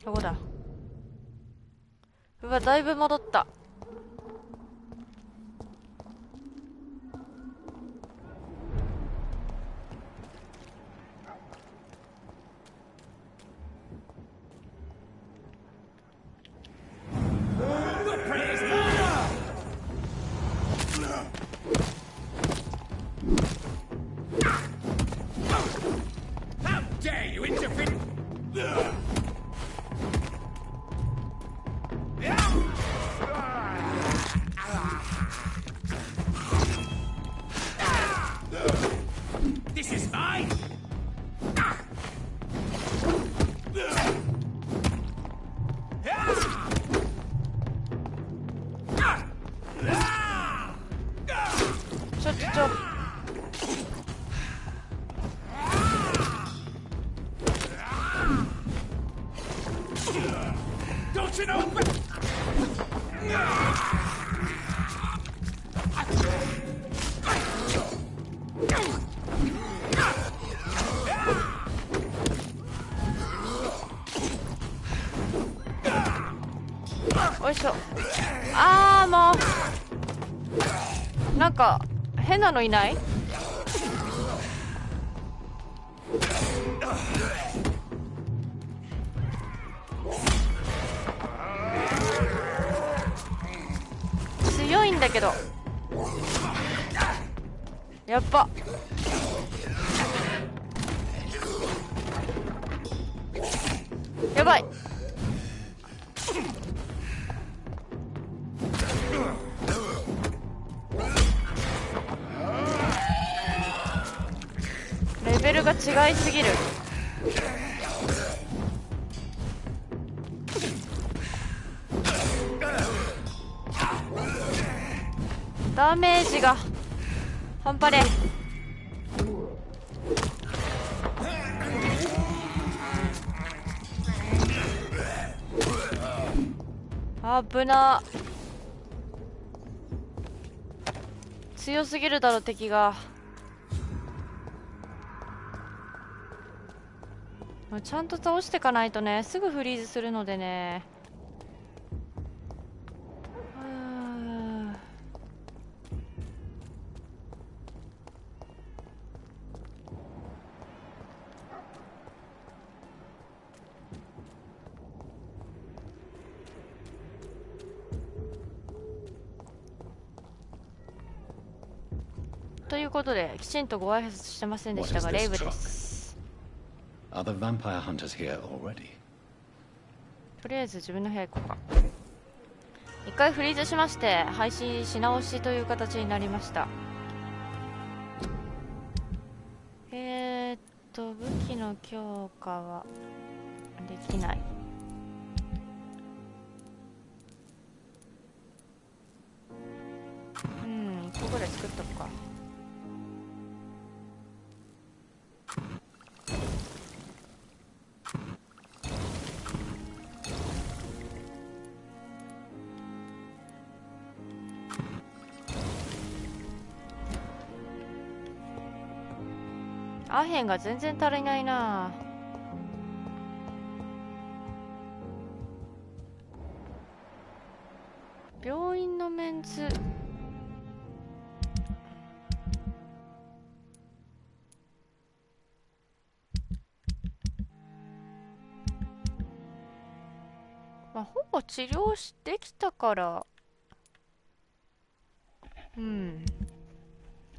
どこだ。うわ、だいぶ戻った。よいしょ。あー、もうなんか変なのいない？強いんだけど、やっぱやばい。レベルが違いすぎる。ダメージが半端ねえ。危な。強すぎるだろ敵が。ちゃんと倒していかないとね、すぐフリーズするのでね。ということで、きちんとご挨拶してませんでしたが、レイブです。Are the vampire hunters here already? とりあえず自分の部屋行こうか。一回フリーズしまして、配信し直しという形になりました。武器の強化はできない。1個ぐらい作っとくか。アヘンが全然足りないな。病院のメンツほぼ治療できたから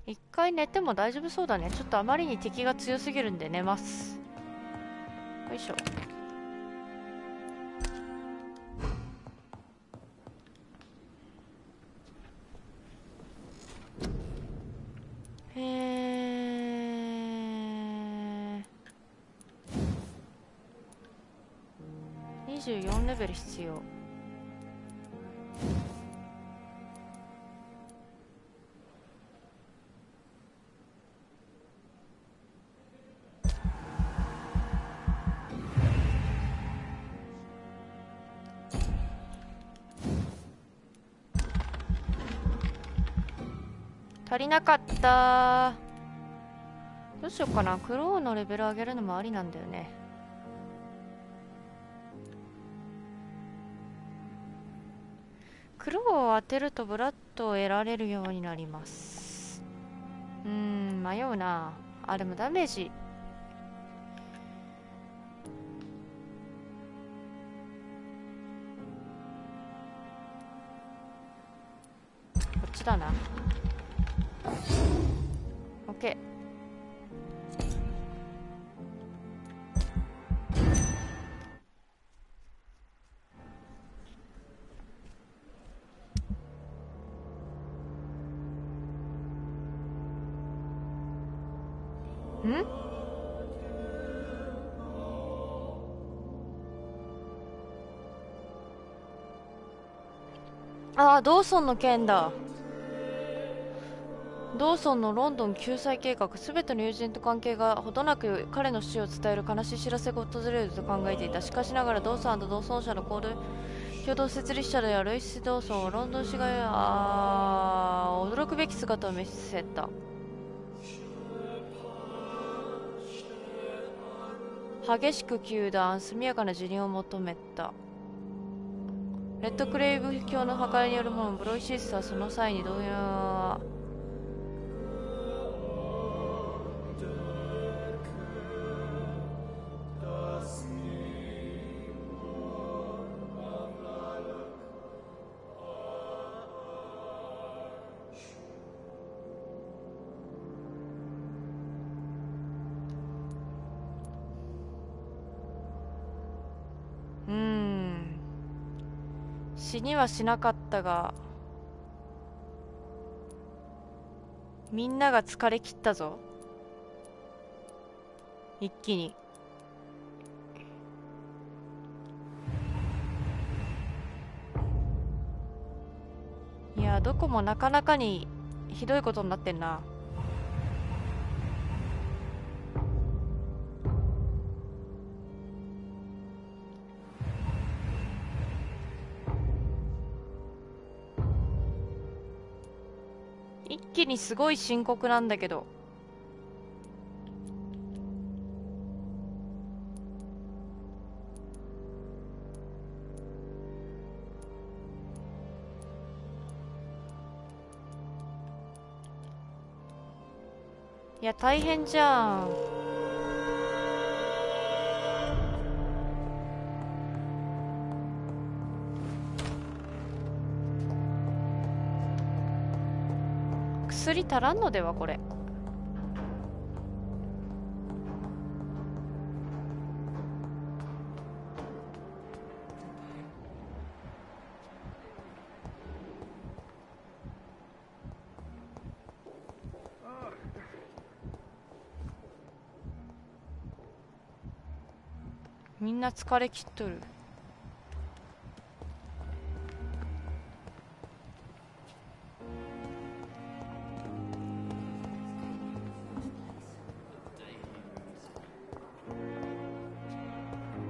一回寝ても大丈夫そうだね。ちょっとあまりに敵が強すぎるんで寝ます。よいしょ。24レベル必要。足りなかった。どうしようかな。クローのレベル上げるのもありなんだよね。黒を当てるとブラッドを得られるようになります。迷うな。あ、でもダメージ。こっちだな。オッケー。ああ、ドーソンの件だ。ドーソンのロンドン救済計画、すべての友人と関係がほどなく彼の死を伝える悲しい知らせが訪れると考えていた。しかしながらドーソン&ドーソン社の共同設立者であるルイス・ドーソンはロンドン市が驚くべき姿を見せた。激しく糾弾、速やかな辞任を求めた。レッドクレイブ教の破壊によるもの、ブロイシスはその際に同様死にはしなかったが、みんなが疲れ切ったぞ。一気に。いや、どこもなかなかにひどいことになってんな。一気にすごい深刻なんだけど。いや、大変じゃん。薬足らんのではこれ。みんな疲れきっとる。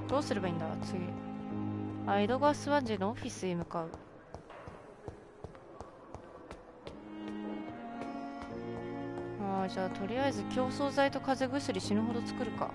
どうすればいいんだ次。エドガー・スワンジのオフィスへ向かう。じゃあとりあえず競争剤と風邪薬死ぬほど作るか。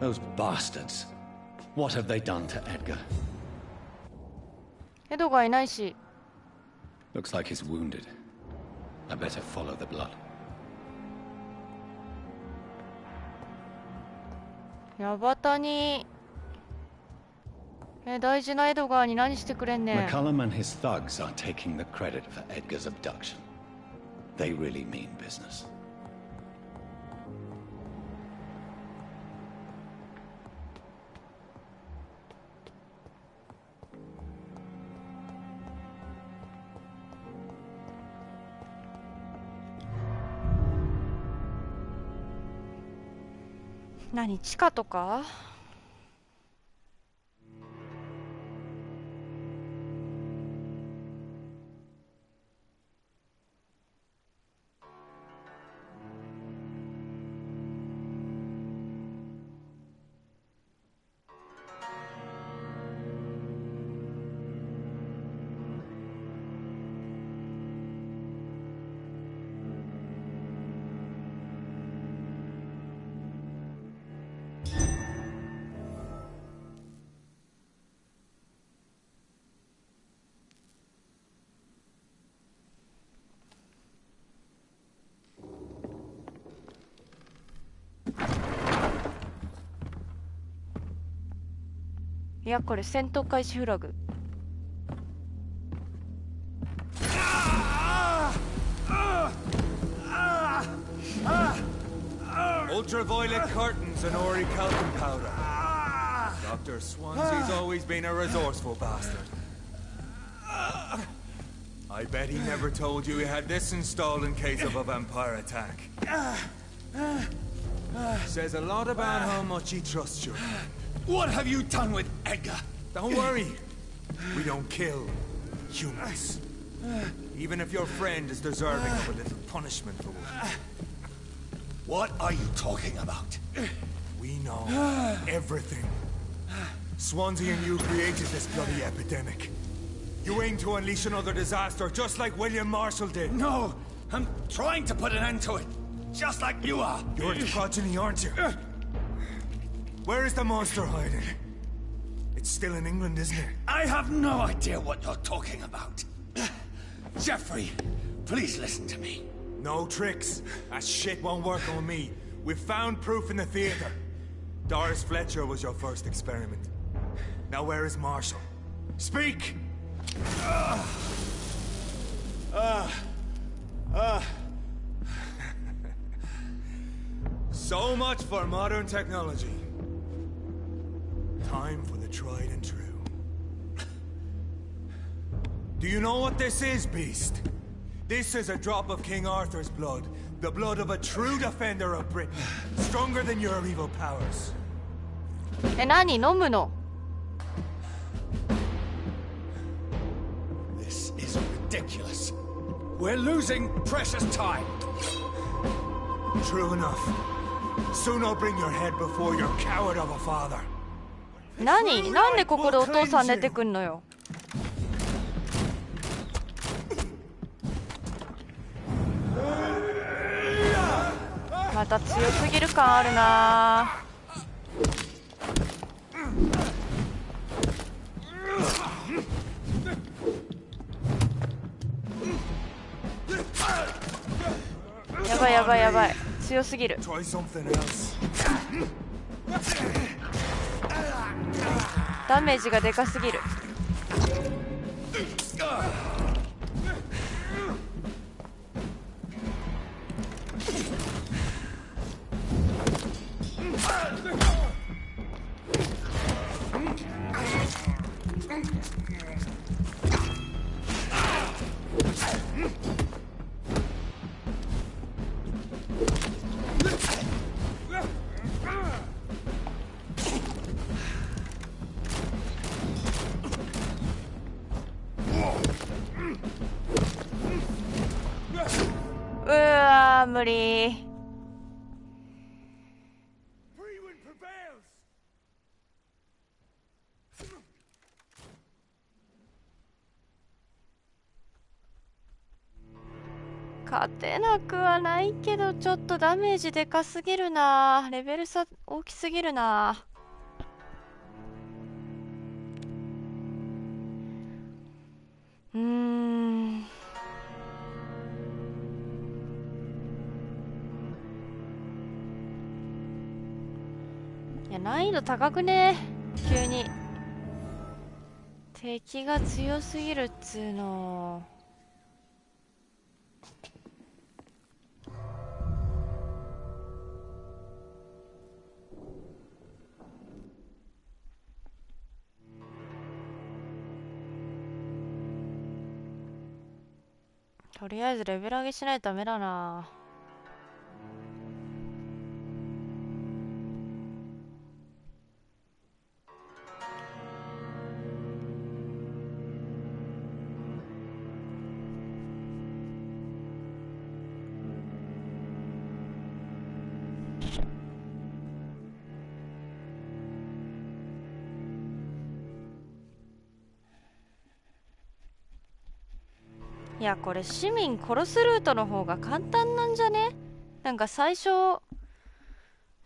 Those bastards. What have they done to Edgar? エドがいないし。Looks like he's wounded. I better follow the blood. ヤバタに。大事なエドガーに何してくれんねん。McCullum and his thugs are taking the credit for Edgar's abduction. They really mean business. 何、地下とか？いや、これ戦闘開始フラグ。Ultraviolet curtains and orichalcum powder. Dr. Swansea's always been a resourceful bastard. I bet he never told you he had this installed in case of a vampire attack. Says a lot about how much he trusts you. What have you done with Edgar? Don't worry. We don't kill humans. Even if your friend is deserving of a little punishment for what. What are you talking about? We know everything. Swansea and you created this bloody epidemic. You aim to unleash another disaster, just like William Marshall did. No, I'm trying to put an end to it, just like you are. You're its progeny, aren't you? Where is the monster hiding? It's still in England, isn't it? I have no idea what you're talking about. Jeffrey, please listen to me. No tricks. That shit won't work on me. We've found proof in the theater. Doris Fletcher was your first experiment. Now where is Marshall? Speak! So much for modern technology. Time for the tried and true. Do you know what this is, Beast? This is a drop of King Arthur's blood. The blood of a true defender of Britain. Stronger than your evil powers. え、何飲むの？ This is ridiculous. We're losing precious time. True enough. Soon I'll bring your head before your coward of a father. 何？なんでここでお父さん出てくんのよ。また強すぎる感あるな。やばいやばいやばい、強すぎる。ダメージがでかすぎる。うわー、無理。勝てなくはないけど、ちょっとダメージでかすぎるな。レベル差大きすぎるな。いや、難易度高くね、急に。敵が強すぎるっつうの。とりあえずレベル上げしないとダメだな。いや、これ市民殺すルートの方が簡単なんじゃね？なんか最初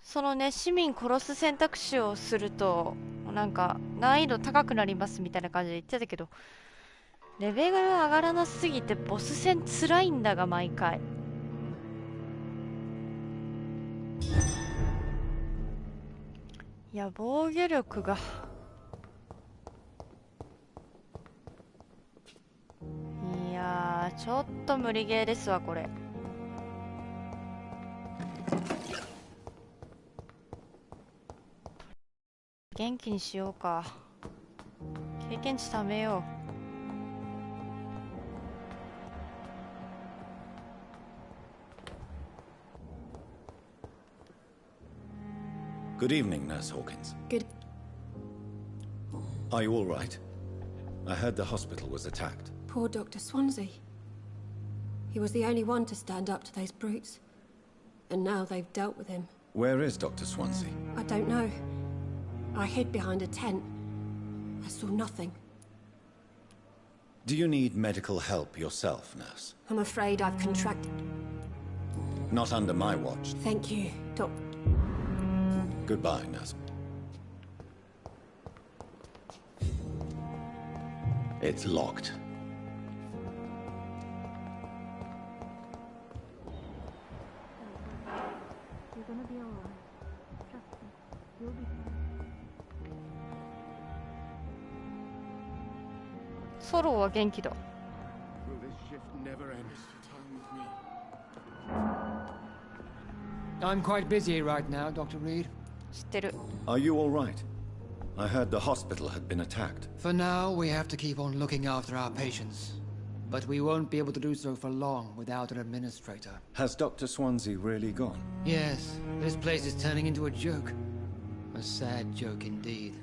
そのね、市民殺す選択肢をするとなんか難易度高くなりますみたいな感じで言ってたけど、レベル上がらなすぎてボス戦辛いんだが毎回。いや、防御力がいやーちょっと無理ゲーですわこれ。元気にしようか。経験値貯めよGood evening, Nurse Hawkins. Good. Are you all right? I heard the hospital was attacked. Poor Dr. Swansea. He was the only one to stand up to those brutes. And now they've dealt with him. Where is Dr. Swansea? I don't know. I hid behind a tent. I saw nothing. Do you need medical help yourself, Nurse? I'm afraid I've contracted... Not under my watch. Thank you, Doc... Goodbye, Nurse. It's locked. You're gonna be alright. Trust me. You'll be fine. ソロは元気だ。I'm quite busy right now, Dr. Reed. 知ってる。 Are you all right? I heard the hospital had been attacked. For now, we have to keep on looking after our patients. But we won't be able to do so for long without an administrator. Has Dr. Swansea really gone? Yes, this place is turning into a joke. A sad joke indeed.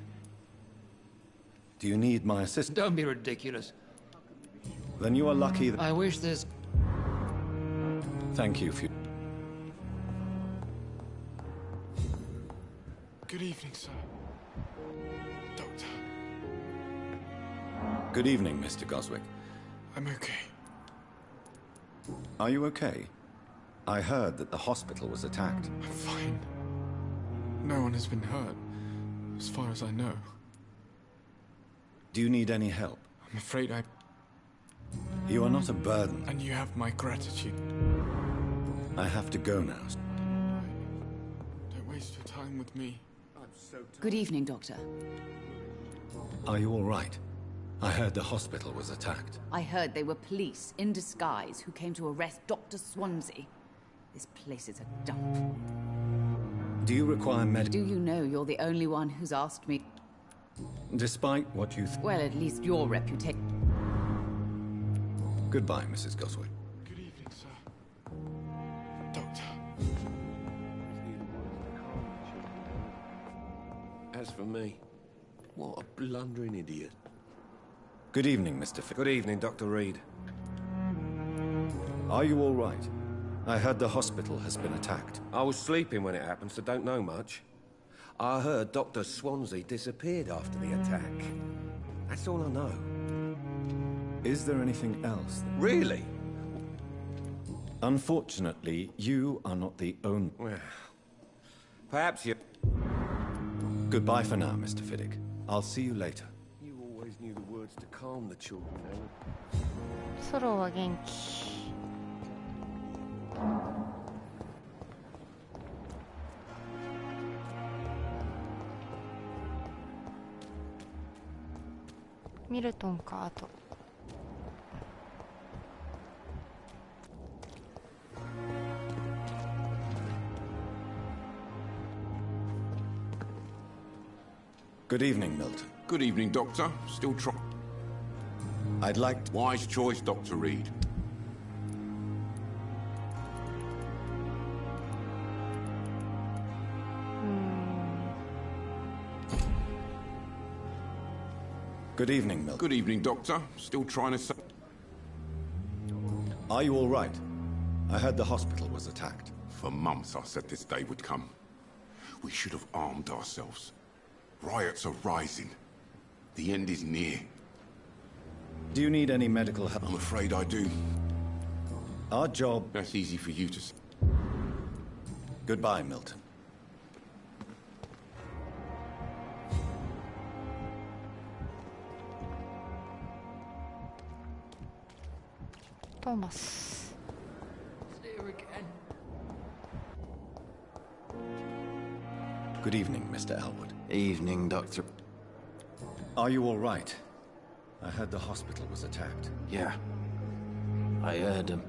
Do you need my assistance? Don't be ridiculous. Then you are lucky that... I wish this... Thank you for... Good evening, sir. Doctor. Good evening, Mr. Goswick. I'm okay. Are you okay? I heard that the hospital was attacked. I'm fine. No one has been hurt, as far as I know. Do you need any help? I'm afraid I... You are not a burden. And you have my gratitude. I have to go now. Don't waste your time with me. Good evening, Doctor. Are you all right? I heard the hospital was attacked. I heard they were police in disguise who came to arrest Dr. Swansea. This place is a dump. Do you require medical... Do you know you're the only one who's asked me? Despite what you... Well, at least your reputation... Goodbye, Mrs. Goswick. Good evening, sir. Doctor. As for me, what a blundering idiot. Good evening, Mr. Good evening, Dr. Reed. Are you all right? I heard the hospital has been attacked. I was sleeping when it happened, so don't know much. I heard Dr. Swansea disappeared after the attack. That's all I know. Is there anything else? Really? Unfortunately, you are not the only... Well, perhaps you... Goodbye for now, Mr. Fiddick. I'll see you later. You always knew the words to calm the children, Alan. ソロは元気。ミルトンか、あと。Good evening, Milton. Good evening, Doctor. Still trying. I'd like to... Wise choice, Dr. Reed. Good evening, Milton. Good evening, Doctor. Still trying to say... Are you all right? I heard the hospital was attacked. For months I said this day would come. We should have armed ourselves. Riots are rising. The end is near. Do you need any medical help? I'm afraid I do. Our job... That's easy for you to say. Goodbye, Milton. Thomas. There again. Good evening, Mr. Elwood. Evening, Doctor. Are you all right? I heard the hospital was attacked. Yeah. I heard them.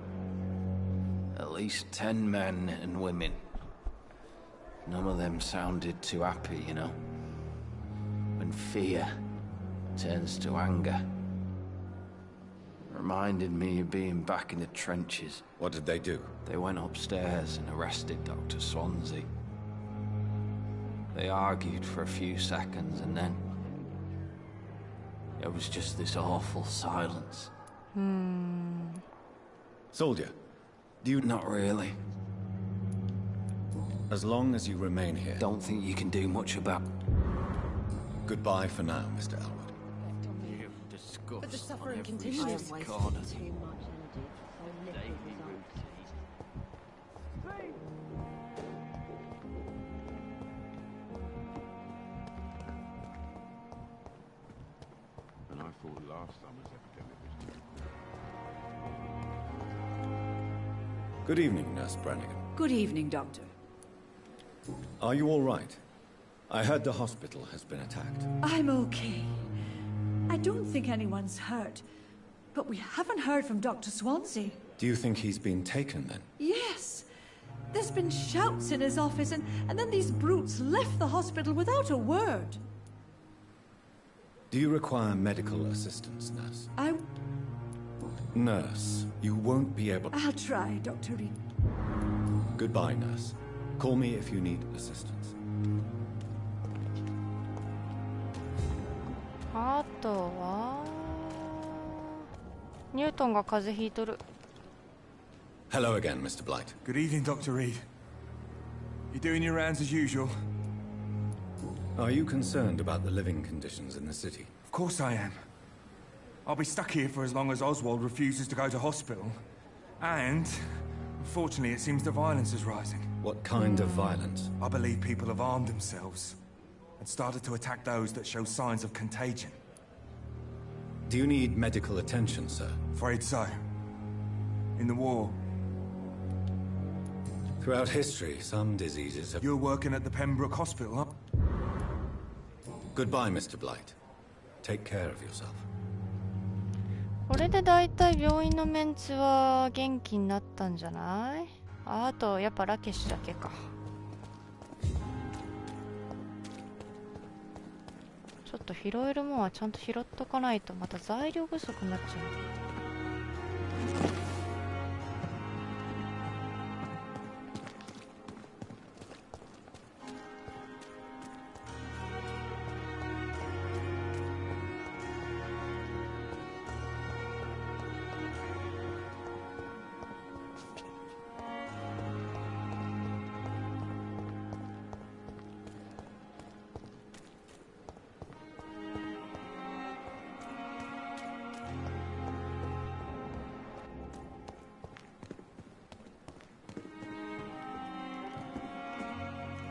At least 10 men and women. None of them sounded too happy, you know. When fear turns to anger. Reminded me of being back in the trenches. What did they do? They went upstairs and arrested Dr. Swansea. They argued for a few seconds and then... it was just this awful silence. Soldier, do you... Not really. As long as you remain here... Don't think you can do much about... Goodbye for now, Mr. Elwood. You discuss But the suffering on every continues. street I've wasted corner. too much energy for so little result. And I thought last summer's epidemic was too... Good evening, Nurse Brannigan. Good evening, Doctor. Are you all right? I heard the hospital has been attacked. I'm okay. I don't think anyone's hurt. But we haven't heard from Dr. Swansea. Do you think he's been taken, then? Yes. There's been shouts in his office, and then these brutes left the hospital without a word. Do you require medical assistance, Nurse? I... Nurse, you won't be able... I'll try, Dr. Reed. Goodbye, Nurse. Call me if you need assistance. あとはニュートンが風邪ひいとる。 Hello again, Mr. Blight. Good evening, Dr. Reed. You doing your rounds as usual? Are you concerned about the living conditions in the city? Of course I am. I'll be stuck here for as long as Oswald refuses to go to hospital. And, unfortunately, it seems the violence is rising. What kind of violence? I believe people have armed themselves and started to attack those that show signs of contagion. Do you need medical attention, sir? Afraid so. In the war. Throughout history, some diseases have... You're working at the Pembroke Hospital, huh? Goodbye, Mr. Blight. Take care of yourself. これでだいたい病院のメンツは元気になったんじゃない？あとやっぱラケシュだけか。ちょっと拾えるもんはちゃんと拾っとかないとまた材料不足になっちゃう。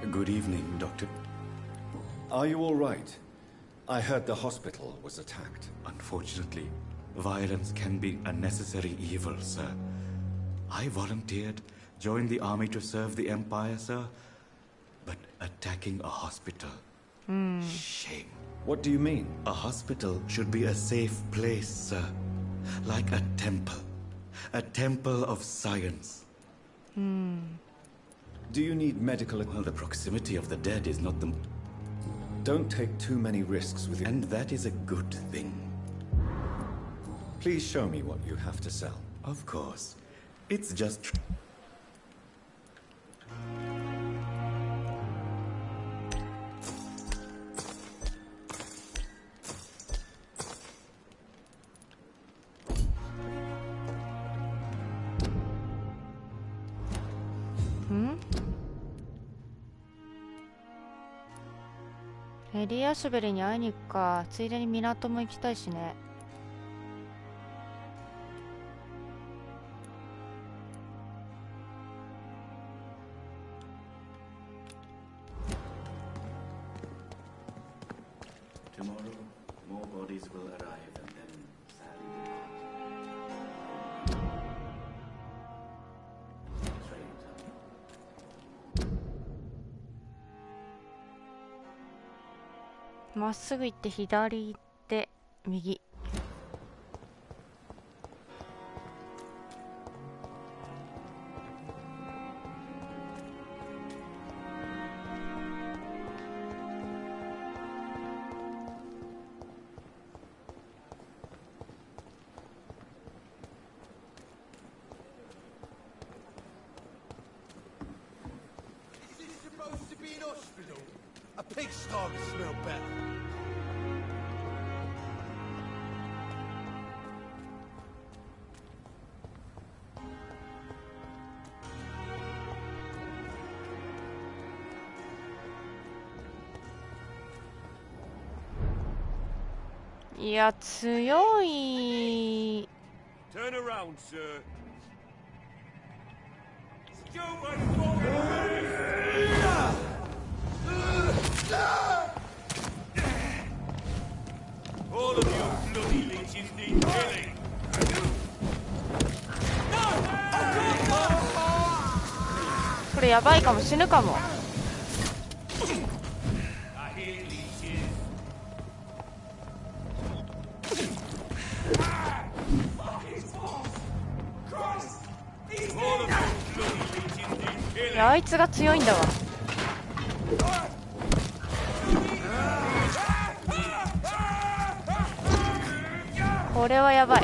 Good evening, Doctor. Are you all right? I heard the hospital was attacked. Unfortunately, violence can be a necessary evil, sir. I volunteered, joined the army to serve the Empire, sir. But attacking a hospital... Shame. What do you mean? A hospital should be a safe place, sir. Like a temple. A temple of science. Do you need medical... Well, the proximity of the dead is not the... Don't take too many risks with you. And that is a good thing. Please show me what you have to sell. Of course. It's just... エリー・アシュベリーに会いに行くか。ついでに港も行きたいしね。まっすぐ行って左行って右。A pig star would smell better. Yeah, いや強い。 Turn around, sir. All of you bloody leeches need killing. これやばいかも、死ぬかも。 I hear leeches. All of you bloody leeches need い killing. や、あいつが強いんだわ。これはやばい。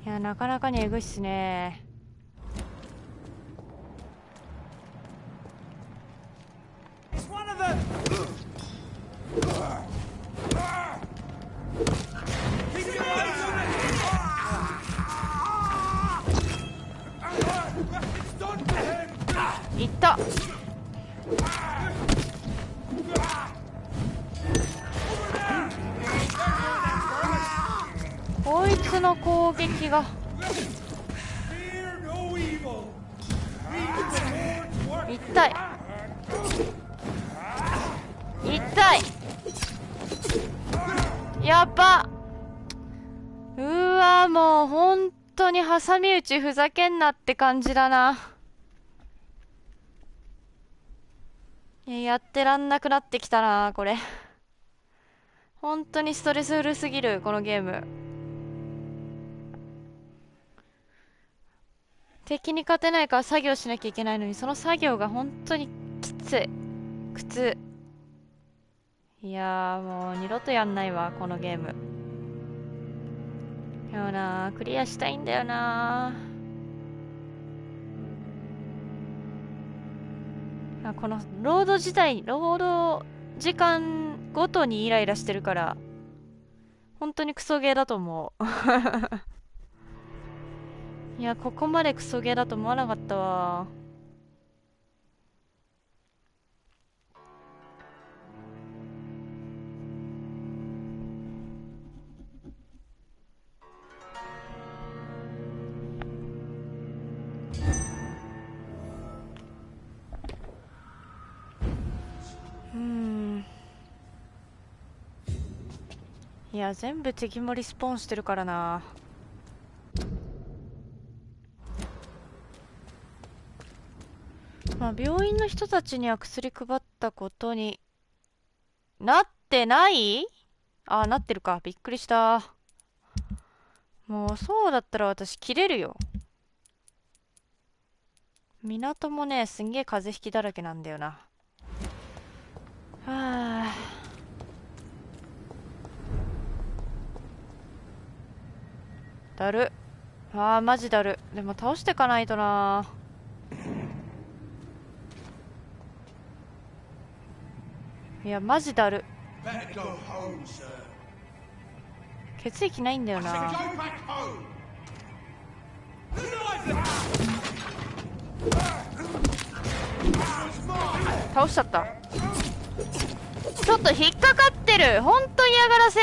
いや、なかなかにえぐいっすね。いった。こいつの攻撃が痛い痛い。やば。うわ、もう本当に挟み撃ちふざけんなって感じだな。やってらんなくなってきたなこれ。本当にストレスフルすぎるこのゲーム。敵に勝てないから作業しなきゃいけないのに、その作業が本当にきつい。苦痛。いやー、もう二度とやんないわこのゲーム。でもな、クリアしたいんだよな。このロード自体、ロード時間ごとにイライラしてるから本当にクソゲーだと思う。いや、ここまでクソゲーだと思わなかったわ。いや、全部敵もリスポーンしてるからな。まあ、病院の人たちには薬配ったことになってない？あ、なってるか。びっくりした。もうそうだったら私切れるよ。港もね、すんげえ風邪ひきだらけなんだよな。はあ。だる。ああ、マジだる。でも倒してかないとな。いや、マジだる。血液ないんだよな。倒しちゃった。ちょっと引っかかってる。ほんと嫌がらせ。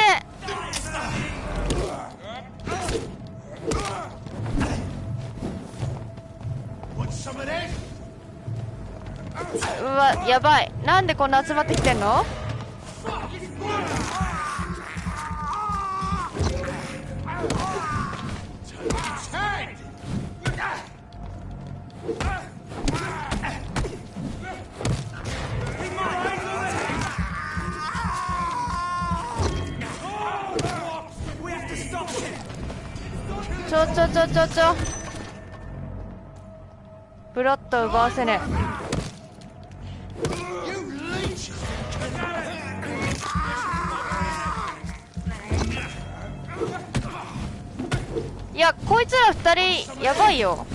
うわ、やばい。なんでこんな集まってきてんの？ちょブロッと奪わせねえ。いや、こいつら二人やばいよ。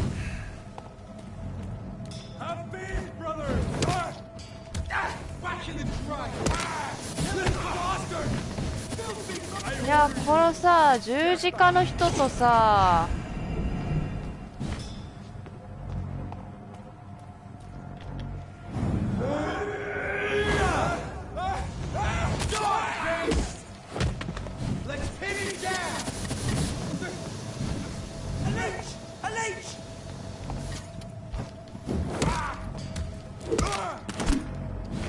いや、このさ、十字架の人とさ、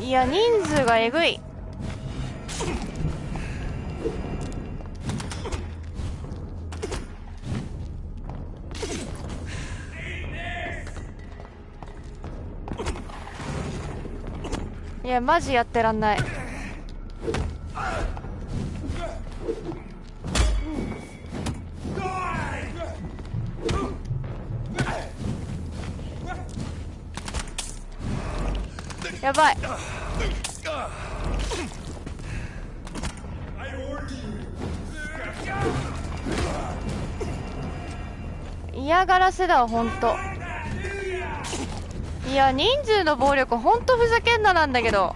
いや、人数がえぐい。いや、マジやってらんない。やばい。嫌がらせだわ、ほんと。いや、人数の暴力ほんとふざけんななんだけど。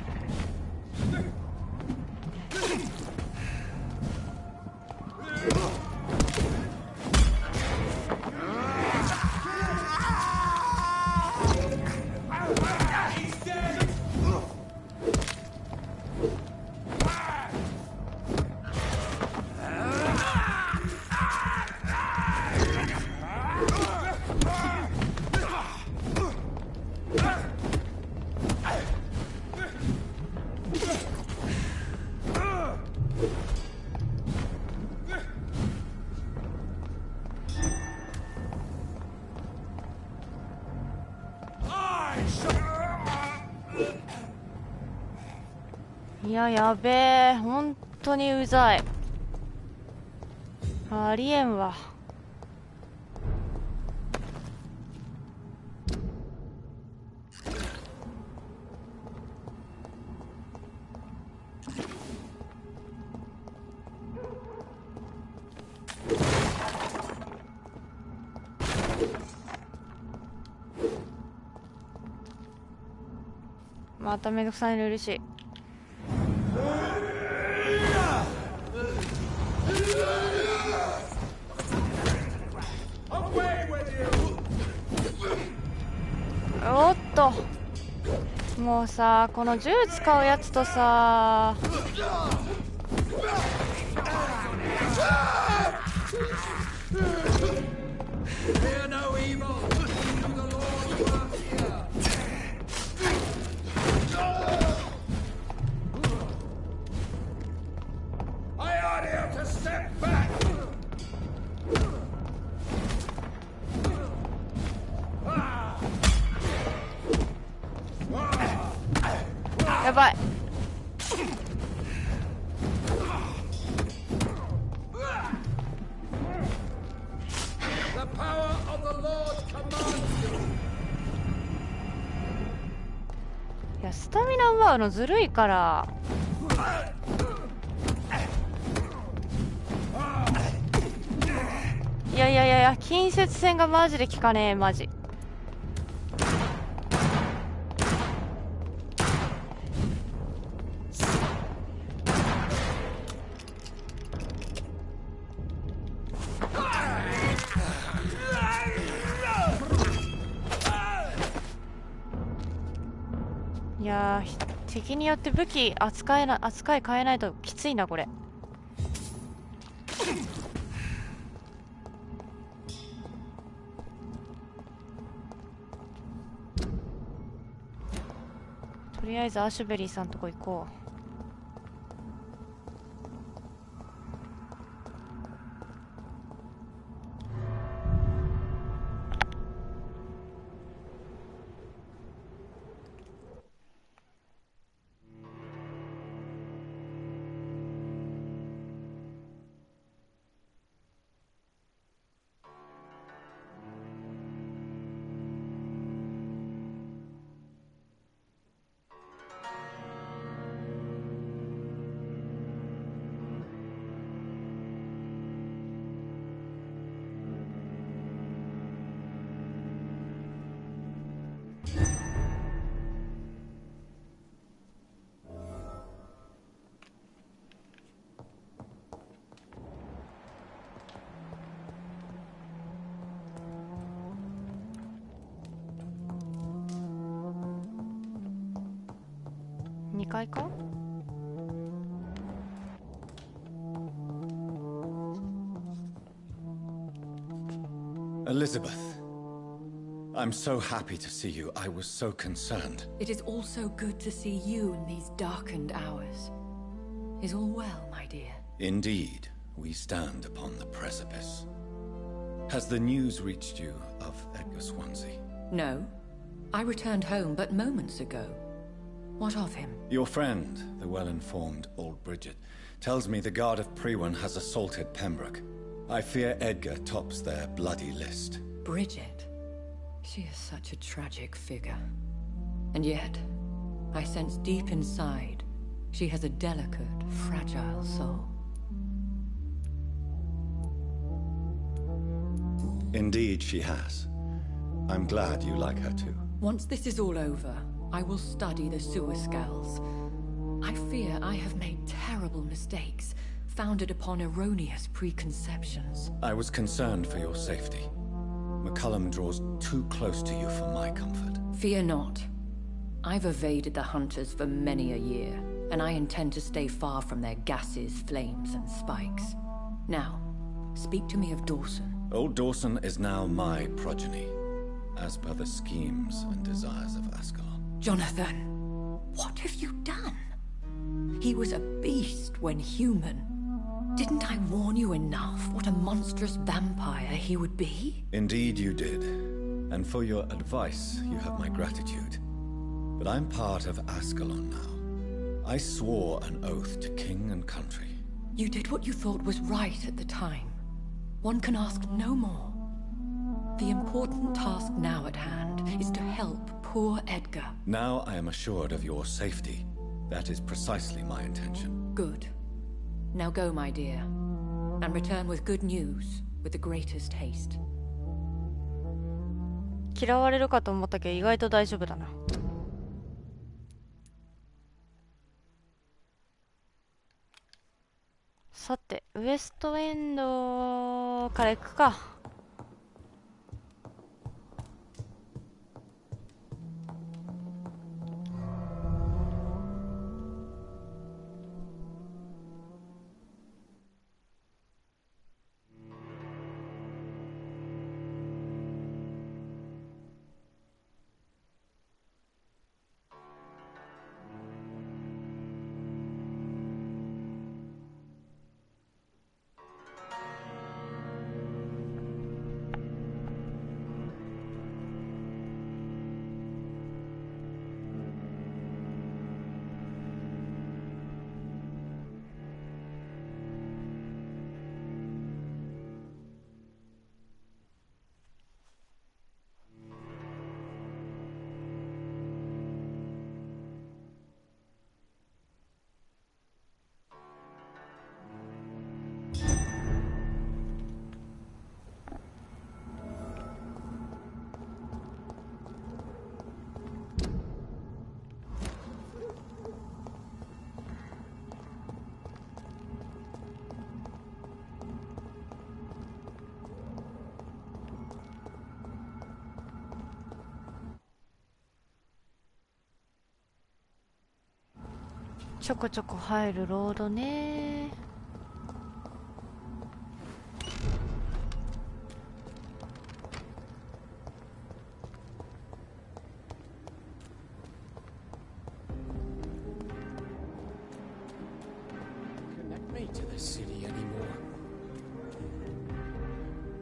いや、やべえ。本当にうざい。ありえんわ。まためんどくさいの嬉しい。おっと、もうさ、この銃使うやつとさ、やばい。やスタミナ奪うのずるいから。いやいやいやいや、近接戦がマジで効かねえ。マジいやー、敵によって武器扱い変えないときついなこれ。とりあえずアシュベリーさんとこ行こう。2階か。Elizabeth, I'm so happy to see you. I was so concerned. It is also good to see you in these darkened hours. Is all well, my dear? Indeed, we stand upon the precipice. Has the news reached you of Edgar Swansea? No. I returned home but moments ago. What of him? Your friend, the well-informed old Bridget, tells me the Guard of Priwen has assaulted Pembroke. I fear Edgar tops their bloody list. Bridget? She is such a tragic figure. And yet, I sense deep inside, she has a delicate, fragile soul. Indeed, she has. I'm glad you like her too. Once this is all over, I will study the sewer skulls. I fear I have made terrible mistakes, founded upon erroneous preconceptions. I was concerned for your safety. McCullum draws too close to you for my comfort. Fear not. I've evaded the hunters for many a year, and I intend to stay far from their gases, flames, and spikes. Now, speak to me of Dawson. Old Dawson is now my progeny, as per the schemes and desires of Ascalon. Jonathan, what have you done? He was a beast when human. Didn't I warn you enough what a monstrous vampire he would be? Indeed you did. And for your advice, you have my gratitude. But I'm part of Ascalon now. I swore an oath to king and country. You did what you thought was right at the time. One can ask no more. The important task now at hand is to help poor Edgar. Now I am assured of your safety. That is precisely my intention. Good. Now go, my dear, and return with good news with the greatest haste. 嫌われるかと思ったけど意外と大丈夫だな。さて、ウエストエンドから行くか。ちょこちょこ入るロードね。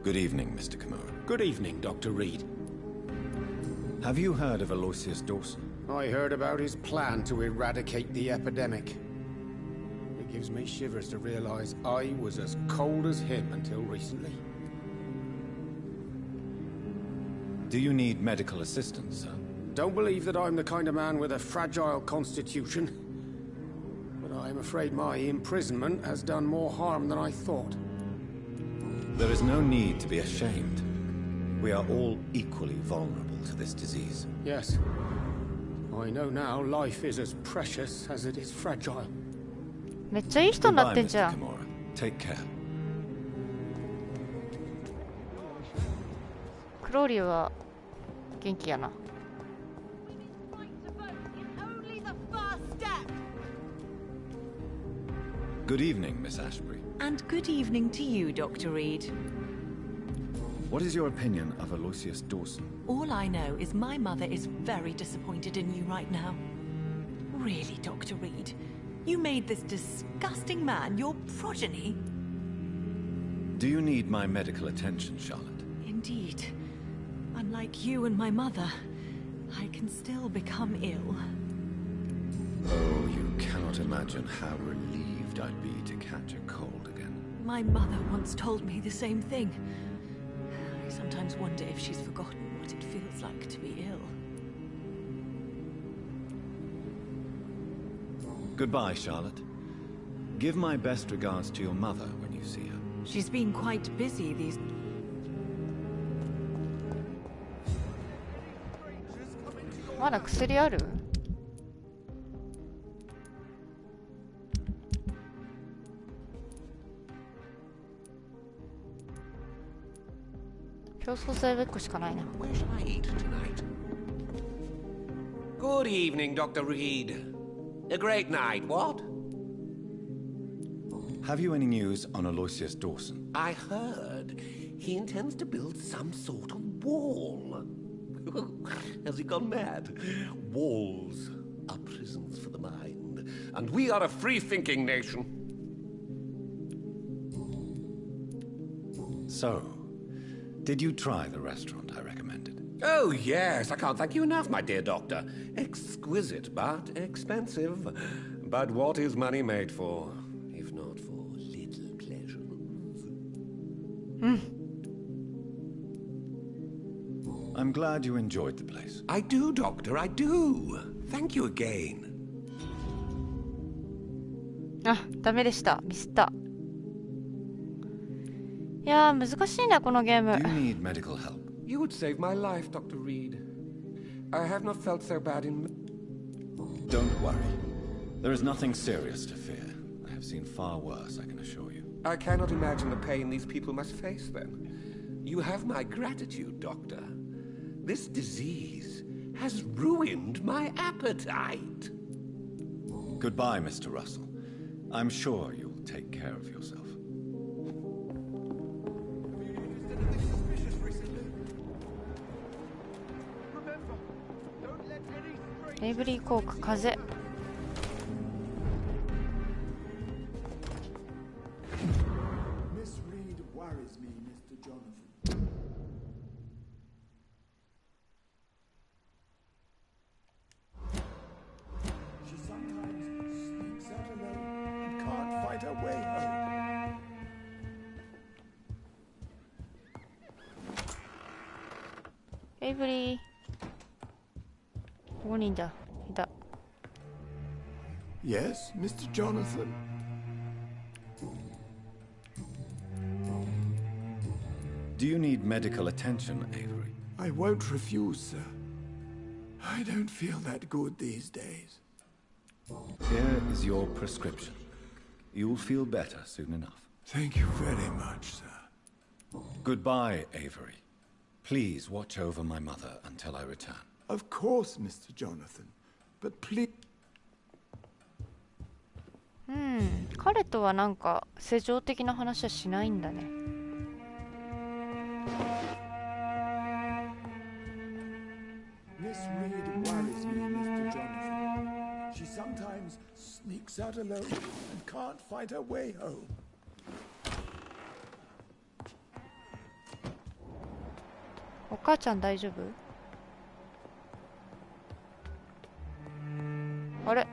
Good evening, Mr. Kimura. Good evening, Dr. Reed. Have you heard of Aloysius Dawson? I heard about his plan to eradicate the epidemic. It gives me shivers to realize I was as cold as him until recently. Do you need medical assistance, sir? Don't believe that I'm the kind of man with a fragile constitution. But I'm afraid my imprisonment has done more harm than I thought. There is no need to be ashamed. We are all equally vulnerable to this disease. Yes. I know now life is as precious as it is fragile. めっちゃいい人になってんじゃん。 Take care. クローリーは元気やな。Good evening, Miss Ashbury. And good evening to you, Dr. Reed. What is your opinion of Aloysius Dawson? All I know is my mother is very disappointed in you right now. Really, Dr. Reed? You made this disgusting man your progeny? Do you need my medical attention, Charlotte? Indeed. Unlike you and my mother, I can still become ill. Oh, you cannot imagine how relieved I'd be to catch a cold again. My mother once told me the same thing. I sometimes wonder if she's forgotten what it feels like to be ill. Goodbye, Charlotte. Give my best regards to your mother when you see her. She's been quite busy these...まだ薬ある？競争性べっこしかないな。 Where shall I eat tonight? Good evening, Dr. Reed. A great night, what? Have you any news on Aloysius Dawson? I heard he intends to build some sort of wall. Has he gone mad? Walls are prisons for the mind, and we are a free-thinking nation. So, did you try the restaurant I recommended? Oh, yes. I can't thank you enough, my dear doctor. Exquisite, but expensive. But what is money made for, if not for little pleasures? I'm glad you enjoyed the place. I do, Doctor, I do. Thank you again. あ、ダメでした。ミスった。いやー、難しいな、このゲーム。Do you need medical help? You would save my life, Dr. Reed. I have not felt so bad in... Don't worry. There is nothing serious to fear. I have seen far worse, I can assure you. I cannot imagine the pain these people must face then. You have my gratitude, Doctor. This disease has ruined my appetite. Goodbye, Mr. Russell. I'm sure you'll take care of yourself. Avery Coke 風。Miss Reed worries me, Mr. Jonathan. She sometimes sneaks out alone and can't find her way home. Avery。ここにいた。いた。Yes, Mr. Jonathan? Do you need medical attention, Avery? I won't refuse, sir. I don't feel that good these days. Here is your prescription. You'll feel better soon enough. Thank you very much, sir. Goodbye, Avery. Please watch over my mother until I return. Of course, Mr. Jonathan. But please... 人はなんか世情的な話はしないんだね。Miss Reed worries me, Mr. Jonathan. She sometimes sneaks out alone and can't find her way home. お母ちゃん大丈夫？あれ？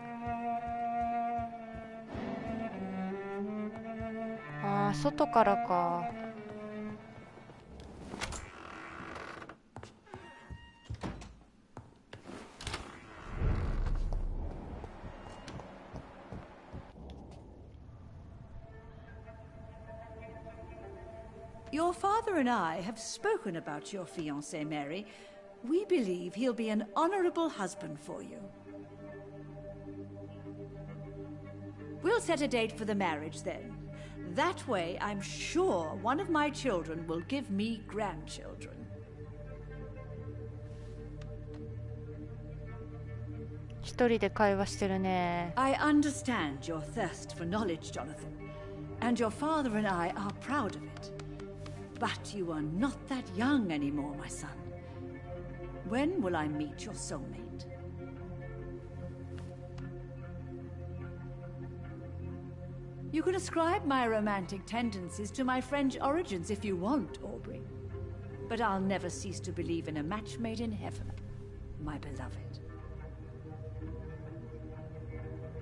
ああ、外からか。Your father and I have spoken about your fiancé, Mary. We believe he'll be an honorable husband for you. We'll set a date for the marriage then. That way, I'm sure one of my children will give me grandchildren. 一人で会話してるね。I understand your thirst for knowledge, Jonathan. And your father and I are proud of it. But you are not that young anymore, my son. When will I meet your soulmate? You can ascribe my romantic tendencies to my French origins if you want, Aubrey. But I'll never cease to believe in a match made in heaven, my beloved.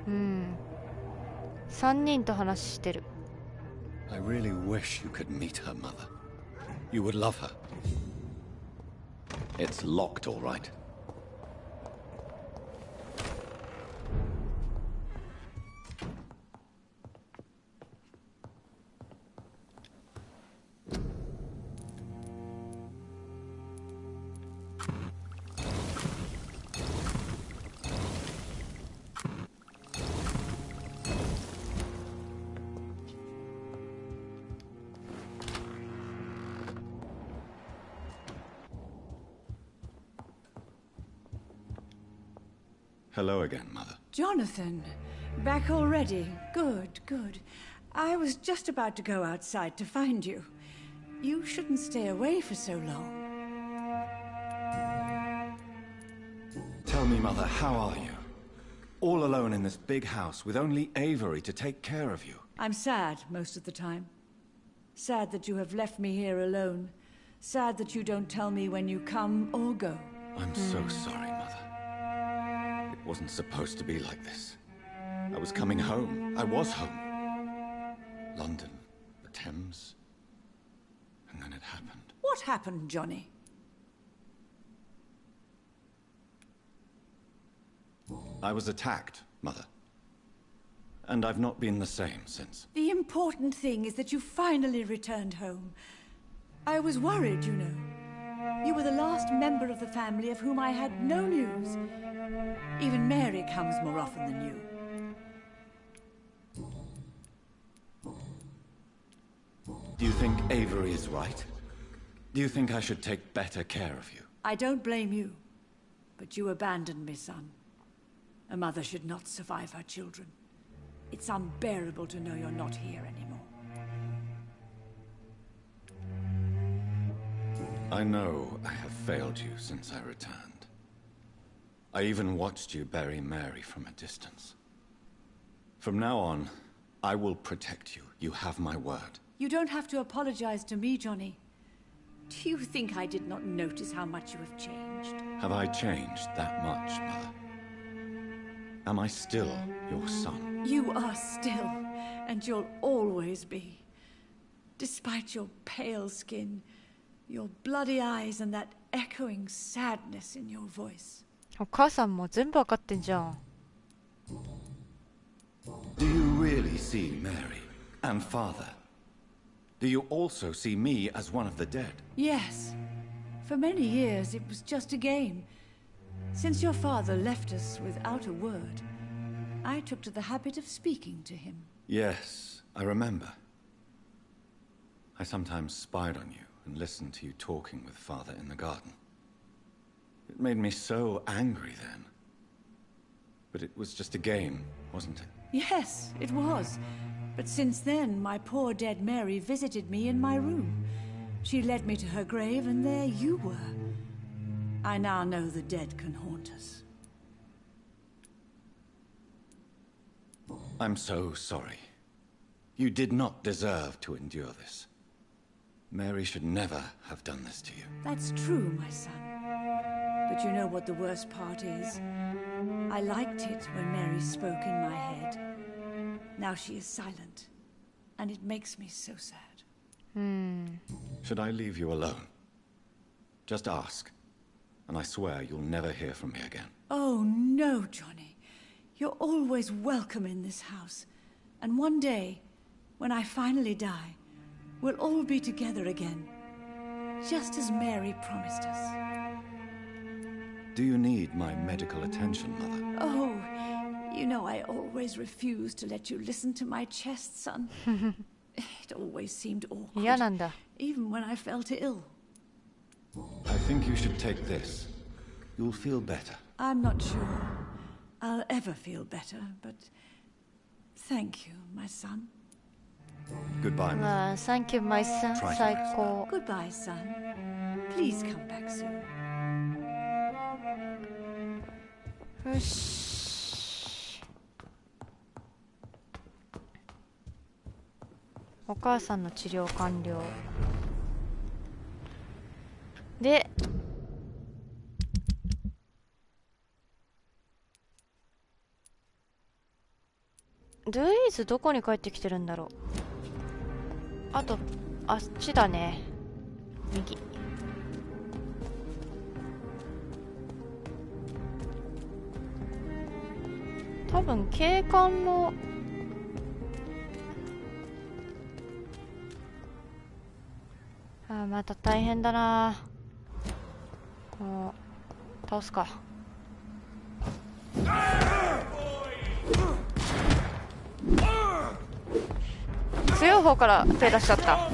3人と話してる。I really wish you could meet her, Mother. You would love her. It's locked, all right. Hello again, Mother. Jonathan, back already. Good, good. I was just about to go outside to find you. You shouldn't stay away for so long. Tell me, Mother, how are you? All alone in this big house with only Avery to take care of you. I'm sad most of the time. Sad that you have left me here alone. Sad that you don't tell me when you come or go. I'm so sorry, Mother. It wasn't supposed to be like this. I was coming home. I was home. London, the Thames, and then it happened. What happened, Johnny? I was attacked, Mother. And I've not been the same since. The important thing is that you finally returned home. I was worried, you know. You were the last member of the family of whom I had no news. Even Mary comes more often than you. Do you think Avery is right? Do you think I should take better care of you? I don't blame you. But you abandoned me, son. A mother should not survive her children. It's unbearable to know you're not here anymore. I know I have failed you since I returned. I even watched you bury Mary from a distance. From now on, I will protect you. You have my word. You don't have to apologize to me, Johnny. Do you think I did not notice how much you have changed? Have I changed that much, Mother? Am I still your son? You are still, and you'll always be. Despite your pale skin, your bloody eyes, and that echoing sadness in your voice. お母さんも全部わかってんじゃん。Do you really see Mary and Father? Do you also see me as one of the dead? Yes. For many years, it was just a game. Since your father left us without a word, I took to the habit of speaking to him. Yes, I remember. I sometimes spied on you and listened to you talking with Father in the garden. It made me so angry then. But it was just a game, wasn't it? Yes, it was. But since then, my poor dead Mary visited me in my room. She led me to her grave, and there you were. I now know the dead can haunt us. I'm so sorry. You did not deserve to endure this. Mary should never have done this to you. That's true, my son. But you know what the worst part is? I liked it when Mary spoke in my head. Now she is silent, and it makes me so sad. Should I leave you alone? Just ask, and I swear you'll never hear from me again. Oh, no, Johnny. You're always welcome in this house. And one day, when I finally die, we'll all be together again. Just as Mary promised us. Do you need my medical attention, Mother? Oh, you know I always refused to let you listen to my chest, son. It always seemed awkward, even when I felt ill. I think you should take this. You'll feel better. I'm not sure I'll ever feel better, but thank you, my son. Goodbye, Mother. Thank you, my son. 最高。 Goodbye, son. Please come back soon. よし。お母さんの治療完了。で、ルイーズどこに帰ってきてるんだろう。あとあっちだね。右。多分警官のまた大変だな。もう倒すか。強い方から手出しちゃった。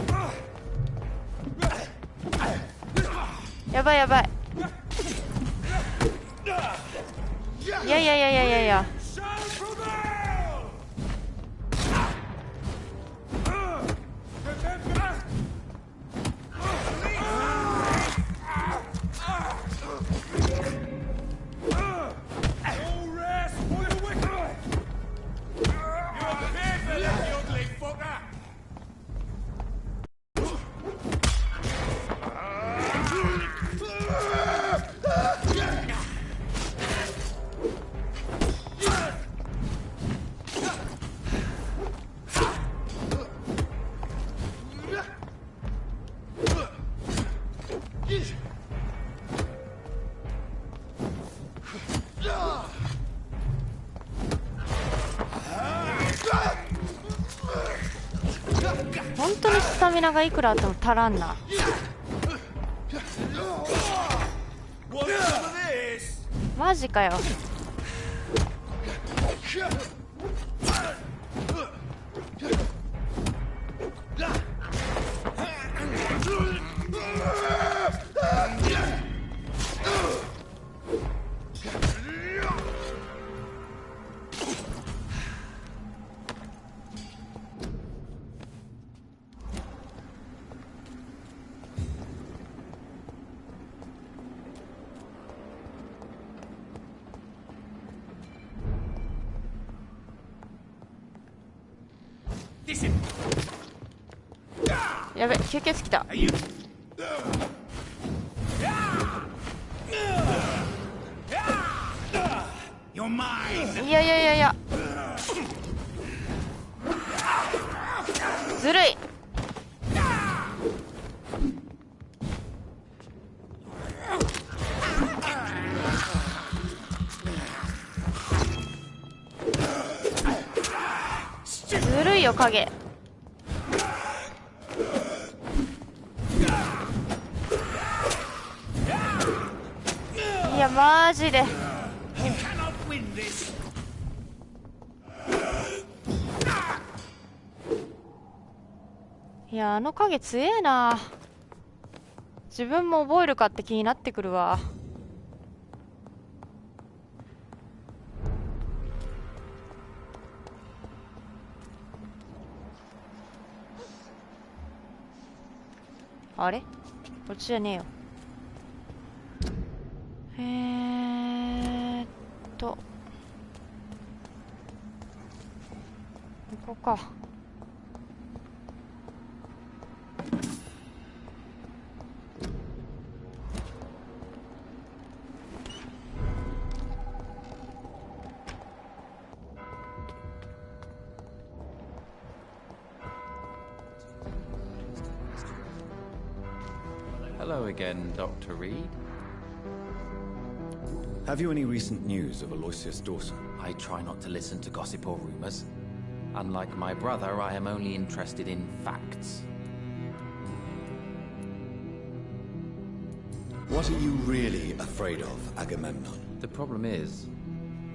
やばいやばい。いやいやいやいやいやいや。本当にスタミナがいくらあっても足らんな。マジかよ。やべ、吸血鬼だ。いやいやいやいや、ずるい。ずるいよ影。いやマジで。いやあの影強えな。自分も覚えるかって気になってくるわ。あれこっちじゃねえよ。ここか。Hello again, Dr. Reed. Have you any recent news of Aloysius Dawson? I try not to listen to gossip or rumors. Unlike my brother, I am only interested in facts. What are you really afraid of, Agamemnon? The problem is,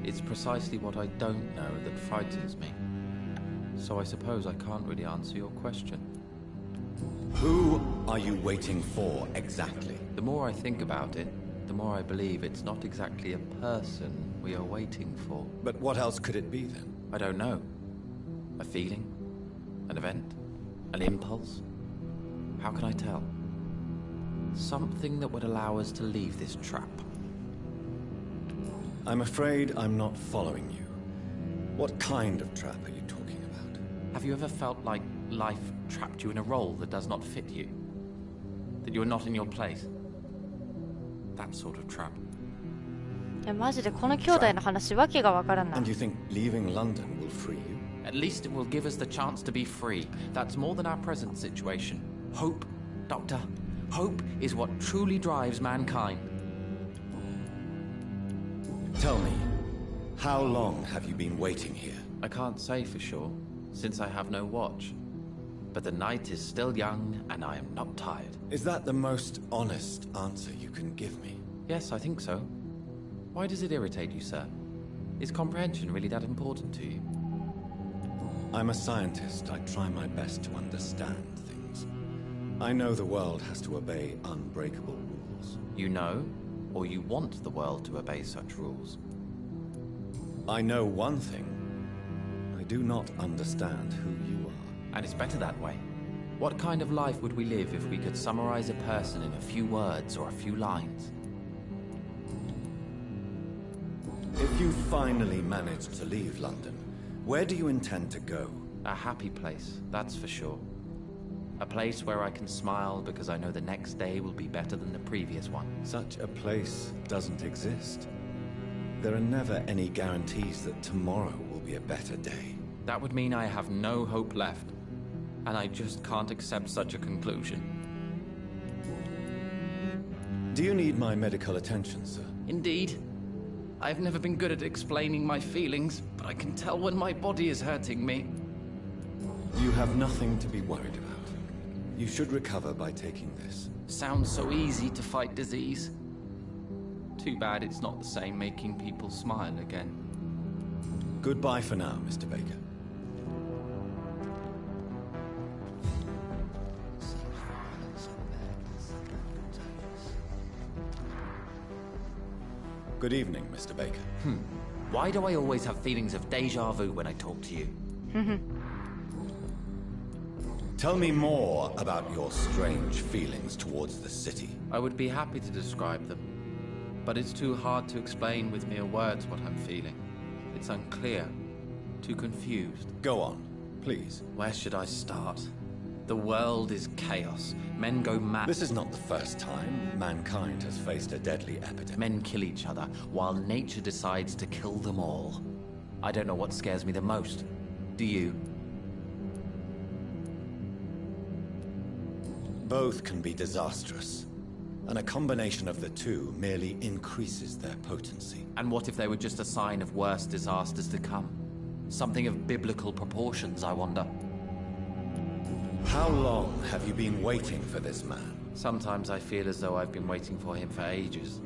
it's precisely what I don't know that frightens me. So I suppose I can't really answer your question. Who are you waiting for, exactly? The more I think about it, the more I believe it's not exactly a person we are waiting for. But what else could it be, then? I don't know. A feeling? An event? An impulse? How can I tell? Something that would allow us to leave this trap. I'm afraid I'm not following you. What kind of trap are you talking about? Have you ever felt like life trapped you in a role that does not fit you? That you're not in your place? That sort of trap. いやマジでこの兄弟の話わけがわからんな。 And you think leaving London will free you? At least it will give us the chance to be free. That's more than our present situation. Hope, Doctor. Hope is what truly drives mankind. Tell me, how long have you been waiting here? I can't say for sure, since I have no watch. But the night is still young, and I am not tired. Is that the most honest answer you can give me? Yes, I think so. Why does it irritate you, sir? Is comprehension really that important to you? I'm a scientist. I try my best to understand things. I know the world has to obey unbreakable rules. You know, or you want the world to obey such rules? I know one thing. I do not understand who you are. And it's better that way. What kind of life would we live if we could summarize a person in a few words or a few lines? If you finally manage to leave London, where do you intend to go? A happy place, that's for sure. A place where I can smile because I know the next day will be better than the previous one. Such a place doesn't exist. There are never any guarantees that tomorrow will be a better day. That would mean I have no hope left. And I just can't accept such a conclusion. Do you need my medical attention, sir? Indeed. I've never been good at explaining my feelings, but I can tell when my body is hurting me. You have nothing to be worried about. You should recover by taking this. Sounds so easy to fight disease. Too bad it's not the same making people smile again. Goodbye for now, Mr. Baker. Good evening, Mr. Baker. Why do I always have feelings of déjà vu when I talk to you? Tell me more about your strange feelings towards the city. I would be happy to describe them, but it's too hard to explain with mere words what I'm feeling. It's unclear, too confused. Go on, please. Where should I start? The world is chaos. Men go mad. This is not the first time mankind has faced a deadly epidemic. Men kill each other, while nature decides to kill them all. I don't know what scares me the most. Do you? Both can be disastrous, and a combination of the two merely increases their potency. And what if they were just a sign of worse disasters to come? Something of biblical proportions, I wonder. How long have you been waiting for this man? Sometimes I feel as though I've been waiting for him for ages.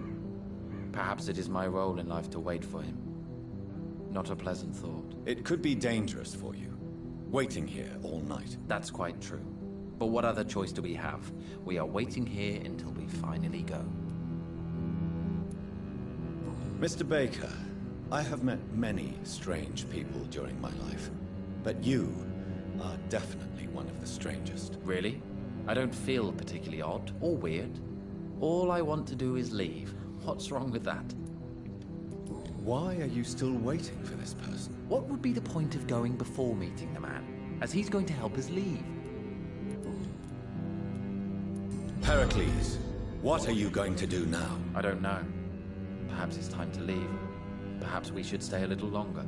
Perhaps it is my role in life to wait for him. Not a pleasant thought. It could be dangerous for you, waiting here all night. That's quite true. But what other choice do we have? We are waiting here until we finally go. Mr. Baker, I have met many strange people during my life, but you are definitely one of the strangest. Really? I don't feel particularly odd or weird. All I want to do is leave. What's wrong with that? Why are you still waiting for this person? What would be the point of going before meeting the man, as he's going to help us leave? Pericles, what are you going to do now? I don't know. Perhaps it's time to leave. Perhaps we should stay a little longer.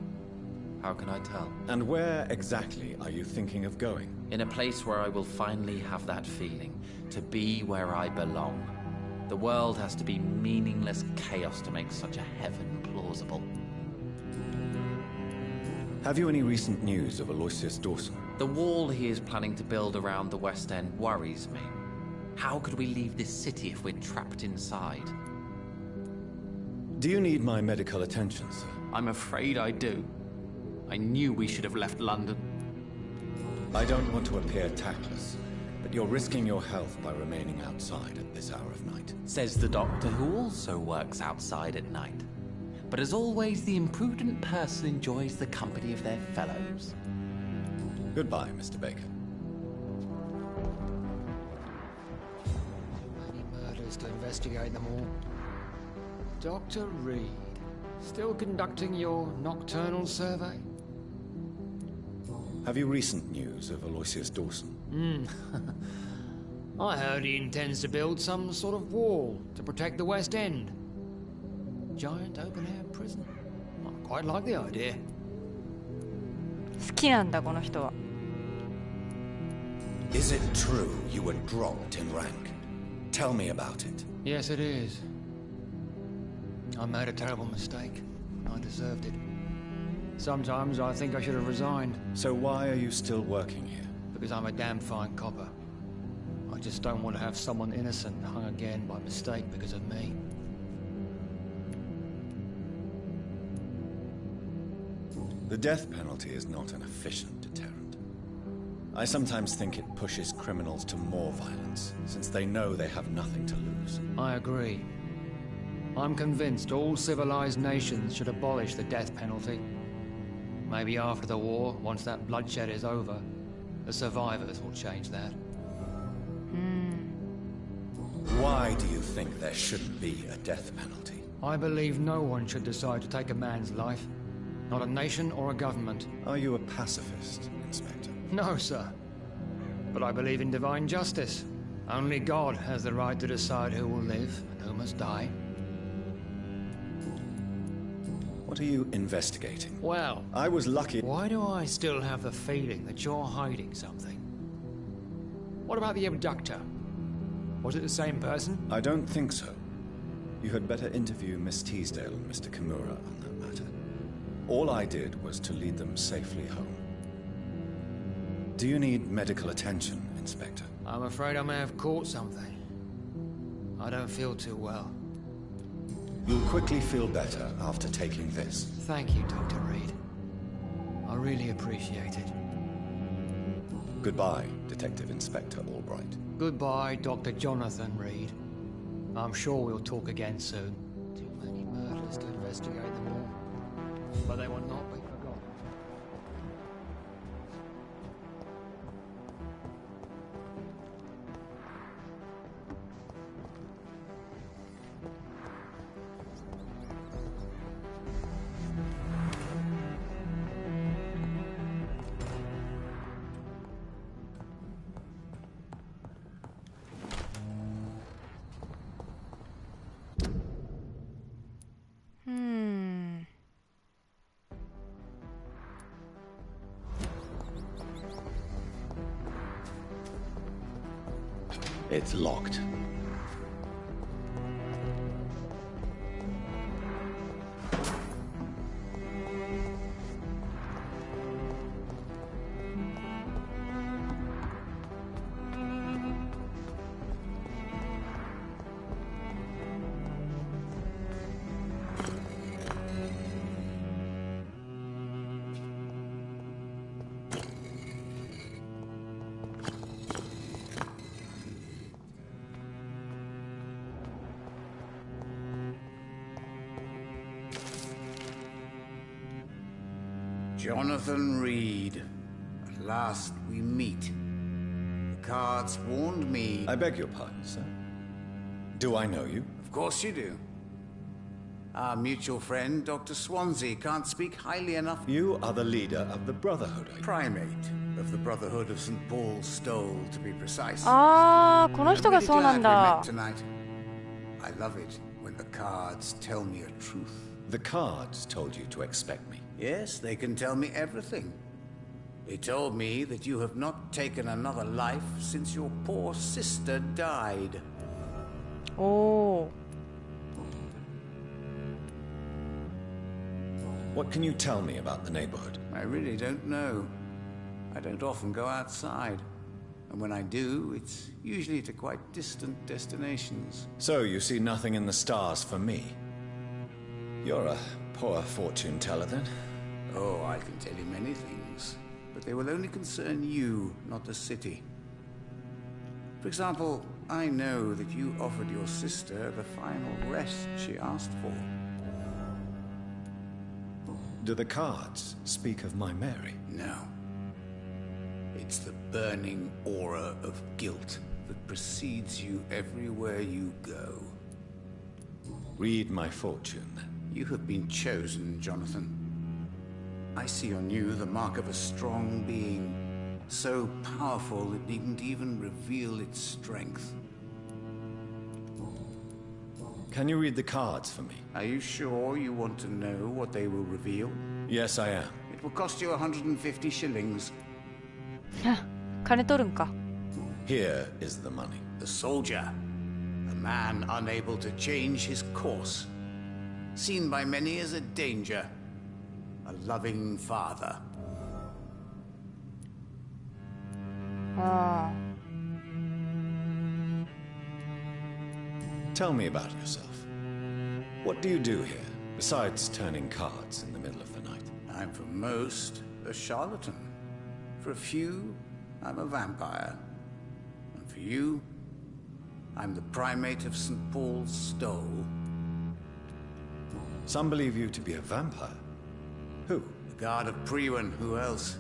How can I tell? And where exactly are you thinking of going? In a place where I will finally have that feeling, to be where I belong. The world has to be meaningless chaos to make such a heaven plausible. Have you any recent news of Aloysius Dawson? The wall he is planning to build around the West End worries me. How could we leave this city if we're trapped inside? Do you need my medical attention, sir? I'm afraid I do. I knew we should have left London. I don't want to appear tactless, but you're risking your health by remaining outside at this hour of night. Says the doctor, who also works outside at night. But as always, the imprudent person enjoys the company of their fellows. Goodbye, Mr. Baker. Many murders to investigate them all. Dr. Reed, still conducting your nocturnal survey? Have you recent news of Aloysius Dawson? I heard he intends to build some sort of wall to protect the West End. Giant open-air prison. I quite like the idea. 好きなんだこの人は。Is it true you were dropped in rank? Tell me about it. Yes, it is. I made a terrible mistake. I deserved it. Sometimes I think I should have resigned. So why are you still working here? Because I'm a damn fine copper. I just don't want to have someone innocent hung again by mistake because of me. The death penalty is not an efficient deterrent. I sometimes think it pushes criminals to more violence, since they know they have nothing to lose. I agree. I'm convinced all civilized nations should abolish the death penalty. Maybe after the war, once that bloodshed is over, the survivors will change that. Why do you think there shouldn't be a death penalty? I believe no one should decide to take a man's life. Not a nation or a government. Are you a pacifist, Inspector? No, sir. But I believe in divine justice. Only God has the right to decide who will live and who must die. What are you investigating? Well, I was lucky. Why do I still have the feeling that you're hiding something? What about the abductor? Was it the same person? I don't think so. You had better interview Miss Teasdale and Mr. Kimura on that matter. All I did was to lead them safely home. Do you need medical attention, Inspector? I'm afraid I may have caught something. I don't feel too well. You'll quickly feel better after taking this. Thank you, Dr. Reed. I really appreciate it. Goodbye, Detective Inspector Albright. Goodbye, Dr. Jonathan Reed. I'm sure we'll talk again soon. Too many murders to investigate them all. But they will not be forgotten. It's locked. Jonathan Reed. At last we meet. The cards warned me. I beg your pardon, sir. Do I know you? Of course you do. Our mutual friend, Dr. Swansea, can't speak highly enough. You are the leader of the Brotherhood, are you? Primate of the Brotherhood of St. Paul's Stole, to be precise. あー、この人がそうなんだ。 I'm really glad we met tonight. I love it when the cards tell me a truth. The cards told you to expect me. Yes, they can tell me everything. They told me that you have not taken another life since your poor sister died. Oh. What can you tell me about the neighborhood? I really don't know. I don't often go outside. And when I do, it's usually to quite distant destinations. So you see nothing in the stars for me? You're a poor fortune teller, then? Oh, I can tell you many things. But they will only concern you, not the city. For example, I know that you offered your sister the final rest she asked for. Do the cards speak of my Mary? No. It's the burning aura of guilt that precedes you everywhere you go. Read my fortune, then. You have been chosen, Jonathan. I see on you the mark of a strong being, so powerful it needn't even reveal its strength. Can you read the cards for me? Are you sure you want to know what they will reveal? Yes, I am. It will cost you 150 shillings. 金取るんか。 Here is the money. The soldier, a man unable to change his course, seen by many as a danger, a loving father. ああ。 Tell me about yourself. What do you do here, besides turning cards in the middle of the night? I'm for most a charlatan. For a few, I'm a vampire. And for you, I'm the primate of St. Paul's Stole. Some believe you to be a vampire. Who? The guard of Priwen, who else?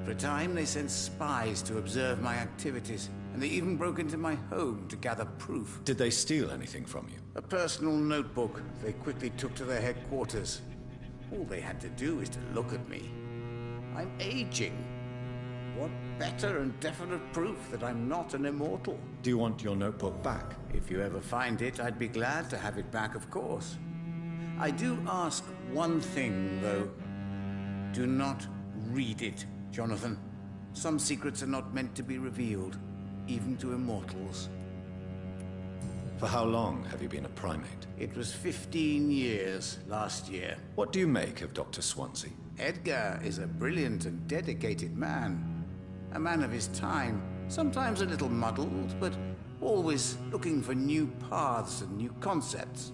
For a time, they sent spies to observe my activities, and they even broke into my home to gather proof. Did they steal anything from you? A personal notebook they quickly took to their headquarters. All they had to do is to look at me. I'm aging. What better and definite proof that I'm not an immortal? Do you want your notebook back? If you ever find it, I'd be glad to have it back, of course. I do ask one thing, though. Do not read it, Jonathan. Some secrets are not meant to be revealed, even to immortals. For how long have you been a primate? It was 15 years last year. What do you make of Dr. Swansea? Edgar is a brilliant and dedicated man. A man of his time, sometimes a little muddled, but always looking for new paths and new concepts.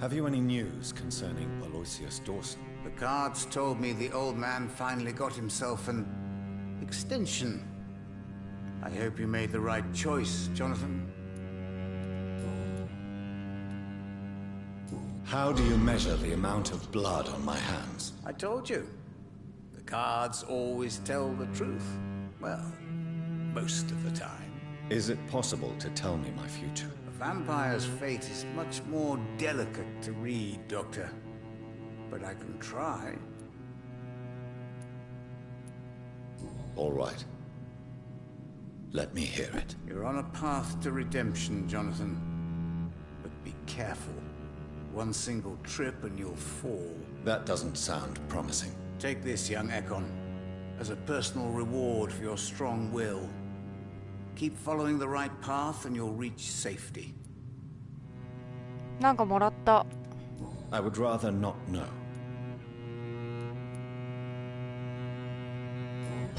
Have you any news concerning Aloysius Dawson? The cards told me the old man finally got himself an extension. I hope you made the right choice, Jonathan. How do you measure the amount of blood on my hands? I told you. The cards always tell the truth. Well, most of the time. Is it possible to tell me my future? A vampire's fate is much more delicate to read, Doctor. But I can try. All right. Let me hear it. You're on a path to redemption, Jonathan. But be careful. One single trip and you'll fall. That doesn't sound promising. Take this, young Ekon, as a personal reward for your strong will. Keep following the right path and you'll reach safety. なんかもらった。 I would rather not know.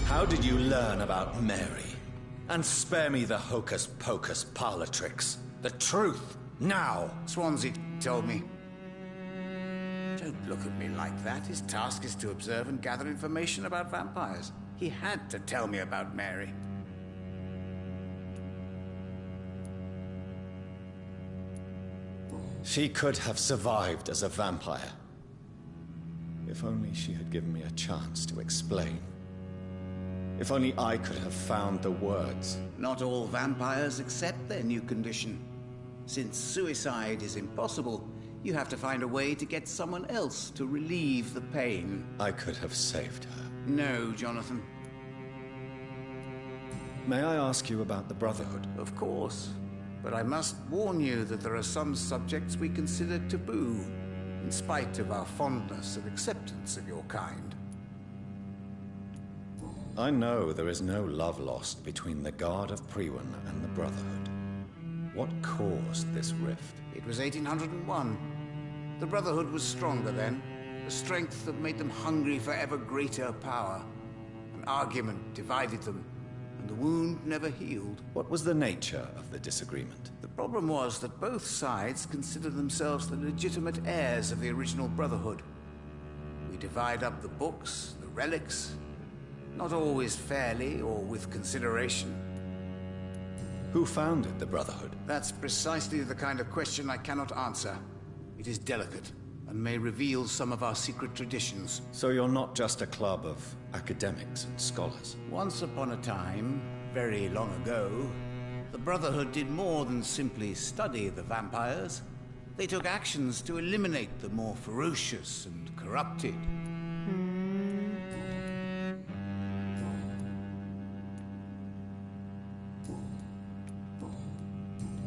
How did you learn about Mary? And spare me the hocus-pocus parlor tricks. The truth, now! Swansea told me. Don't look at me like that. His task is to observe and gather information about vampires. He had to tell me about Mary. She could have survived as a vampire. If only she had given me a chance to explain. If only I could have found the words. Not all vampires accept their new condition. Since suicide is impossible, you have to find a way to get someone else to relieve the pain. I could have saved her. No, Jonathan. May I ask you about the Brotherhood? Of course. But I must warn you that there are some subjects we consider taboo, in spite of our fondness and acceptance of your kind. I know there is no love lost between the Guard of Priwen and the Brotherhood. What caused this rift? It was 1801. The Brotherhood was stronger then, a strength that made them hungry for ever greater power. An argument divided them, and the wound never healed. What was the nature of the disagreement? The problem was that both sides considered themselves the legitimate heirs of the original Brotherhood. We divide up the books, the relics, not always fairly or with consideration. Who founded the Brotherhood? That's precisely the kind of question I cannot answer. It is delicate, and may reveal some of our secret traditions. So you're not just a club of academics and scholars? Once upon a time, very long ago, the Brotherhood did more than simply study the vampires. They took actions to eliminate the more ferocious and corrupted.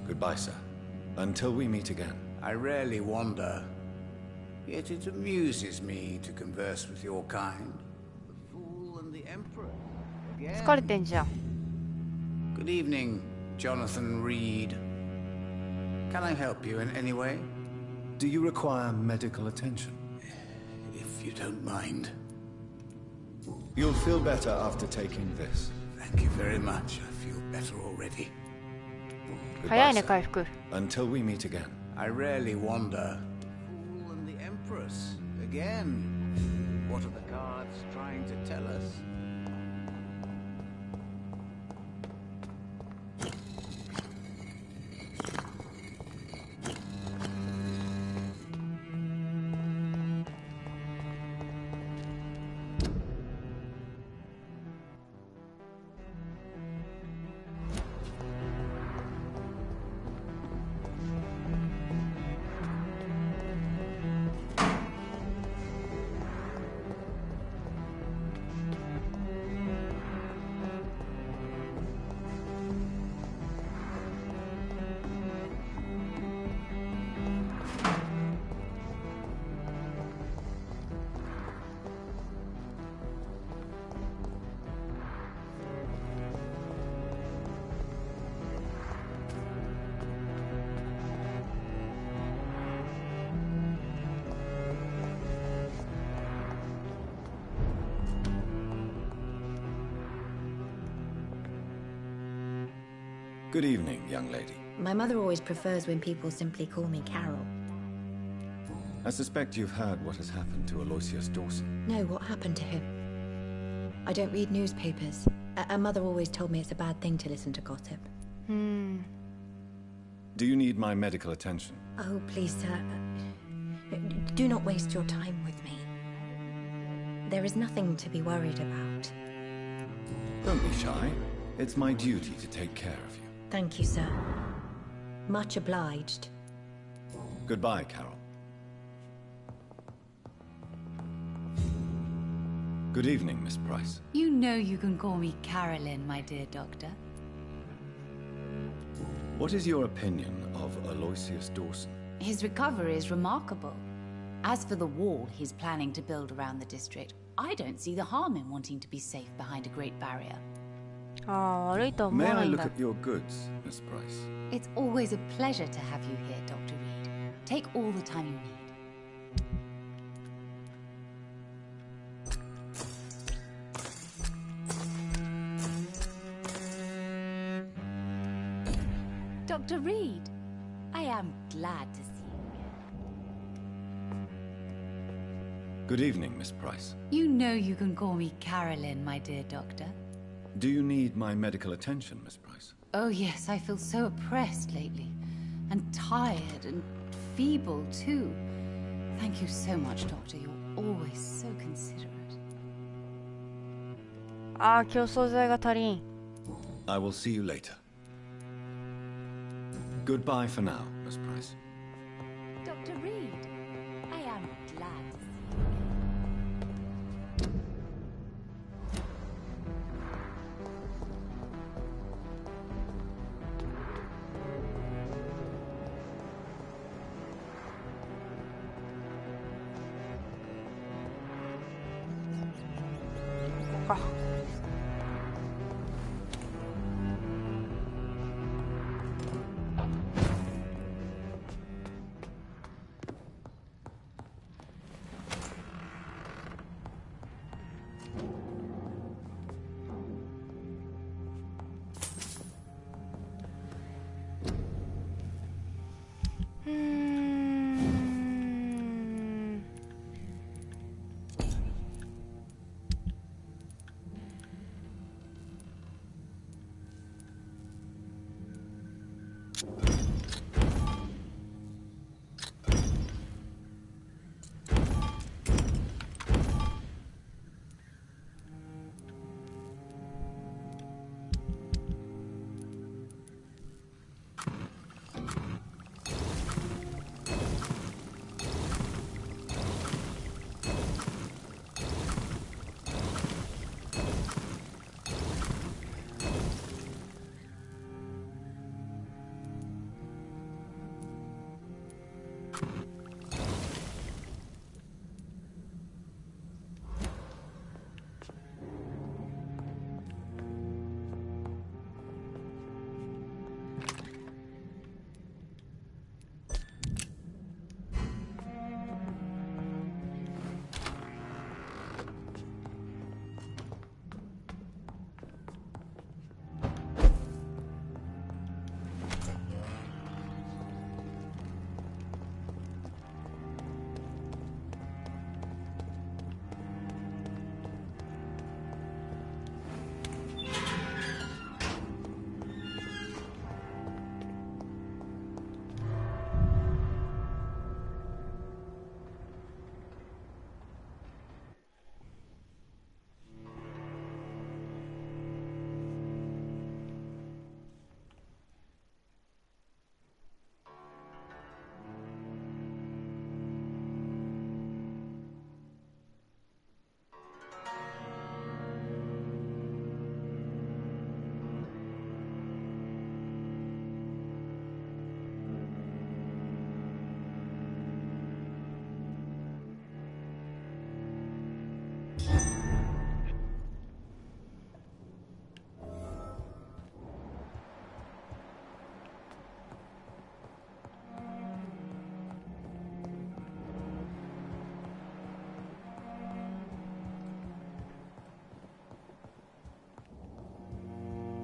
Goodbye, sir. Until we meet again. I rarely wander, yet it amuses me to converse with your kind. The Fool and the Emperor. Again. 疲れてんじゃん。 Good evening, Jonathan Reed. Can I help you in any way? Do you require medical attention? If you don't mind. You'll feel better after taking this. Thank you very much. I feel better already. 早いね、回復。 Until we meet again. I rarely wander. The Fool and the Empress. Again. What are the cards trying to tell us? Good evening, young lady. My mother always prefers when people simply call me Carol. I suspect you've heard what has happened to Aloysius Dawson. No, what happened to him? I don't read newspapers. A mother always told me it's a bad thing to listen to gossip. Do you need my medical attention? Oh, please, sir. Do not waste your time with me. There is nothing to be worried about. Don't be shy. It's my duty to take care of you. Thank you, sir. Much obliged. Goodbye, Carol. Good evening, Miss Price. You know you can call me Carolyn, my dear doctor. What is your opinion of Aloysius Dawson? His recovery is remarkable. As for the wall he's planning to build around the district, I don't see the harm in wanting to be safe behind a great barrier. May I look at your goods, Miss Price? It's always a pleasure to have you here, Dr. Reed. Take all the time you need. Dr. Reed, I am glad to see you again. Good evening, Miss Price. You know you can call me Carolyn, my dear doctor. Do you need my medical attention, Miss Price? Oh yes, I feel so oppressed lately. And tired and feeble too. Thank you so much, Doctor. You're always so considerate. ああ、競争剤が足りん。I will see you later. Goodbye for now, Miss Price. Dr. Reed, I am glad to see you. ここか。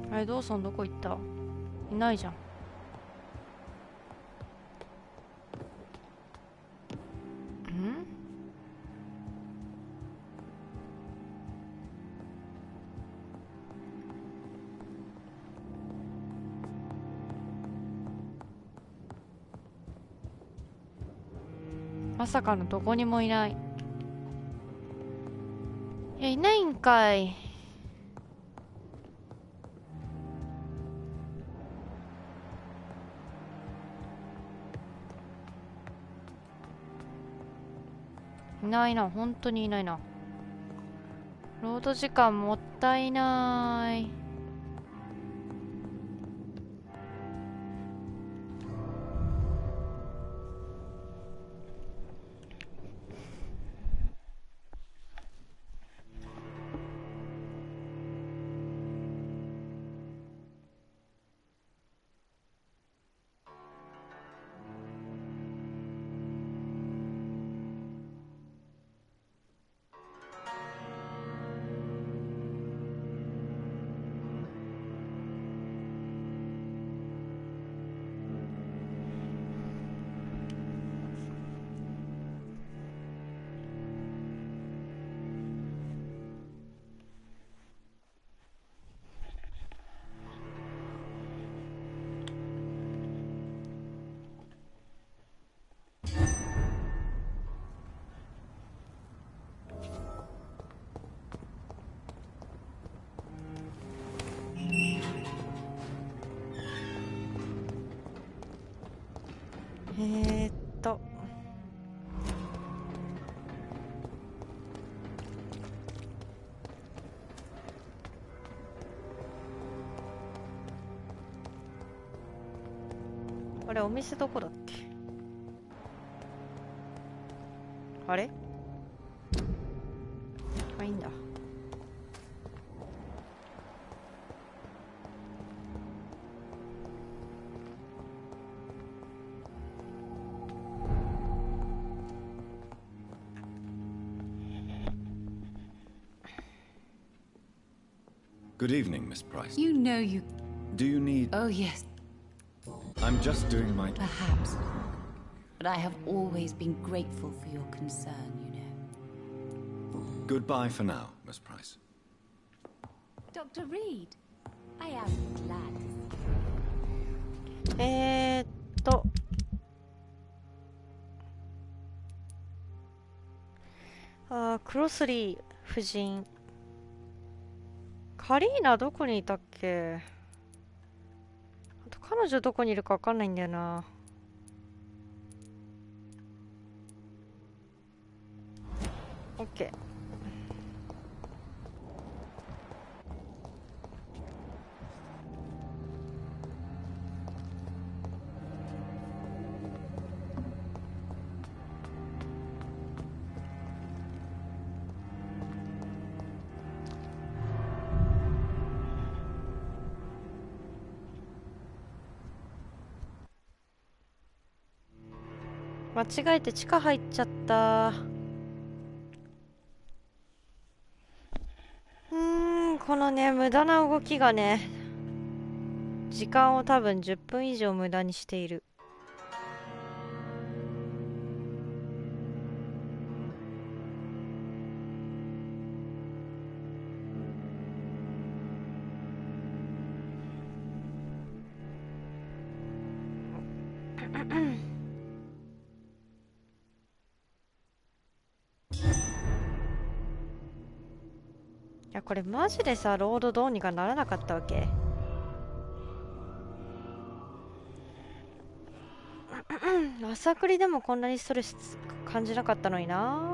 あれ、ドーソンどこ行った？いないじゃん。まさかのどこにもいない。いや、いないんかい。いないな、本当にいないな。ロード時間もったいない。ーっとあれ、お店どこだっけ？あれ？あ、いいんだ。Good evening, Miss Price. You know you... Do you need... Oh, yes. I'm just doing my... Perhaps. But I have always been grateful for your concern, you know. Goodbye for now, Miss Price. Dr. Reed, I am glad to see you. クロスリー夫人。カリーナどこにいたっけ？あと彼女どこにいるかわかんないんだよな。オッケー。間違えて地下入っちゃった。このね、無駄な動きがね、時間を多分10分以上無駄にしている。いや、これマジでさ、ロードどうにかならなかったわけ？朝栗でもこんなにストレス感じなかったのにな。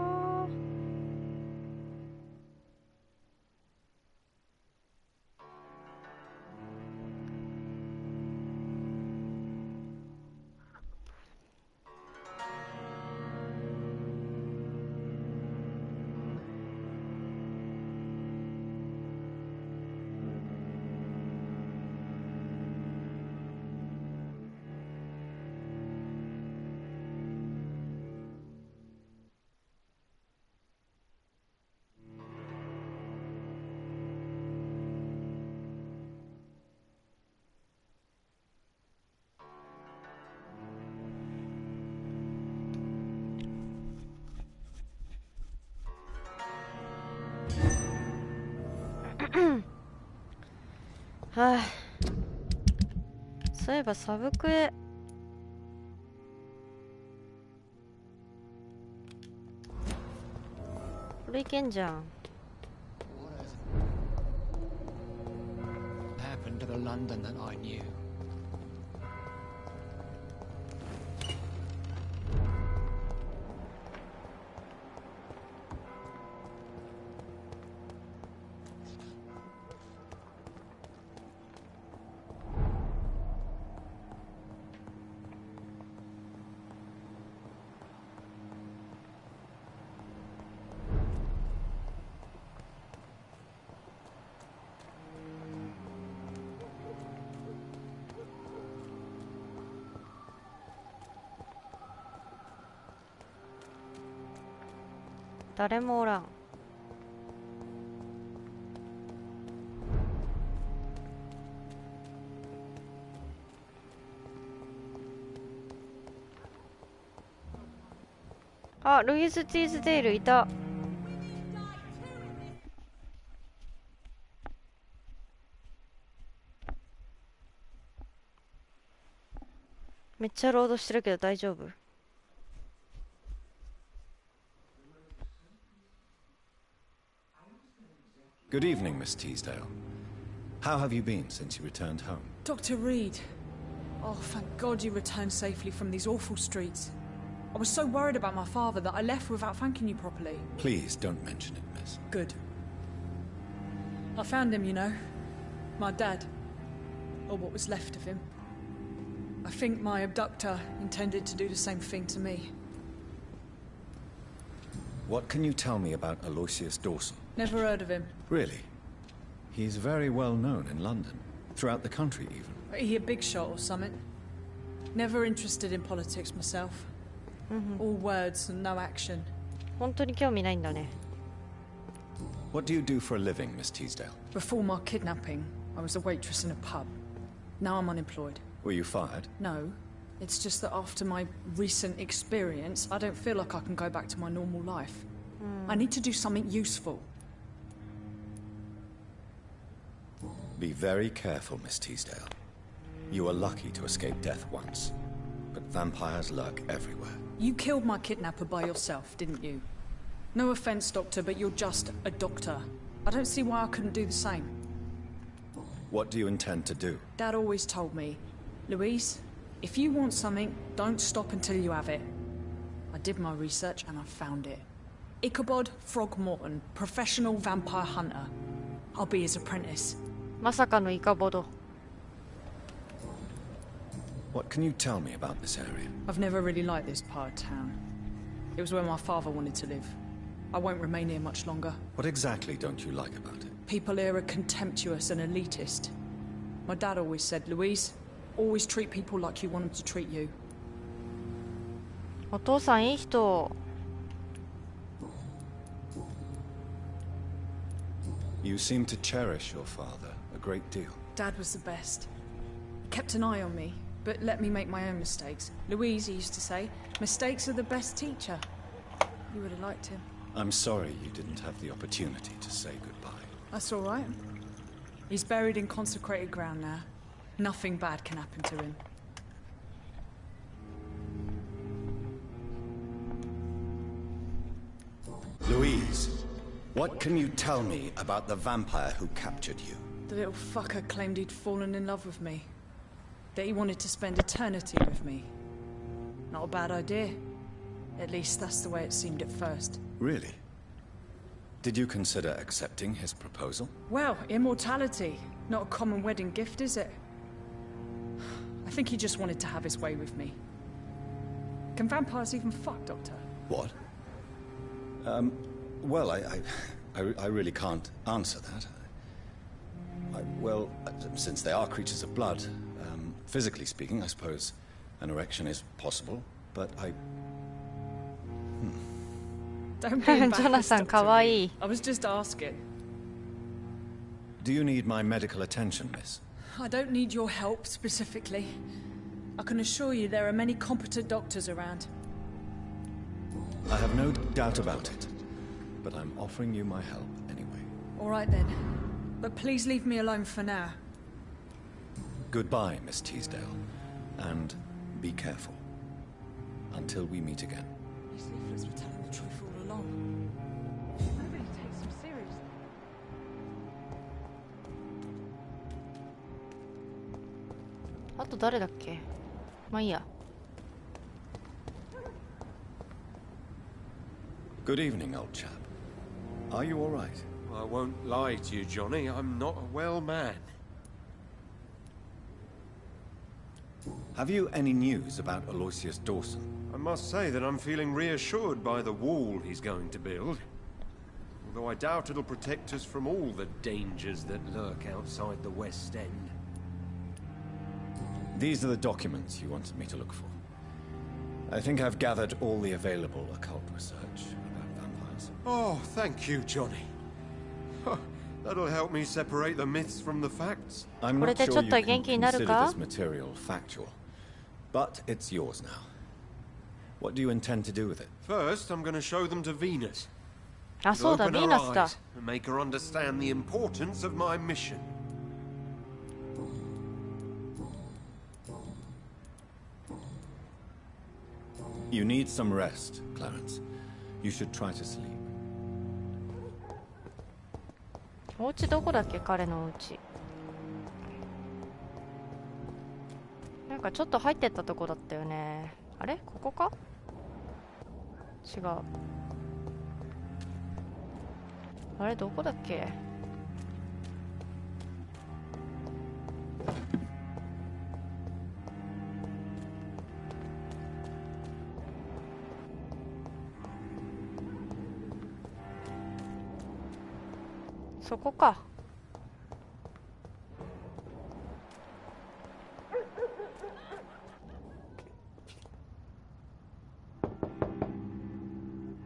はあ、そういえばサブクエこれいけんじゃん。Happened to the London that I knew.誰もおらん。あ、ルイズ・ティーズデールいた。めっちゃロードしてるけど大丈夫？Good evening, Miss Teasdale. How have you been since you returned home? Dr. Reed, Oh, thank God you returned safely from these awful streets. I was so worried about my father that I left without thanking you properly. Please don't mention it, miss. Good. I found him, you know. My dad. Or what was left of him. I think my abductor intended to do the same thing to me. What can you tell me about Aloysius Dawson? Never heard of him. Really? He's very well known in London. Throughout the country, even. Is he a big shot or something? Never interested in politics myself. All words and no action. 本当に興味ないんだね。What do you do for a living, Miss Teasdale? Before my kidnapping, I was a waitress in a pub. Now I'm unemployed. Were you fired? No. It's just that after my recent experience, I don't feel like I can go back to my normal life. I need to do something useful. Be very careful, Miss Teasdale. You were lucky to escape death once, but vampires lurk everywhere. You killed my kidnapper by yourself, didn't you? No offense, Doctor, but you're just a doctor. I don't see why I couldn't do the same. What do you intend to do? Dad always told me, Louise, if you want something, don't stop until you have it. I did my research and I found it. Ichabod Throgmorton, professional vampire hunter. I'll be his apprentice. まさかのイカボド。What can you tell me about this area? I've never really liked this part of town. It was where my father wanted to live. I won't remain here much longer. What exactly don't you like about it? People here are contemptuous and elitist. My dad always said, Louise, always treat people like you want them to treat you. お父さんいい人。You seem to cherish your father a great deal. Dad was the best. Kept an eye on me, but let me make my own mistakes. Louise used to say, mistakes are the best teacher. You would have liked him. I'm sorry you didn't have the opportunity to say goodbye. That's all right. He's buried in consecrated ground now. Nothing bad can happen to him. Louise, what can you tell me about the vampire who captured you? The little fucker claimed he'd fallen in love with me. That he wanted to spend eternity with me. Not a bad idea. At least that's the way it seemed at first. Really? Did you consider accepting his proposal? Well, immortality. Not a common wedding gift, is it? I think he just wanted to have his way with me. Can vampires even fuck, Doctor? What? Well, I really can't answer that. Well, since they are creatures of blood, physically speaking, I suppose an erection is possible, but I... Don't be embarrassed, Jonathan, Doctor. kawaii. I was just asking. Do you need my medical attention, miss? I don't need your help, specifically. I can assure you there are many competent doctors around. I have no doubt about it, but I'm offering you my help anyway. All right then. But please leave me alone for now. Goodbye, Miss Teasdale, and be careful. Until we meet again. These leaflets were telling the truth all along. Nobody takes them seriously. あと誰だっけ。まあいいや。Good evening, old chap. Are you all right? I won't lie to you, Johnny. I'm not a well man. Have you any news about Aloysius Dawson? I must say that I'm feeling reassured by the wall he's going to build. Although I doubt it'll protect us from all the dangers that lurk outside the West End. These are the documents you wanted me to look for. I think I've gathered all the available occult research about vampires. Oh, thank you, Johnny. That'll help me separate the myths from the facts. I'm not sure you can consider this material factual, but it's yours now. What do you intend to do with it? First, I'm going to show them to Venus. あ、そうだ、ヴィーナスだ。 And make her understand the importance of my mission. You need some rest, Clarence. You should try to sleep. お家どこだっけ、彼のお家。なんかちょっと入ってったとこだったよね。あれここか？違う。あれどこだっけ？そこか。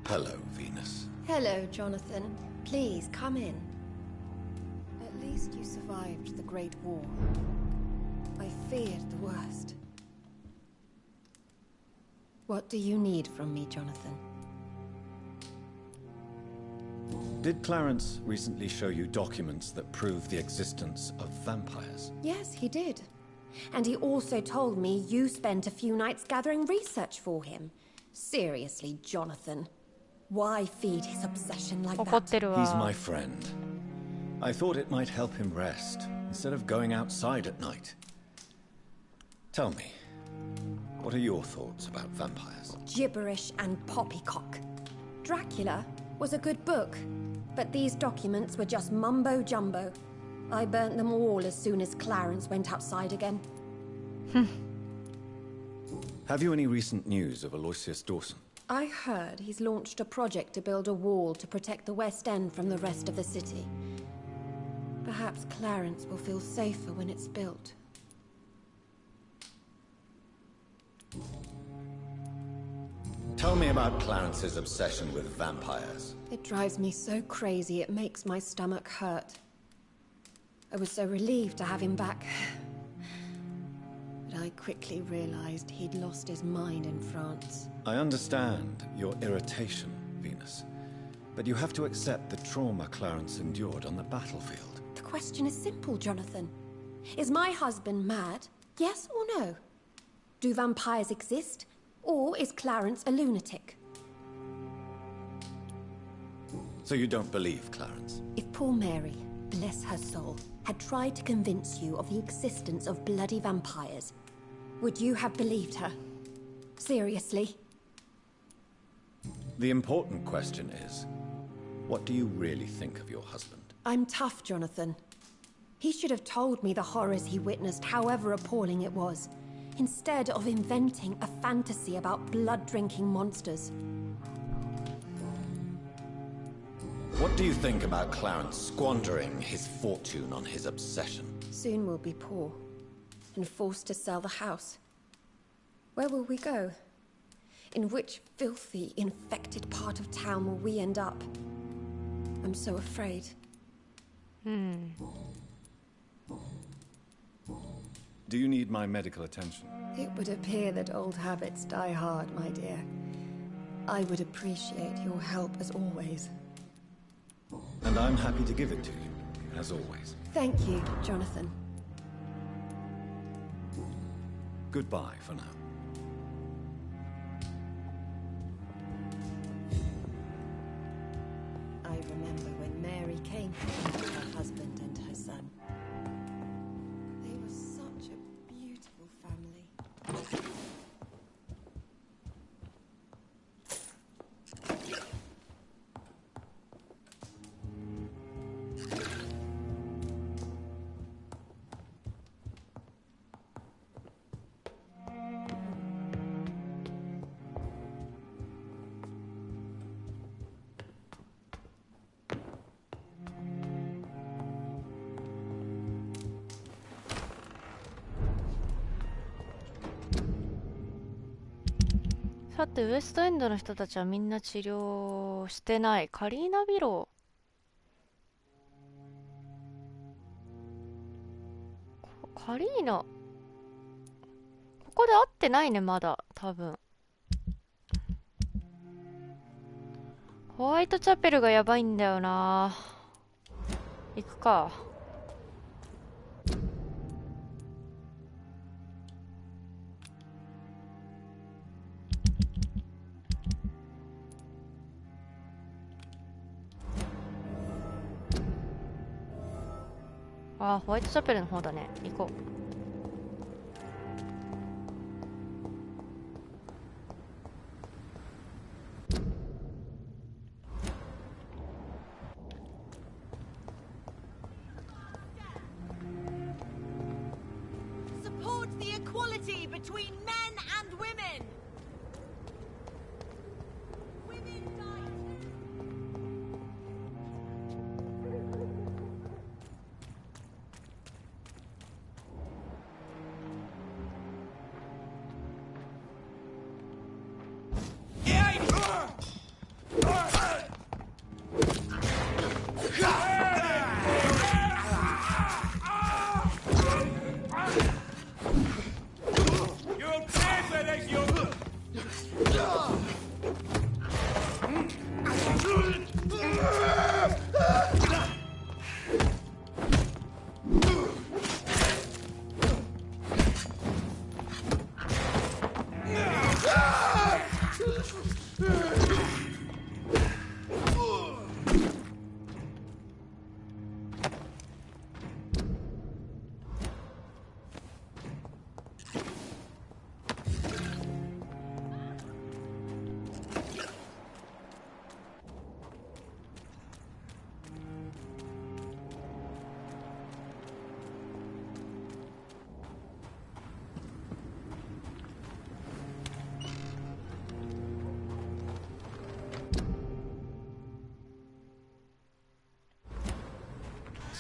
Hello, Venus. Hello, Jonathan. Please, come in. At least you survived the Great War. I feared the worst. What do you need from me, Jonathan? Did Clarence recently show you documents that prove the existence of vampires? Yes, he did. And he also told me you spent a few nights gathering research for him. Seriously, Jonathan. Why feed his obsession like that? He's my friend. I thought it might help him rest, instead of going outside at night. Tell me, what are your thoughts about vampires? Gibberish and poppycock. Dracula was a good book, but these documents were just mumbo-jumbo. I burnt them all as soon as Clarence went outside again. Have you any recent news of Aloysius Dawson? I heard he's launched a project to build a wall to protect the West End from the rest of the city. Perhaps Clarence will feel safer when it's built. Tell me about Clarence's obsession with vampires. It drives me so crazy it makes my stomach hurt. I was so relieved to have him back. But I quickly realized he'd lost his mind in France. I understand your irritation, Venus. But you have to accept the trauma Clarence endured on the battlefield. The question is simple, Jonathan. Is my husband mad? Yes or no? Do vampires exist? Or is Clarence a lunatic? So you don't believe Clarence? If poor Mary, bless her soul, had tried to convince you of the existence of bloody vampires, would you have believed her? Seriously? The important question is, what do you really think of your husband? I'm tough, Jonathan. He should have told me the horrors he witnessed, however appalling it was, instead of inventing a fantasy about blood-drinking monsters. What do you think about Clarence squandering his fortune on his obsession? Soon we'll be poor, and forced to sell the house. Where will we go? In which filthy, infected part of town will we end up? I'm so afraid. Do you need my medical attention? It would appear that old habits die hard, my dear. I would appreciate your help as always. And I'm happy to give it to you, as always. Thank you, Jonathan. Goodbye for now. I remember when Mary came to meet her husband and her son. They were such a beautiful family.さて、ウエストエンドの人たちはみんな治療してない。カリーナビロー。カリーナ。ここで会ってないね、まだ。多分。ホワイトチャペルがやばいんだよな。行くか。あ、ホワイトチャペルの方だね。行こう。equality between men and women. Women die.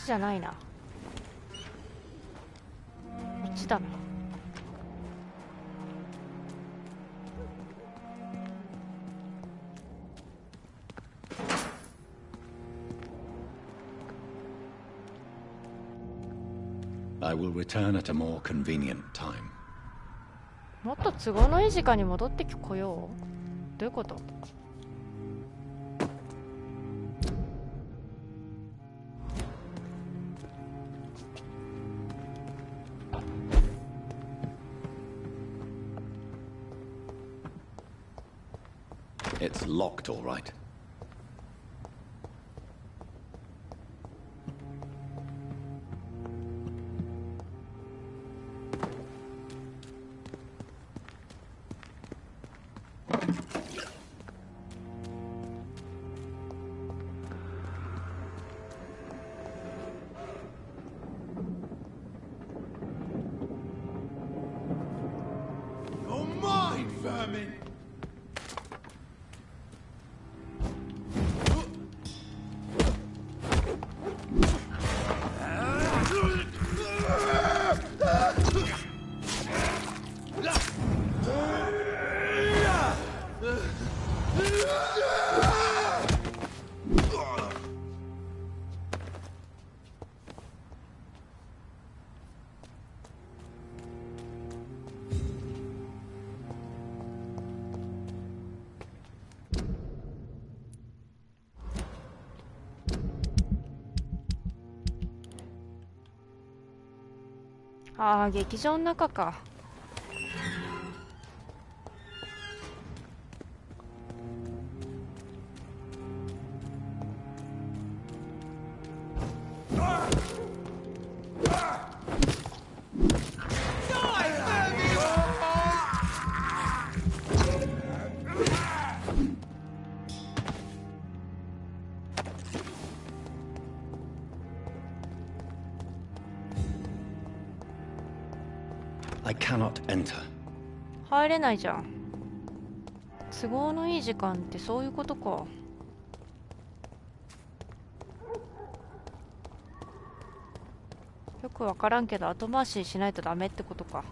じゃないな。こっちだな。I will return at a more convenient time. もっと都合のいい時間に戻ってこよう。どういうこと？It's locked, all right. You're mine, vermin!ああ、劇場の中か。I cannot enter. 入れないじゃん。都合のいい時間ってそういうことか。よくわからんけど後回しにしないとダメってことか。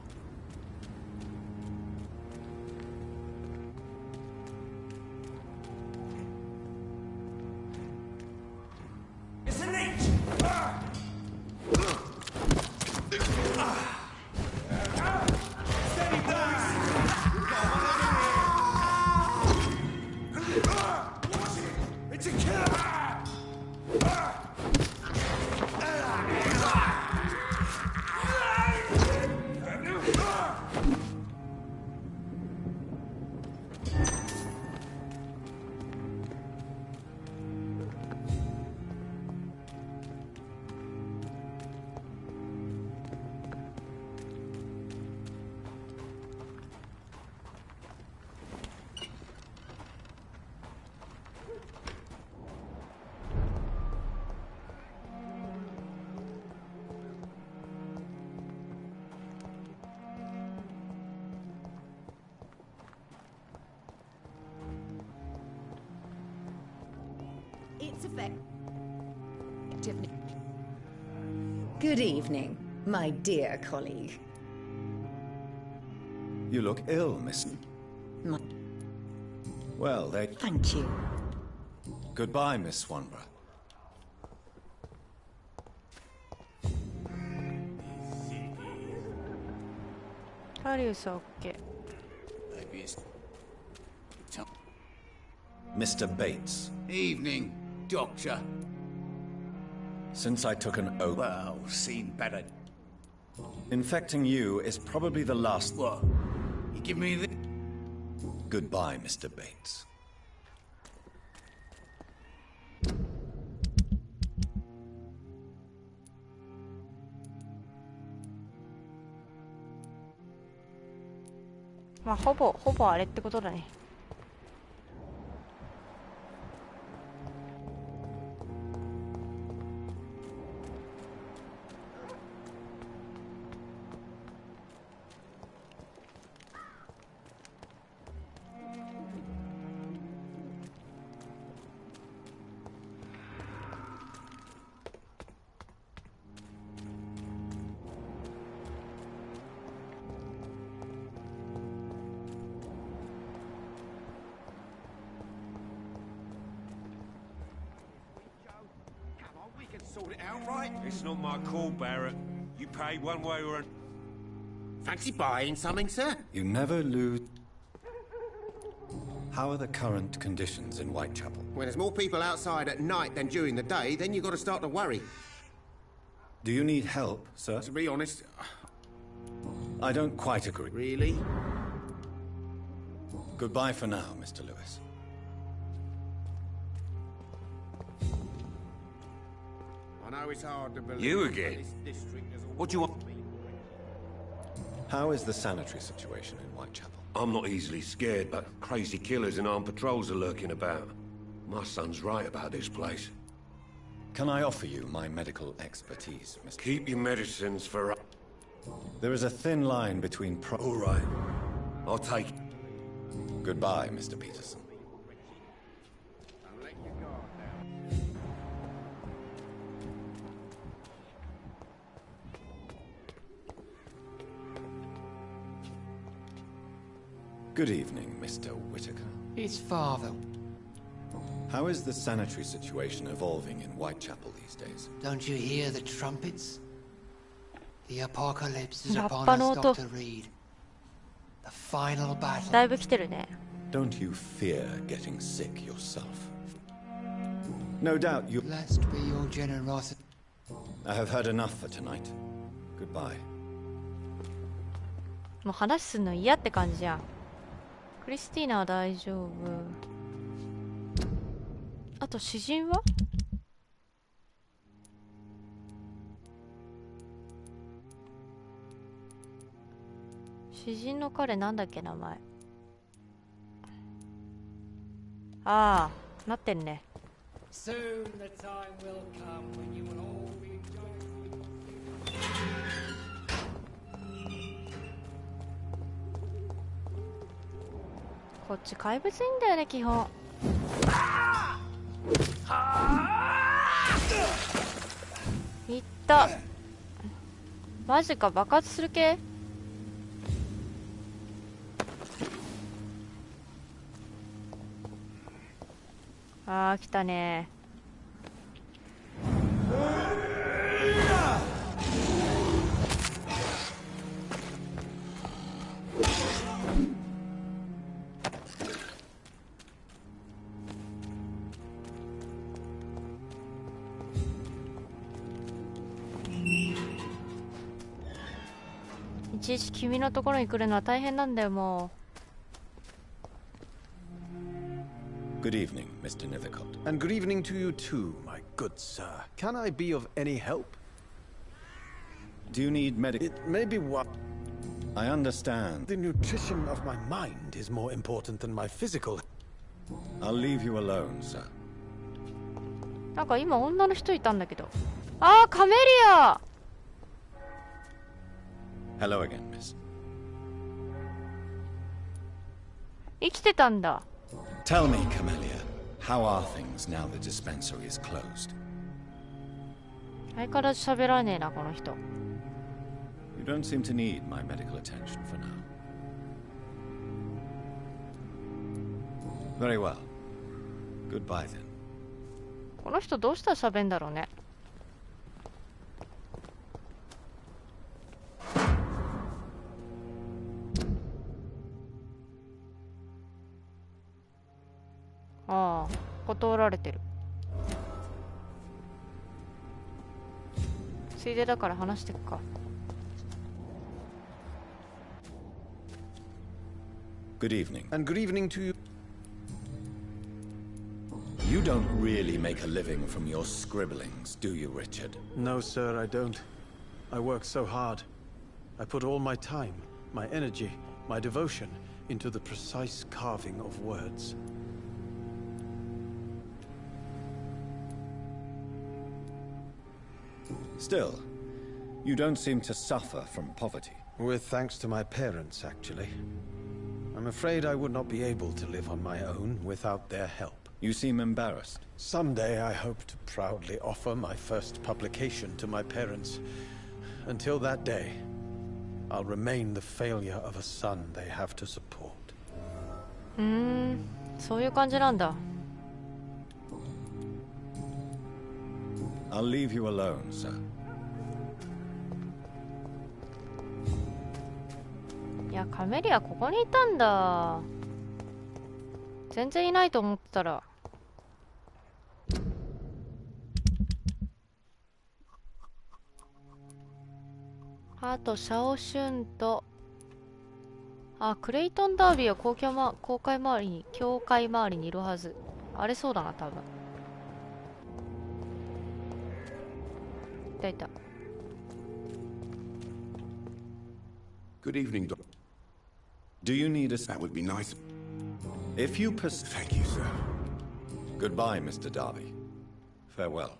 Good evening, my dear colleague. You look ill, Miss. Well, they... Thank you. Goodbye, Miss Swanborough. Dariusは OK。 Mr. Bates. Evening, Doctor. Since I took an oath... Well, seen better. Infecting you is probably the last... What? You give me the... Goodbye, Mr. Bates.まあほぼあれってことだね。Sort it out, right? It's not my call, Barrett. You pay one way or another. Fancy buying something, sir? You never lose... How are the current conditions in Whitechapel? When there's more people outside at night than during the day, then you've got to start to worry. Do you need help, sir? To be honest... I don't quite agree. Really? Goodbye for now, Mr. Lewis. I know it's hard to believe. You again? What do you want? How is the sanitary situation in Whitechapel? I'm not easily scared, but crazy killers and armed patrols are lurking about. My son's right about this place. Can I offer you my medical expertise, Mr. Keep your medicines for... There is a thin line between All right. I'll take it. Goodbye, Mr. Peterson. Good evening, Mr. Whitaker. It's father. How is the sanitary situation evolving in Whitechapel these days? Don't you hear the trumpets? The apocalypse is ラッ upon パの us, 音。 Dr. Reed. The final battle. だいぶ来てるね。 Don't you fear getting sick yourself? No doubt you... Blessed be your generosity. I have heard enough for tonight. Goodbye. もう話すんの嫌って感じじゃん。クリスティーナは大丈夫。あと詩人は？詩人の彼なんだっけ名前。ああ、なってんね。Soon the time will come when you will all be joined. こっち怪物いいんだよね基本。いった。マジか爆発する系？あー来たね。いちいち君のところに来るのは大変なんだよもう。Good evening, Mr. Nethercott. And good evening to you too, my good sir. Can I be of any help? Do you need medical... It may be what... I understand. The nutrition of my mind is more important than my physical. I'll leave you alone, sir. なんか今女の人いたんだけど。あーカメリア。Hello again, miss. 生きてたんだ。Tell me, Camellia, How are things now the dispensary is closed? 相変わらず喋らねえな、この人。You don't seem to need my medical attention for now. Very well. Goodbye then. この人どうしたら喋んだろうね。ああ、断られてる。ついでだから話してくか。Good evening. And good evening to you. You don't really make a living from your scribblings, do you, Richard? No, sir, I don't. I work so hard. I put all my time, my energy, my devotion into the precise carving of words. Still, you don't seem to suffer from poverty. With thanks to my parents, actually. I'm afraid I would not be able to live on my own without their help. You seem embarrassed. Someday I hope to proudly offer my first publication to my parents. Until that day, I'll remain the failure of a son they have to support. そういう感じなんだ。I'll leave you alone, sir. いや、カメリアここにいたんだ。全然いないと思ってたら。あとシャオシュンとクレイトン・ダービーは教会周りにいるはず。あれそうだな、多分。いたいた。 Good evening, Doc. Do you need a... That would be nice. If you Thank you, sir. Goodbye, Mr. Darby. Farewell.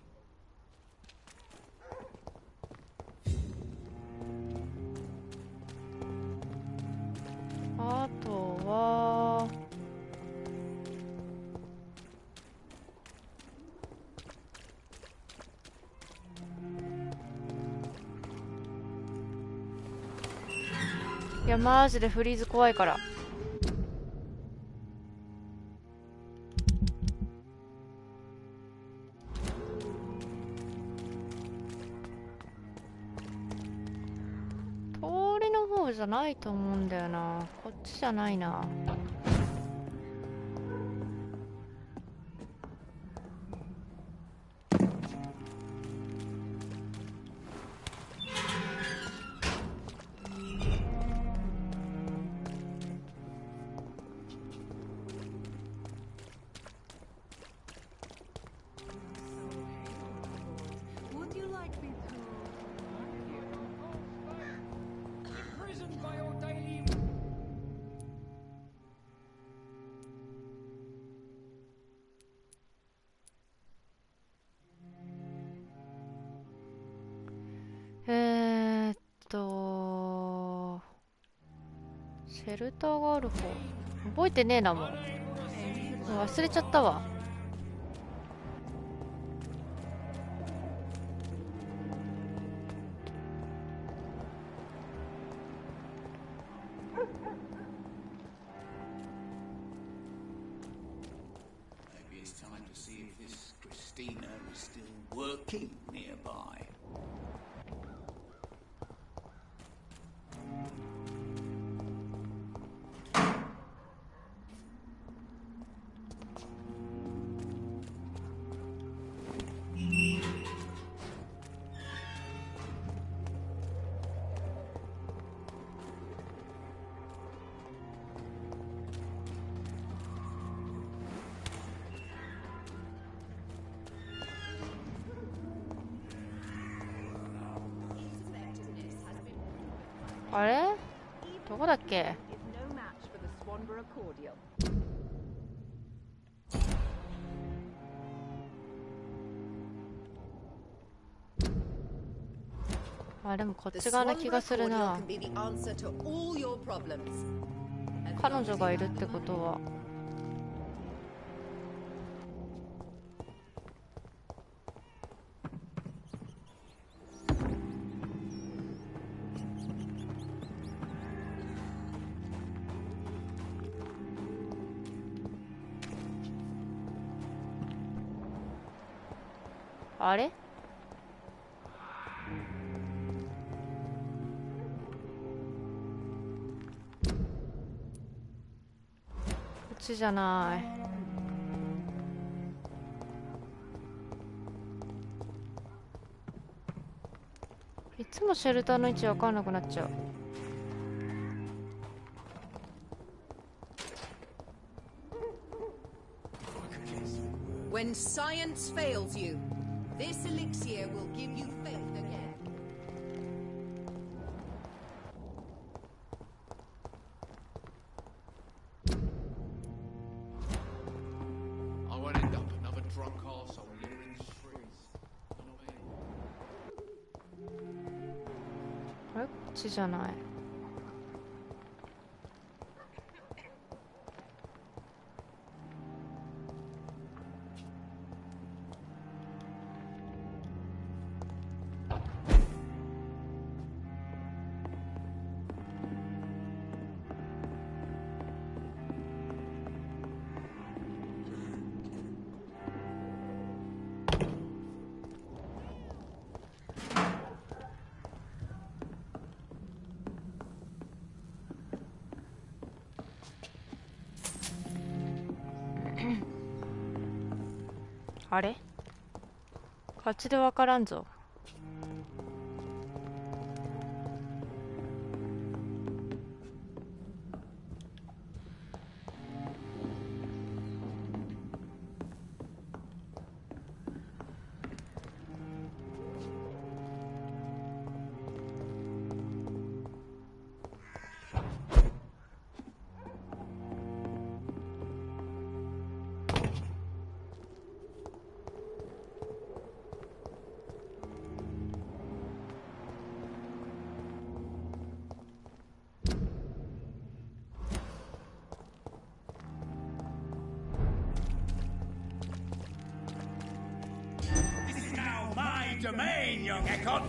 あとはいやマジでフリーズ怖いから。通りの方じゃないと思うんだよな。こっちじゃないな。シェルターがある方覚えてねえな。もう忘れちゃったわ。Maybe it's time to see if this Christina is still working nearby.あれどこだっけ。あ、でもこっち側な気がするな。彼女がいるってことはあれ？こっちじゃない。いつもシェルターの位置わかんなくなっちゃう。When science fails you, this elixir will give you faith again. I won't end up another drunk arsehole in the streets. あれ？こっちじゃない。あれ？こっちでわからんぞ。Domain, young Echo.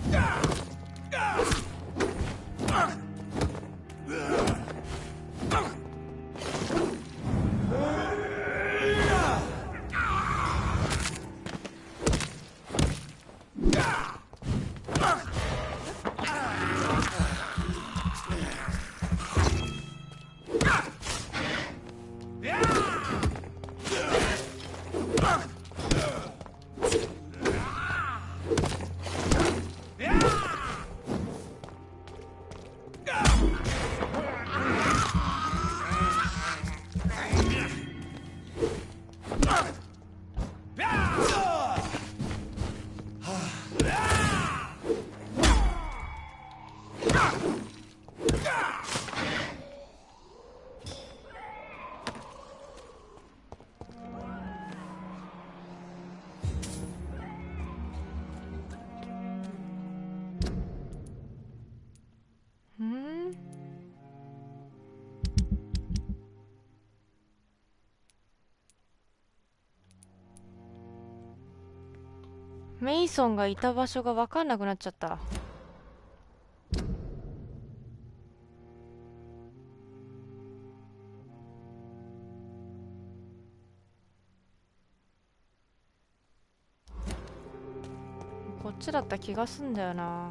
メイソンがいた場所が分かんなくなっちゃった。こっちだった気がすんだよな。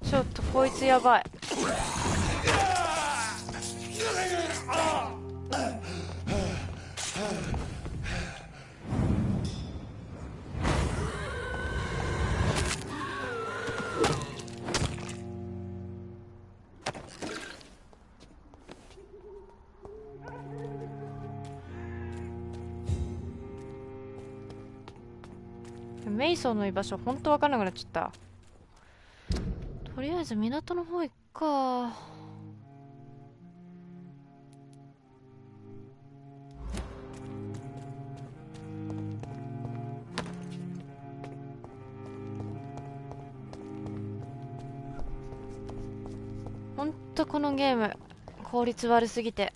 ちょっとこいつやばい。メイソンの居場所ほんと分かんなくなっちゃった。とりあえず港の方行くか。ほんとこのゲーム効率悪すぎて。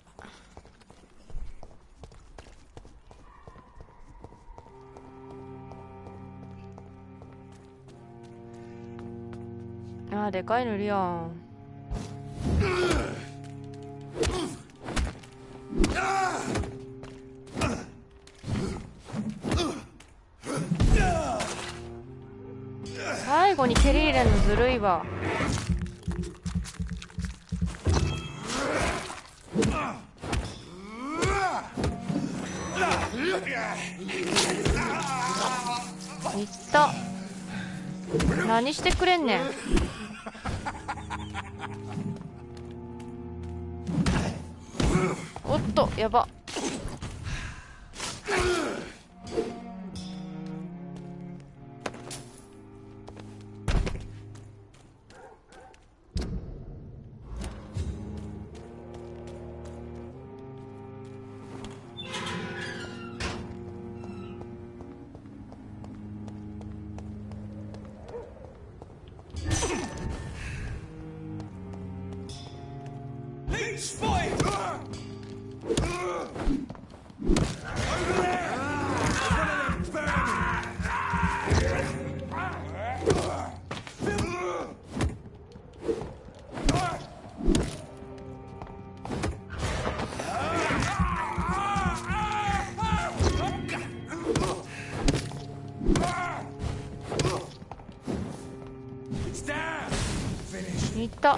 あー、でかいのいるやん。最後に蹴り入れるのずるいわ。いった。何してくれんねん。おっと、やば。いった。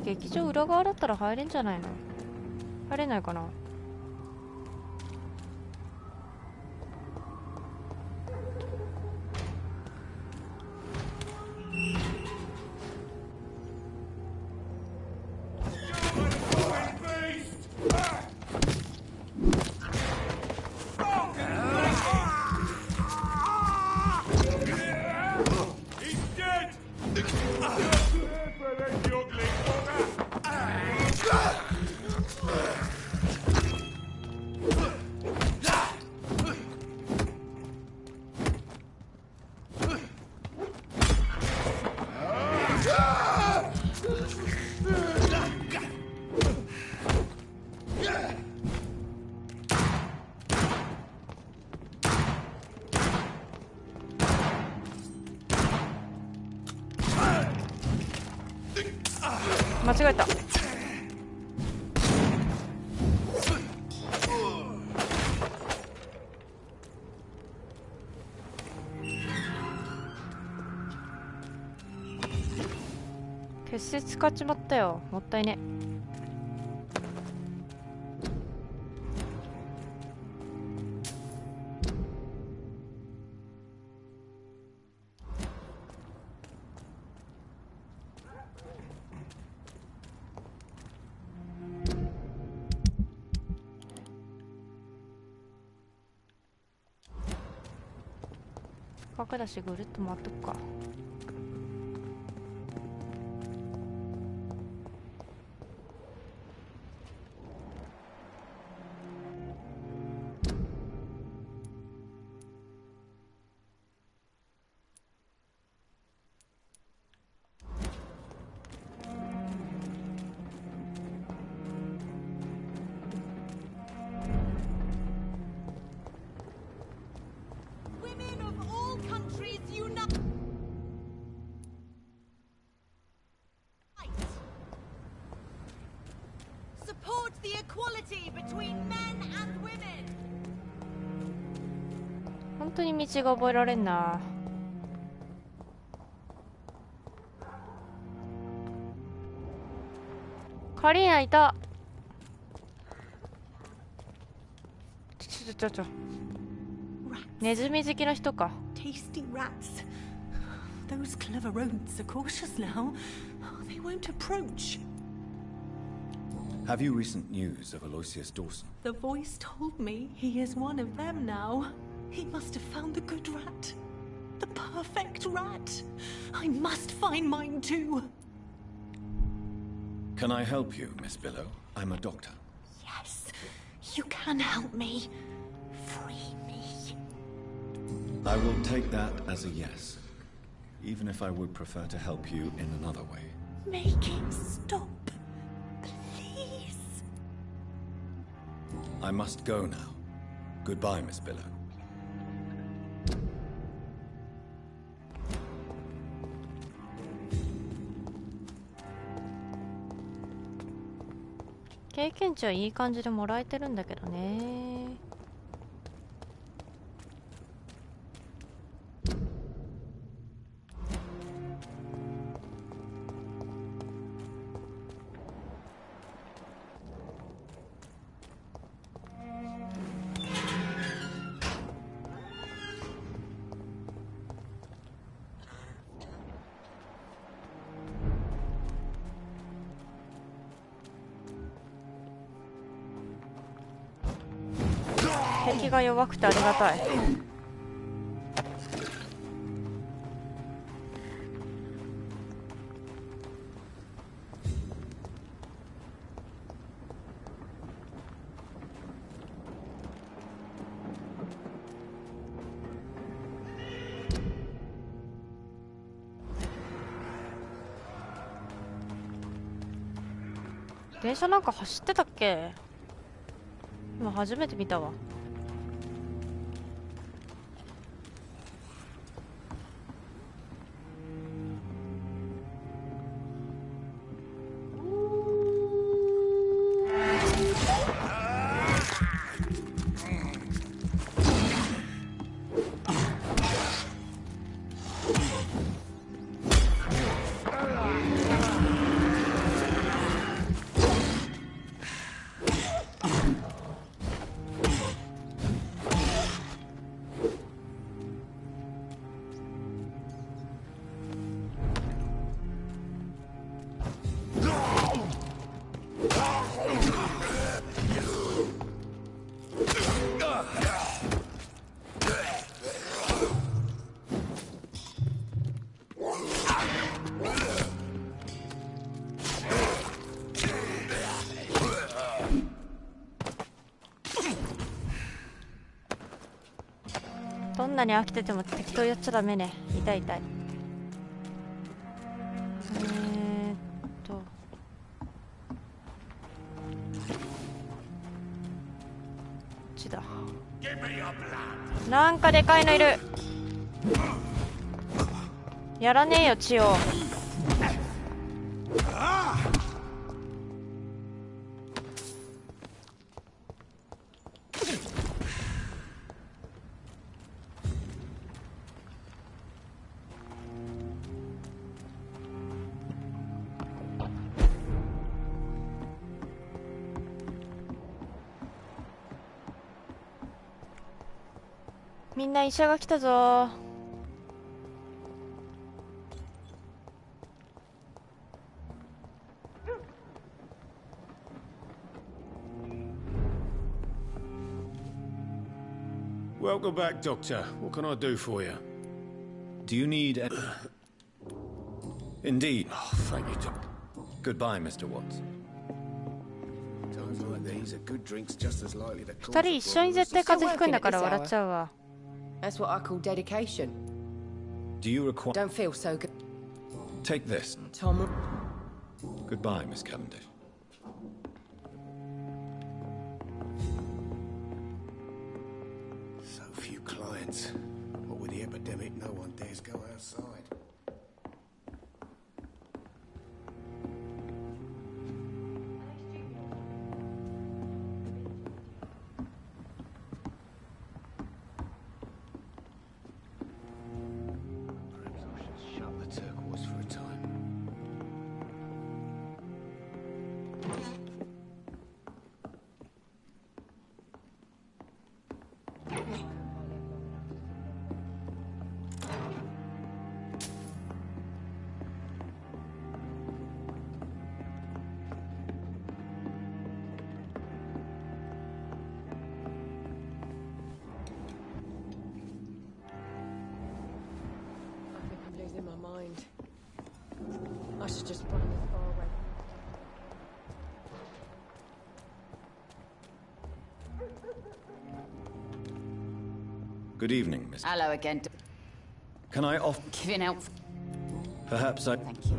劇場裏側だったら入れんじゃないの？入れないかな。間違えた。結節使っちまったよ。もったいね。角だしぐるっと回っとくか。本当に道が覚えられんな。カリーナいた。ネズミ好きの人か。 Tasty rats. Those clever rodents are cautious now. They won't approach. Have you recent news of Aloysius Dawson? The voice told me he is one of them now. He must have found the good rat. The perfect rat. I must find mine too. Can I help you, Miss Billow? I'm a doctor. Yes, you can help me. Free me. I will take that as a yes, even if I would prefer to help you in another way. Make it stop, please. I must go now. Goodbye, Miss Billow. 経験値はいい感じでもらえてるんだけどね。敵が弱くてありがたい。電車なんか走ってたっけ？今初めて見たわ。どんなに飽きてても適当やっちゃダメね。痛い痛い。こっちだ。なんかでかいのいる。やらねえよ千代。みんな医者が来たぞ。Welcome back, Doctor. What can I do for you? Do you need a... Indeed. Oh, thank you, Doctor. Goodbye, Mr. Watts. Times like these, a good drink's just as likely to cause 二人一緒に絶対風邪ひくんだから笑っちゃうわ。That's what I call dedication. Do you require... Don't feel so good. Take this. Tom. Goodbye, Miss Cavendish. So few clients. What with the epidemic, no one dares go outside. Shut the turquoise for a time. I should just run this far away. Good evening, Miss. Hello again. Can I off... Giving out. Perhaps I... Thank you.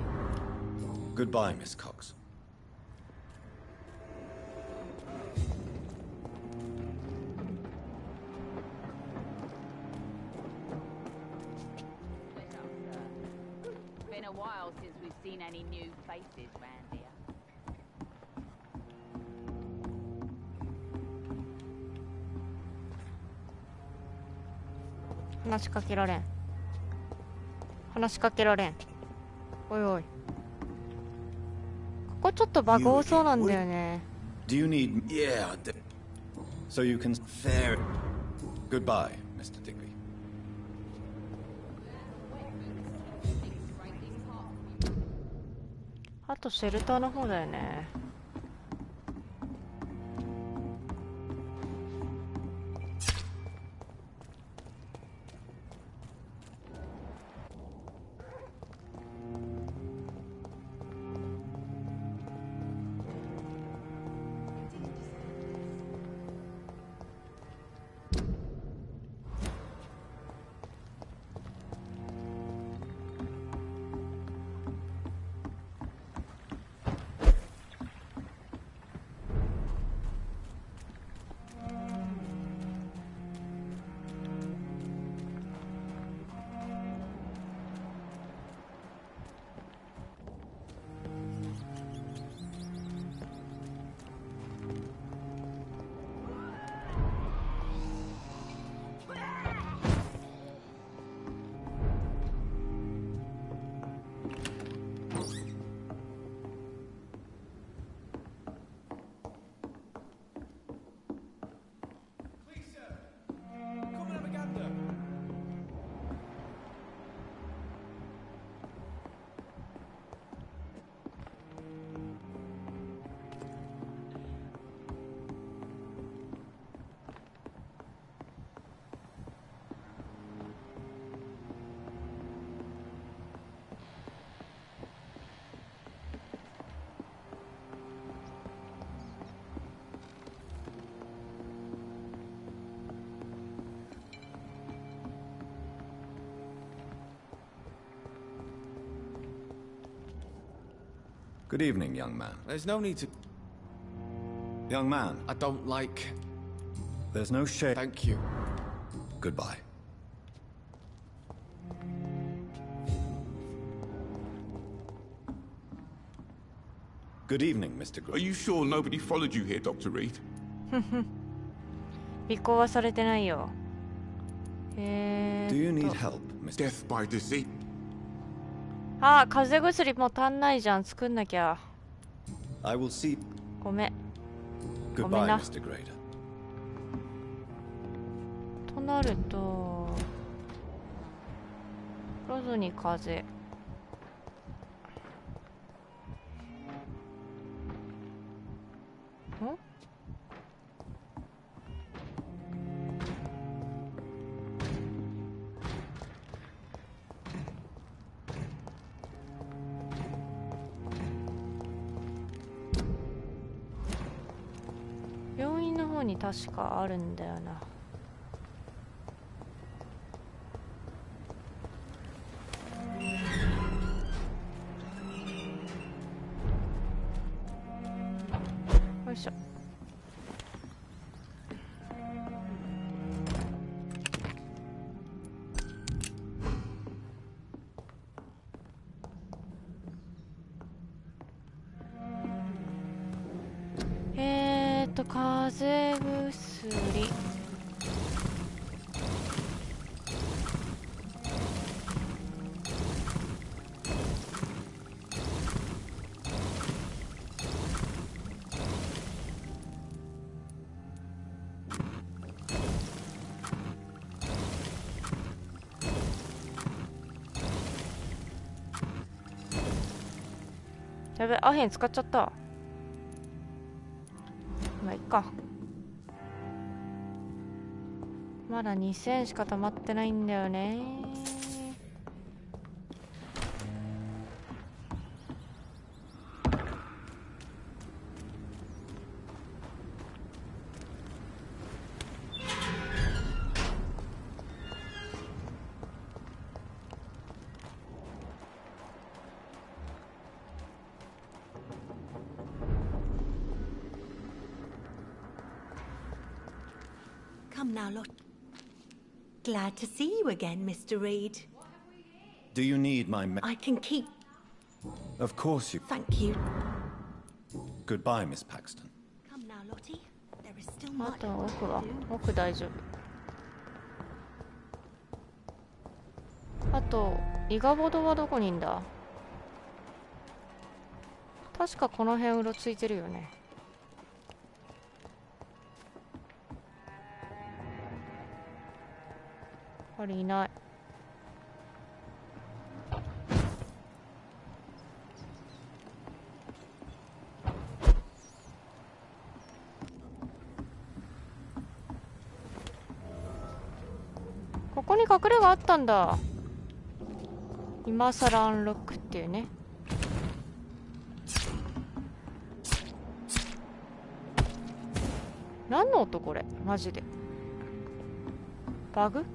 Goodbye, Miss Cox. Been a while since we've seen any new faces round here. 話しかけられん。話しかけられん。おいおい。ここちょっとバグ多そうなんだよね。Do you need... Yeah, so you can... Fair... Goodbye, Mr. Digby. あとシェルターの方だよね。Good evening, young man. There's no need to... Young man. I don't like... There's no shame. Thank you. Goodbye. Good evening, Mr. Gray. Are you sure nobody followed you here, Dr. Reed? 尾行はされてないよ。Do you need help, Miss? Death by disease. あ、風邪薬もう足んないじゃん。作んなきゃ。I will see. ごめん。ごめん Goodbye, な。 Mr. Grader. となると、ロズに風。ん？病院の方に確かあるんだよな。よいしょ。風邪薬。やべ、アヘン使っちゃった。まあいっか。まだ2000しか溜まってないんだよね。Come now, Lot. Glad to see you again, Mr. Reed. Do you need my I can keep... Of course you... Thank you. Goodbye, Miss Paxton. Come now, Lottie. There is still あ much と work 奥 to は do. 奥大丈夫。あとイガボドはどこにいんだ。確かこの辺うろついてるよね。あれいない。ここに隠れがあったんだ。今さらアンロックっていうね。何の音これマジで。バグ？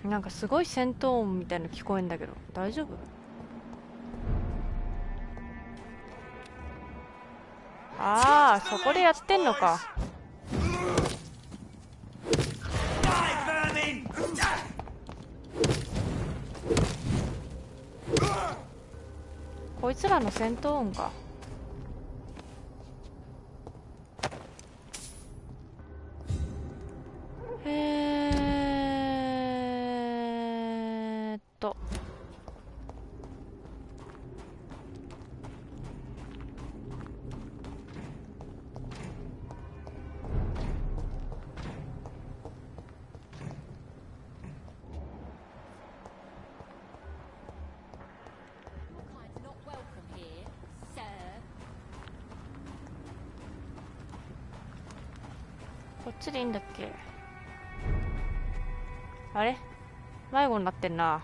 なんかすごい戦闘音みたいの聞こえんだけど大丈夫？ああ、そこでやってんのか。こいつらの戦闘音か。こっちでいいんだっけ。あれ迷子になってんな。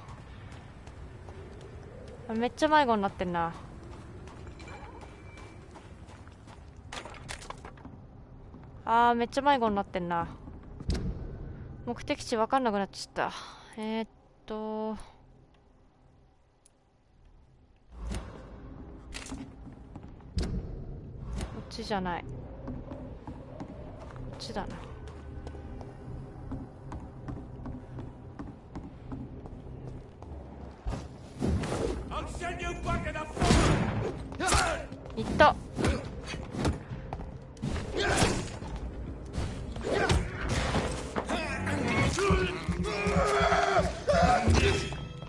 めっちゃ迷子になってんな。めっちゃ迷子になってんな。目的地分かんなくなっちゃった。こっちじゃない。こっちだな。いった。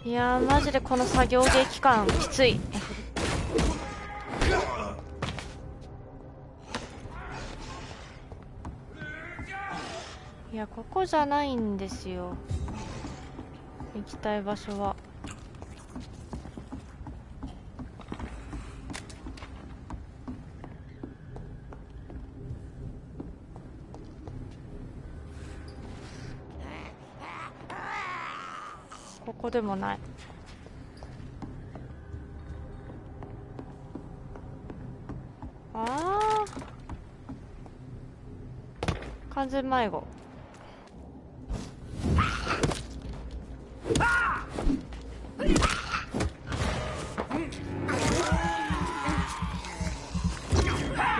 いやーマジでこの作業芸期間きつい。いやここじゃないんですよ、行きたい場所は。ここでもない。完全迷子。も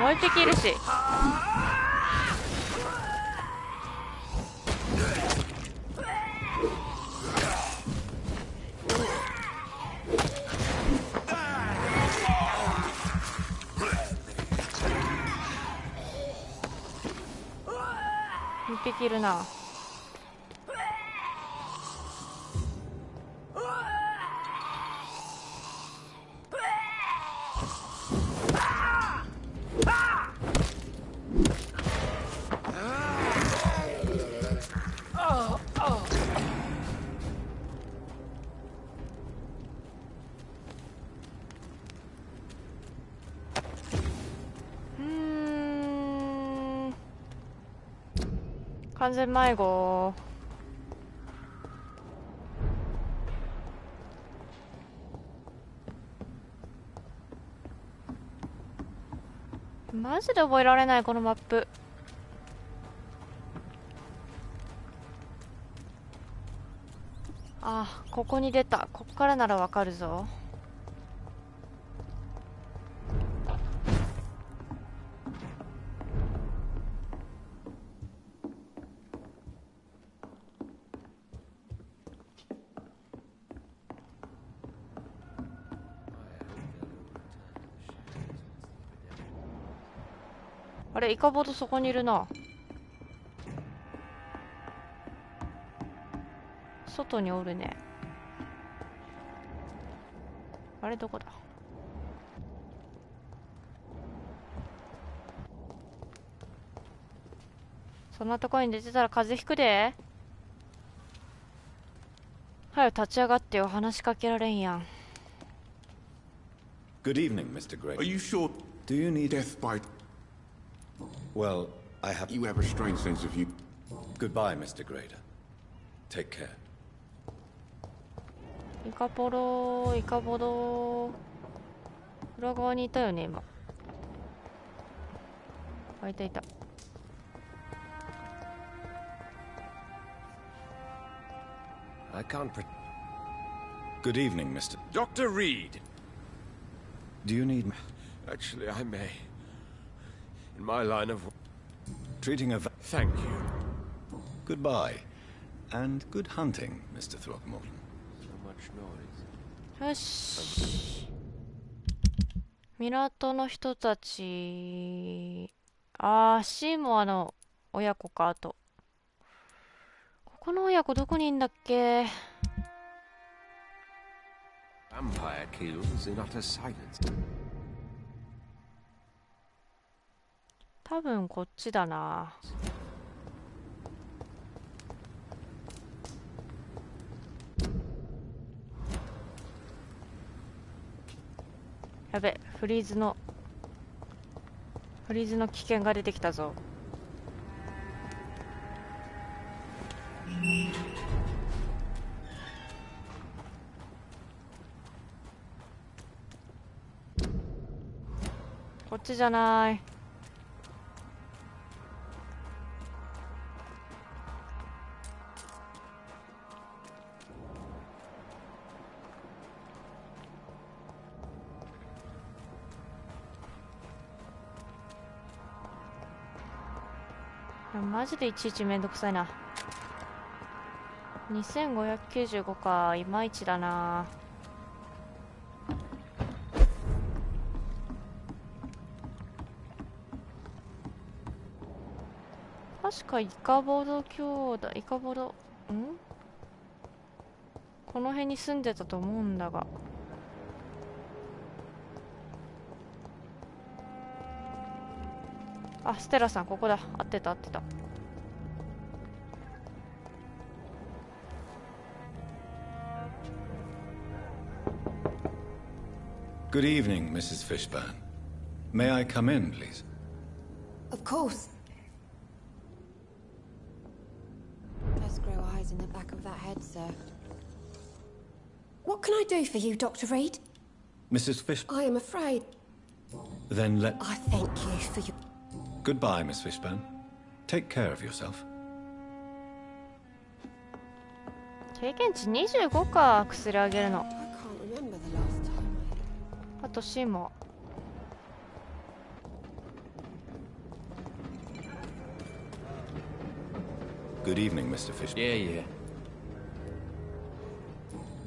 う一匹いるし。一匹いるな。完全迷子。マジで覚えられないこのマップ。あ、ここに出た。ここからならわかるぞ。あれ、イカボードそこにいるな。外におるね。あれどこだ。そんなところに出てたら風邪ひくで。はよ立ち上がってよ。話しかけられんやん。Good evening, Mr. Gray. Are you sure? Do you need death by? Well, I have. You have a strange sense of humor. Goodbye, Mr. Grader. Take care. イカポロ、イカボド。裏側にいたよね、今。あ、いたいた。I can't Good evening, Mr. Dr. Reed. Do you need... Actually, I may. In my line of... Treating a... Thank you. Goodbye. And good hunting, Mr. Throckmorton. So much noise. よし。港の人たち。あー、シーモアの親子か、あと。この親子どこにいんだっけ。Vampire kills in utter silence. 多分こっちだな。やべ、フリーズの危険が出てきたぞ。こっちじゃない。マジでいちいちめんどくさいな。2595か、いまいちだな。確かイカボド兄弟、イカボド、この辺に住んでたと思うんだが。あ、ステラさんここだ。合ってた合ってた。Good evening, Mrs. Fishburne. May I come in, please? Of course. Does grow eyes in the back of that head, sir. What can I do for you, Dr. Reed? Mrs. Fish... I am afraid. Then let... I thank you for your... Goodbye, Miss Fishburne. Take care of yourself. 経験値25か、薬あげるの。 I can't remember the last time I... あとシーモア。Good evening, Mr. Fishburne. Yeah.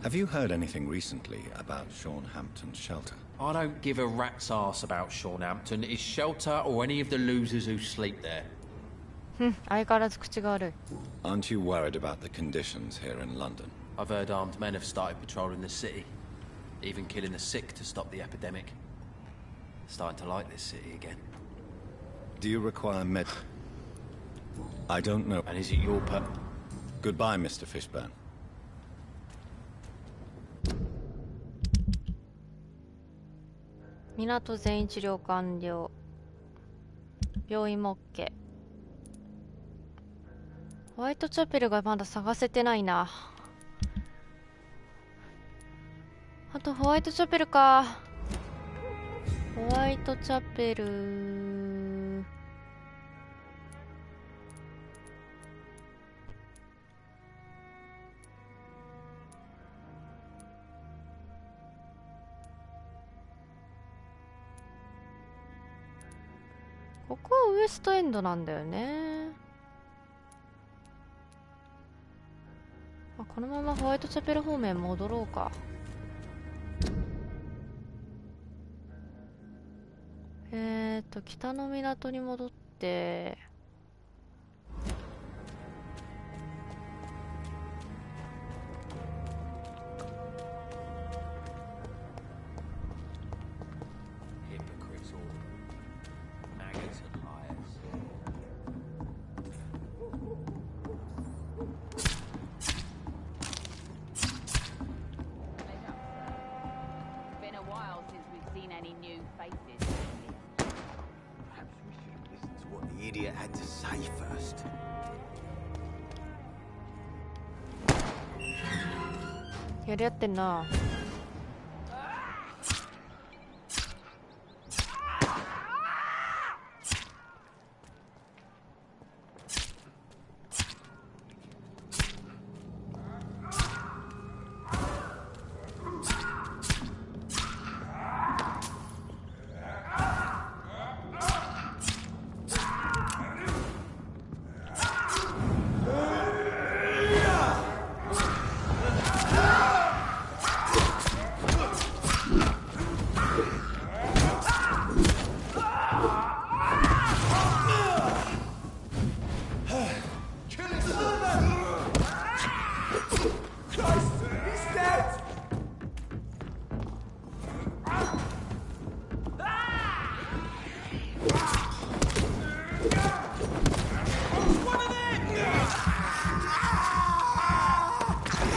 Have you heard anything recently about Sean Hampton's shelter? I don't give a rat's ass about Sean Hampton, his shelter, or any of the losers who sleep there. 相変わらず口が悪い。 Aren't you worried about the conditions here in London? I've heard armed men have started patrolling the city, even killing the sick to stop the epidemic. Starting to like this city again. Do you require med... I don't know. And is it your pet? Goodbye, Mr. Fishburne. 港全員治療完了。病院も OK。ホワイトチャペルがまだ探せてないな。あとホワイトチャペルか。ホワイトチャペル。ここはウエストエンドなんだよね。このままホワイトチャペル方面戻ろうか。北の港に戻って、やり合ってんな。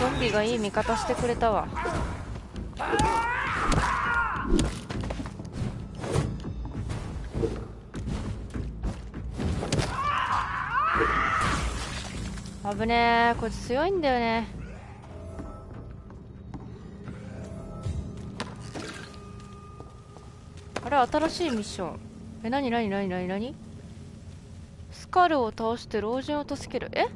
ゾンビがいい味方してくれたわ。危ねえ、こいつ強いんだよね。あれ、新しいミッション。なにスカルを倒して老人を助ける。え、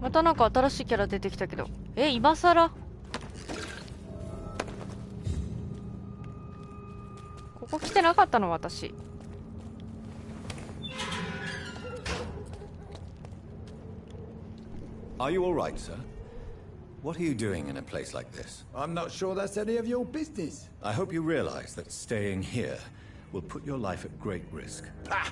またなんか新しいキャラ出てきたけど、今さらここ来てなかったの私。Are you all right, sir? What are you doing in a place like this? I'm not sure that's any of your business. I hope you realize that staying here will put your life at great risk. Pah!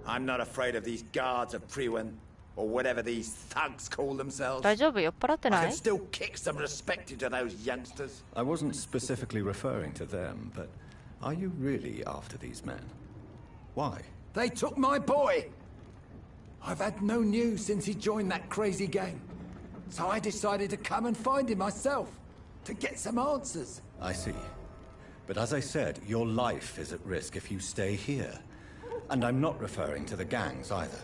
I'm not afraid of these guards of Priwen, or whatever these thugs call themselves. 大丈夫？酔っ払ってな I い？ can still kick some respect into those youngsters. I wasn't specifically referring to them, but are you really after these men? Why? They took my boy! I've had no news since he joined that crazy gang. So I decided to come and find him myself, to get some answers. I see. But as I said, your life is at risk if you stay here. And I'm not referring to the gangs either.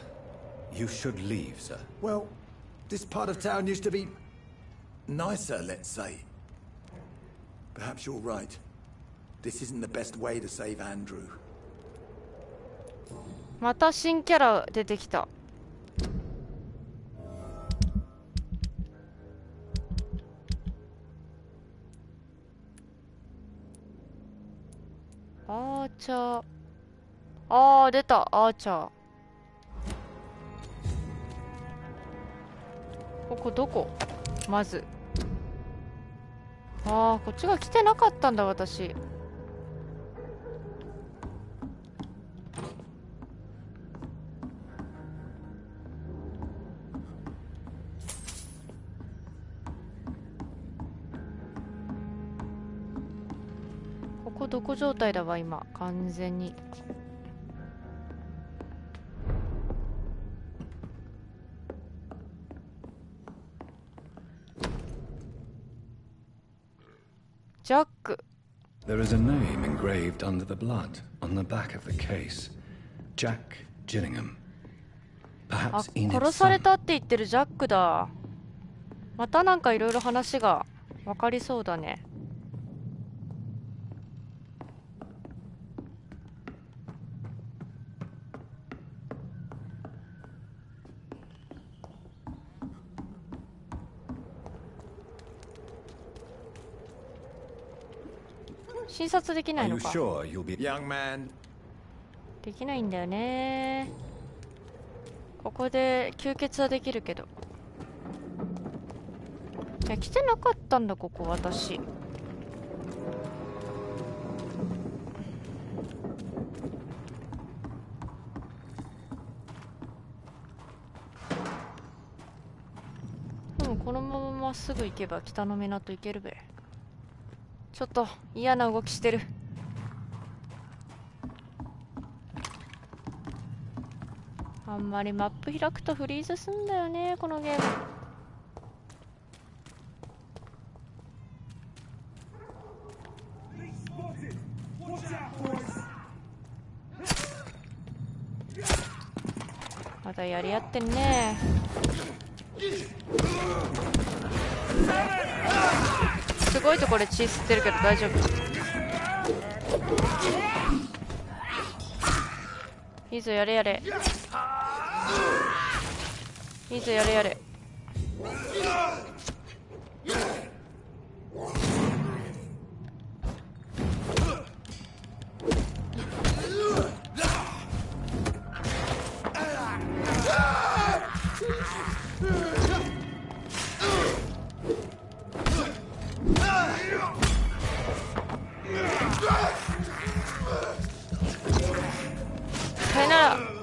You should leave, sir. Well, this part of town used to be nicer, let's say. Perhaps you're right. This isn't the best way to save Andrew. また新キャラ出てきた。アーチャー。あー、出た、アーチャー。ここどこ？まず。あー、こっちが来てなかったんだ、私。ここどこ状態だわ、今。完全に。ジャック。 There is a name engraved under the blood on the back of the case. Jack Gillingham. あ、 Perhaps Enid's 殺され son. たって言ってるジャックだ。またなんかいろいろ話が分かりそうだね。診察できないのか。 Sure you'll be Young man. できないんだよね。ここで吸血はできるけど。いや、来てなかったんだここ私。でもこのまままっすぐ行けば北の港行けるべ。ちょっと嫌な動きしてる。あんまりマップ開くとフリーズすんだよねこのゲーム。まだやり合ってんね。すごいところで血吸ってるけど大丈夫。いいぞやれやれ。いいぞやれやれ。さよなら。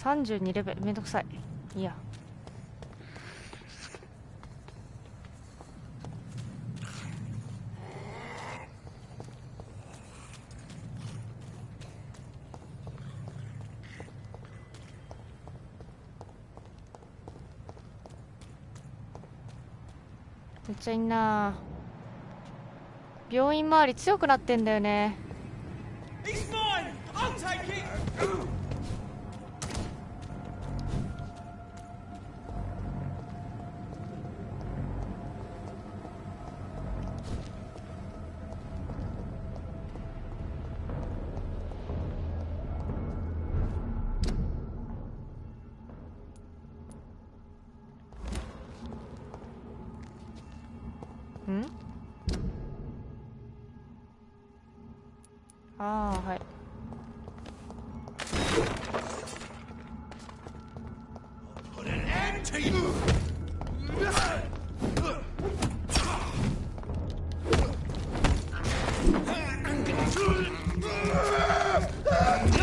32レベルめんどくさい。いやめっちゃいいな。病院周り強くなってんだよね。ん？ああ、はい。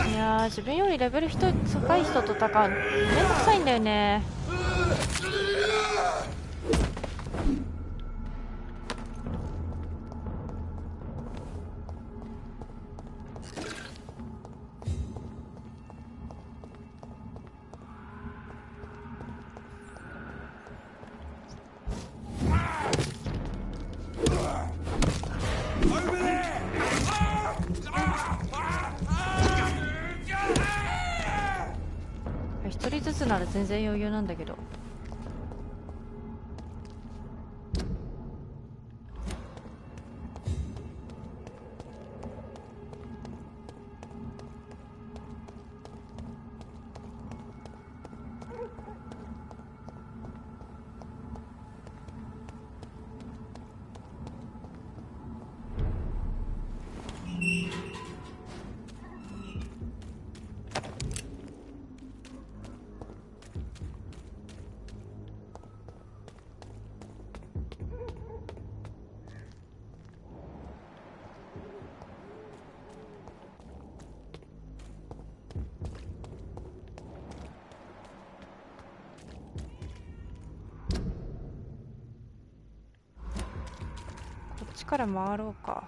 いやー、自分よりレベル高い人と戦うめんどくさいんだよね。一人ずつなら全然余裕なんだけど。から回ろうか。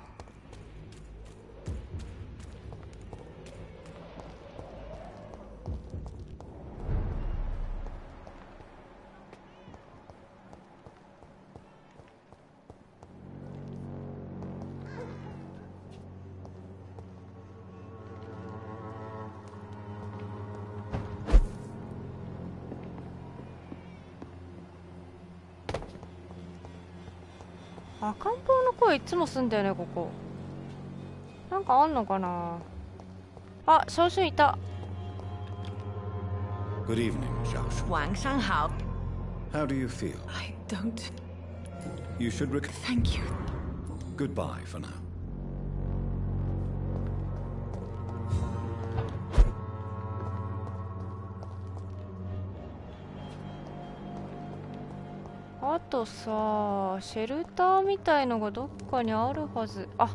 赤ん坊の声いつもすんだよね、ここ。なんかあんのかな。あ、小春いた。 Good evening, Xiaoshu. 晚上好。 How do you feel? I don't. You should Thank you. Goodbye for now. あとさ、シェルターみたいのがどっかにあるはず。あ、っ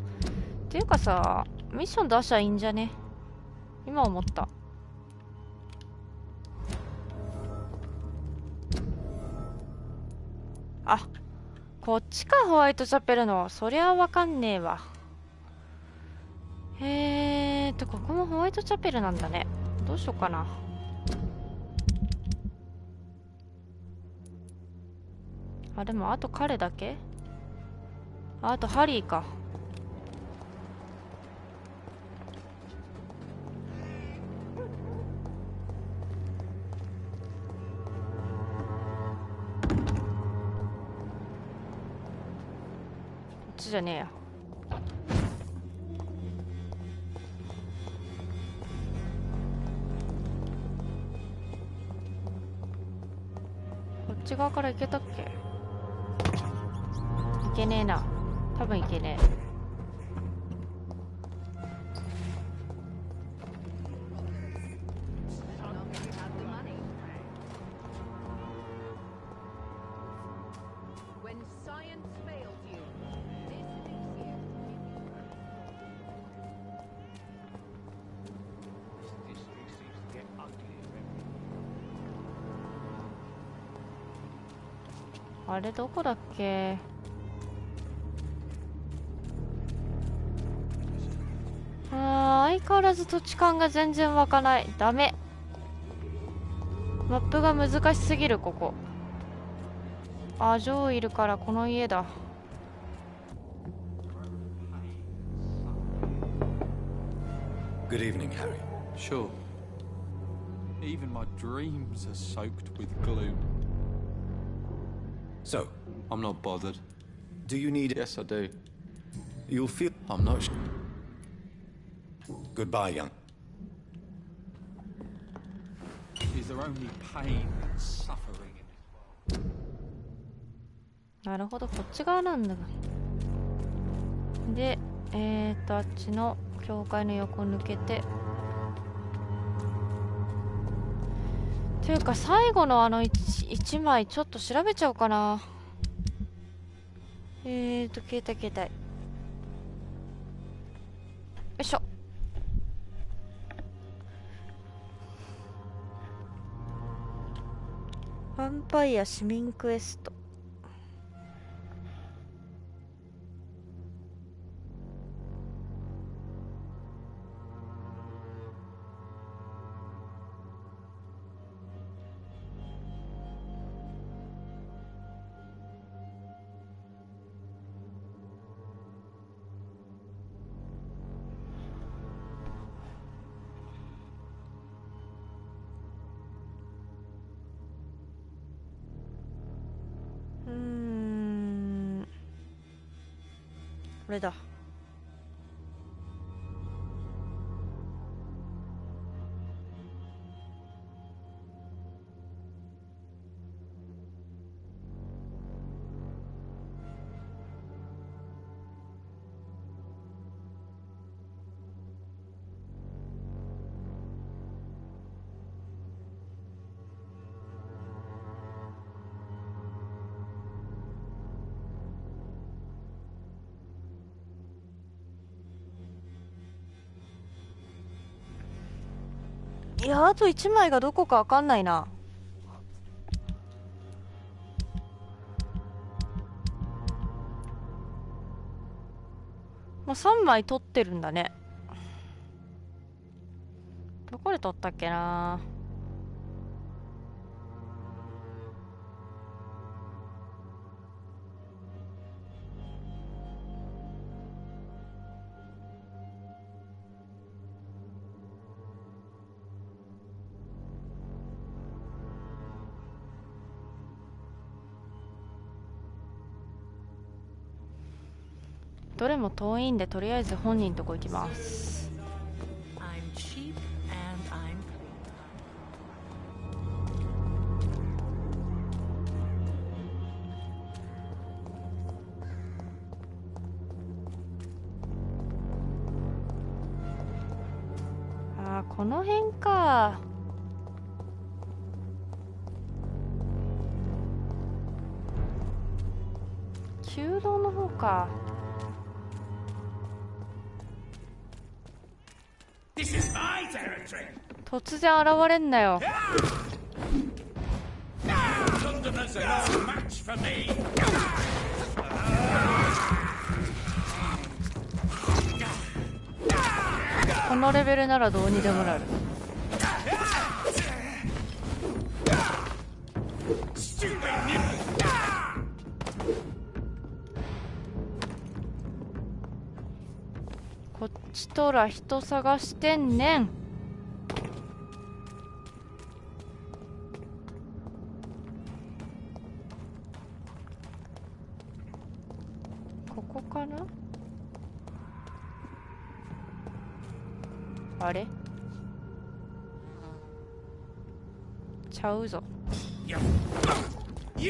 ていうかさ、ミッション出しゃいいんじゃね？今思った。あ、こっちか、ホワイトチャペルの。そりゃわかんねえわ。ここもホワイトチャペルなんだね。どうしようかな。あ、でもあと彼だけ？あとハリーか。こっちじゃねえや。こっち側から行けたっけ？いけねえな。多分いけねえ。あれどこだっけ？相変わらず土地勘が全然湧かない。ダメ。マップが難しすぎる、ここ。あ、ジョーいるからこの家だ。Good evening, Harry. Sure. Even my dreams are soaked with gloom. So, I'm not bothered. Do you need... Yes, I do. You'll feel... I'm not... Goodbye, young. Is there only pain and suffering in this world? なるほど、こっち側なんだ。で、あっちの教会の横抜けて。というか、最後の一枚ちょっと調べちゃおうかな。携帯。よいしょ。ヴァンパイヤ市民クエスト。これだ。いや、あと1枚がどこかわかんないな。もう3枚取ってるんだね。どこで取ったっけな。どれも遠いんで、とりあえず本人とこ行きます。I'm cheap and I'mあー、この辺か。弓道の方か。突然現れんなよ。このレベルならどうにでもなる。こっちとら人探してんねん。ここかな。あれちゃうぞ。吸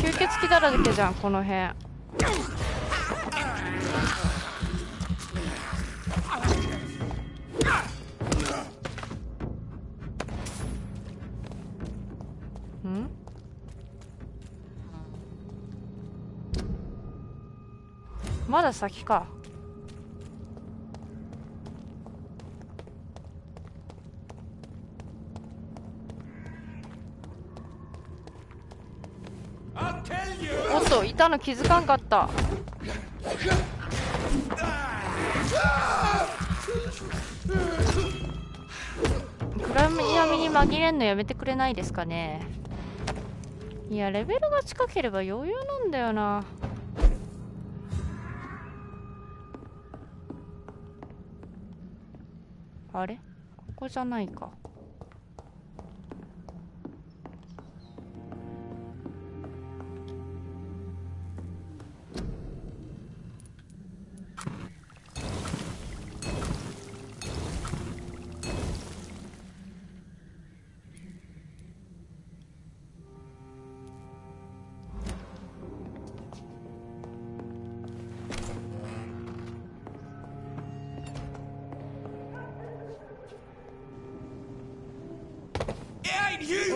血鬼だらけじゃんこの辺。まだ先か。おっと、いたの気づかんかった。暗闇に紛れんのやめてくれないですかね。いや、レベルが近ければ余裕なんだよな。あれ、ここじゃないか。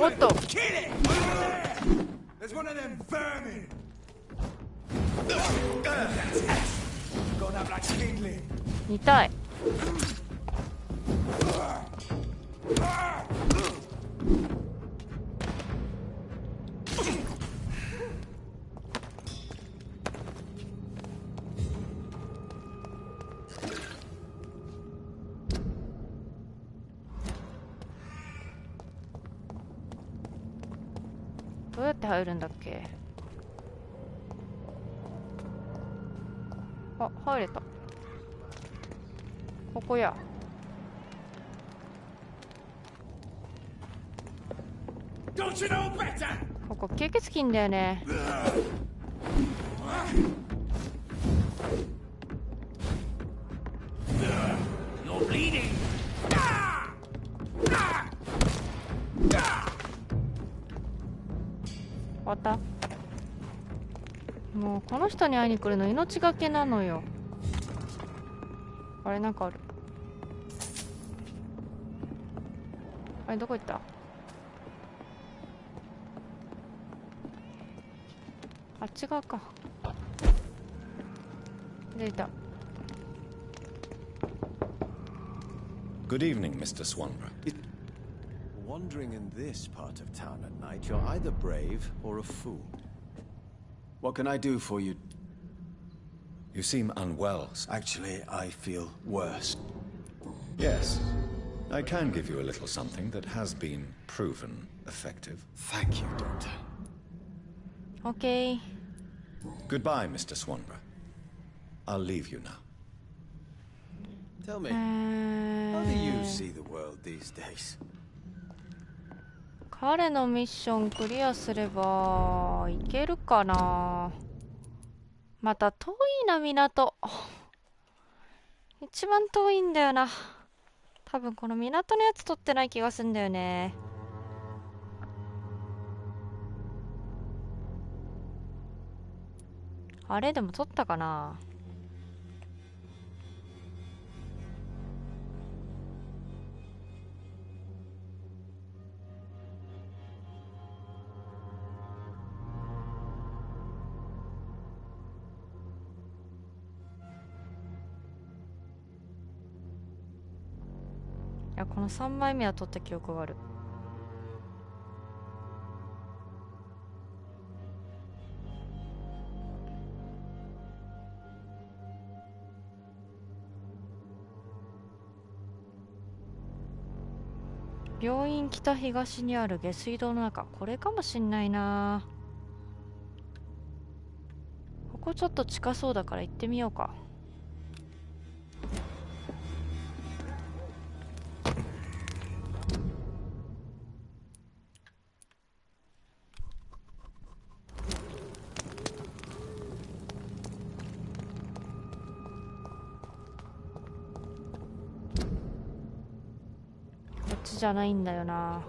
おっと。痛い。どうやって入るんだっけ。あ、入れた。ここや。ここ吸血鬼んだよね。終わった。もうこの人に会いに来るの命がけなのよ。あれ、なんかある。あれ、どこ行った。あっち側か。出た。Good evening, Mr. Swanborough. Wandering in this part of town at night, you're either brave or a fool. What can I do for you? You seem unwell. Actually, I feel worse. Yes. I can give you a little something that has been proven effective. Thank you, Doctor. Okay. Goodbye, Mr. Swanborough. I'll leave you now. Tell me, how do you see the world these days? 彼のミッションクリアすればいけるかな。また遠いな、港。一番遠いんだよな。多分この港のやつ取ってない気がするんだよね。あれでも取ったかな。いや、この3枚目は取った記憶がある。病院北東にある下水道の中、これかもしんないな。ここちょっと近そうだから行ってみようか。じゃないんだよな。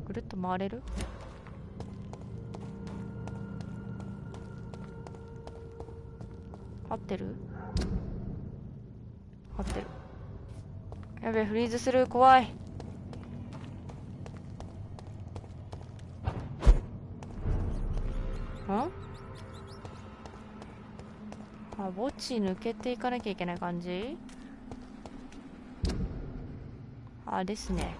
ぐるっと回れる？合ってる？合ってる。やべえ、フリーズする。怖い。あ、墓地抜けていかなきゃいけない感じ？あですね。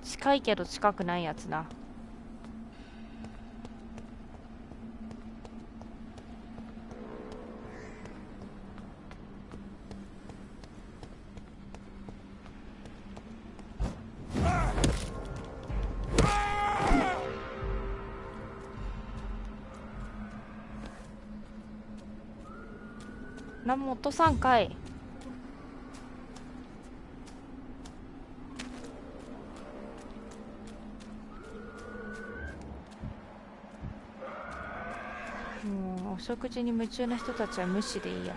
近いけど近くないやつな。南本さんかい。もうお食事に夢中な人たちは無視でいいや。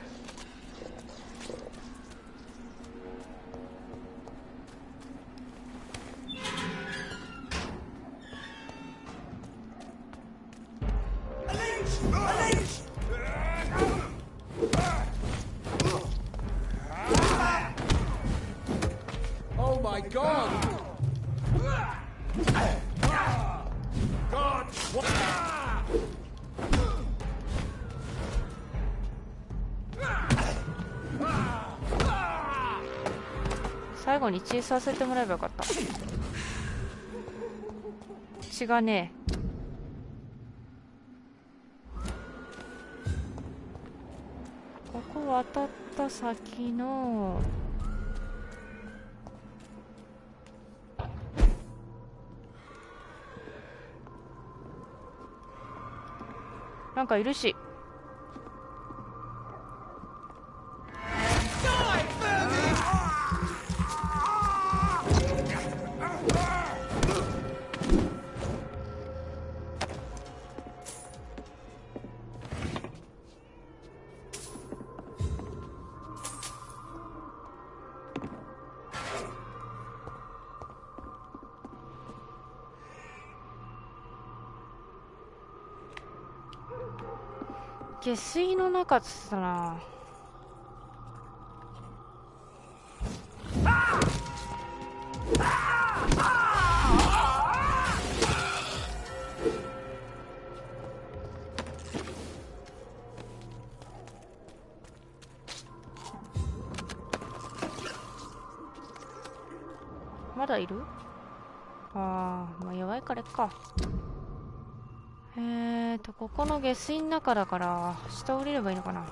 最後に血させてもらえばよかった。血がねえ。ここ渡った先のなんかいるし。下水の中っつったな。まだいる？ああ、まあ弱いからか。ここの下水の中だから下降りればいいのかな。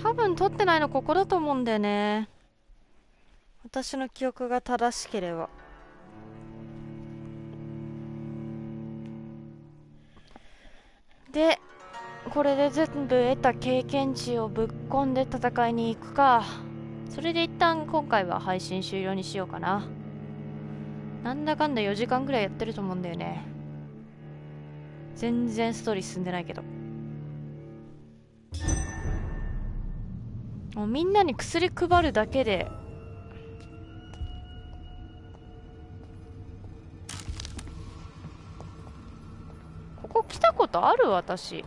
多分撮ってないのここだと思うんだよね。私の記憶が正しければ。で、これで全部得た経験値をぶっ込んで戦いに行くか。それで一旦今回は配信終了にしようかな。なんだかんだ4時間ぐらいやってると思うんだよね。全然ストーリー進んでないけど。もうみんなに薬配るだけでここ来たことある？私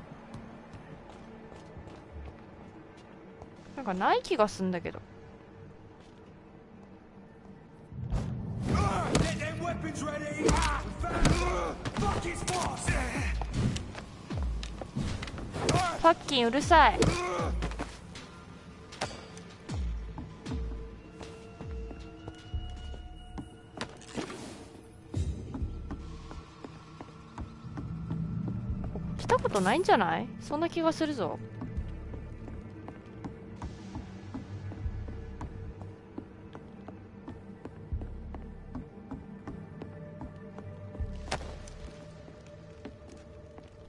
なんかない気がすんだけど。パッキンうるさい。来たことないんじゃない？そんな気がするぞ。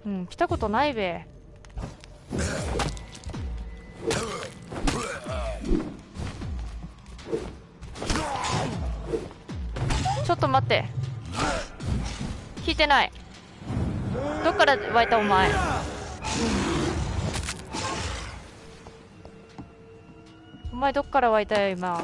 うん、来たことないべ。ちょっと待って、聞いてない。どっから湧いたお前。お前どっから湧いたよ今。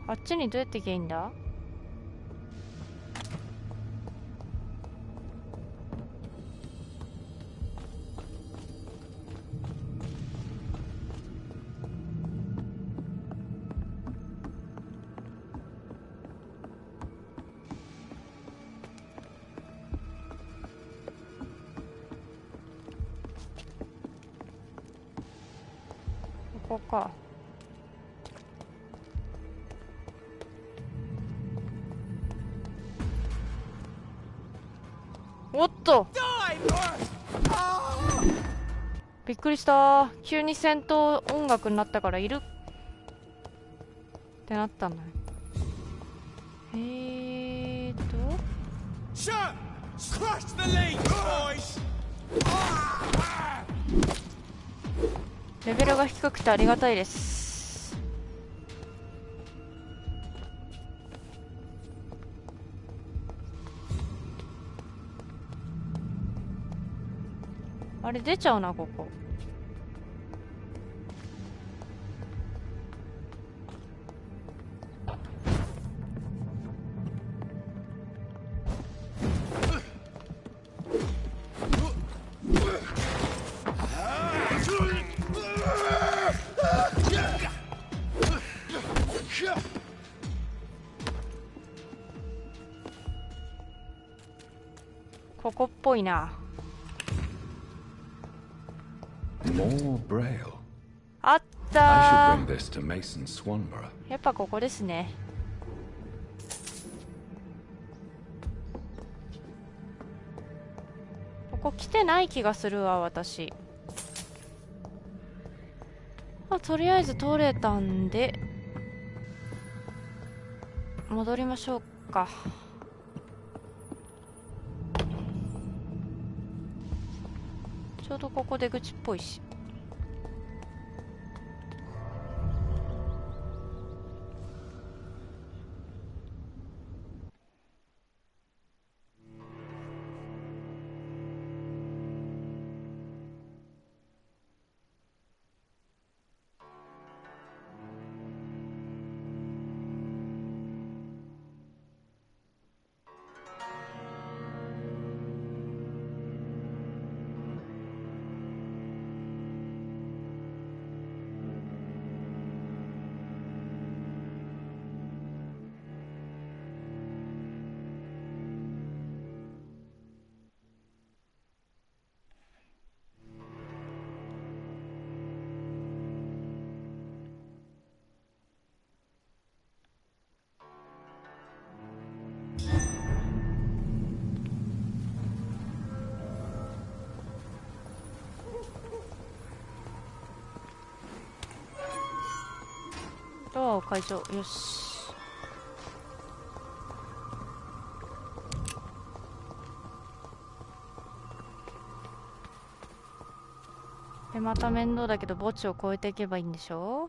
あっちにどうやって行けばいいんだ？ここか。おっと、びっくりした。急に戦闘音楽になったからいるってなったんだね。レベルが低くてありがたいです。あれ出ちゃうな、ここ。ここっぽいな。あったー。やっぱここですね。こ来てない気がするわ私。とりあえず取れたんで戻りましょうか。ちょうどここ出口っぽいし。ドアを解除。よし。でまた面倒だけど墓地を越えていけばいいんでしょ。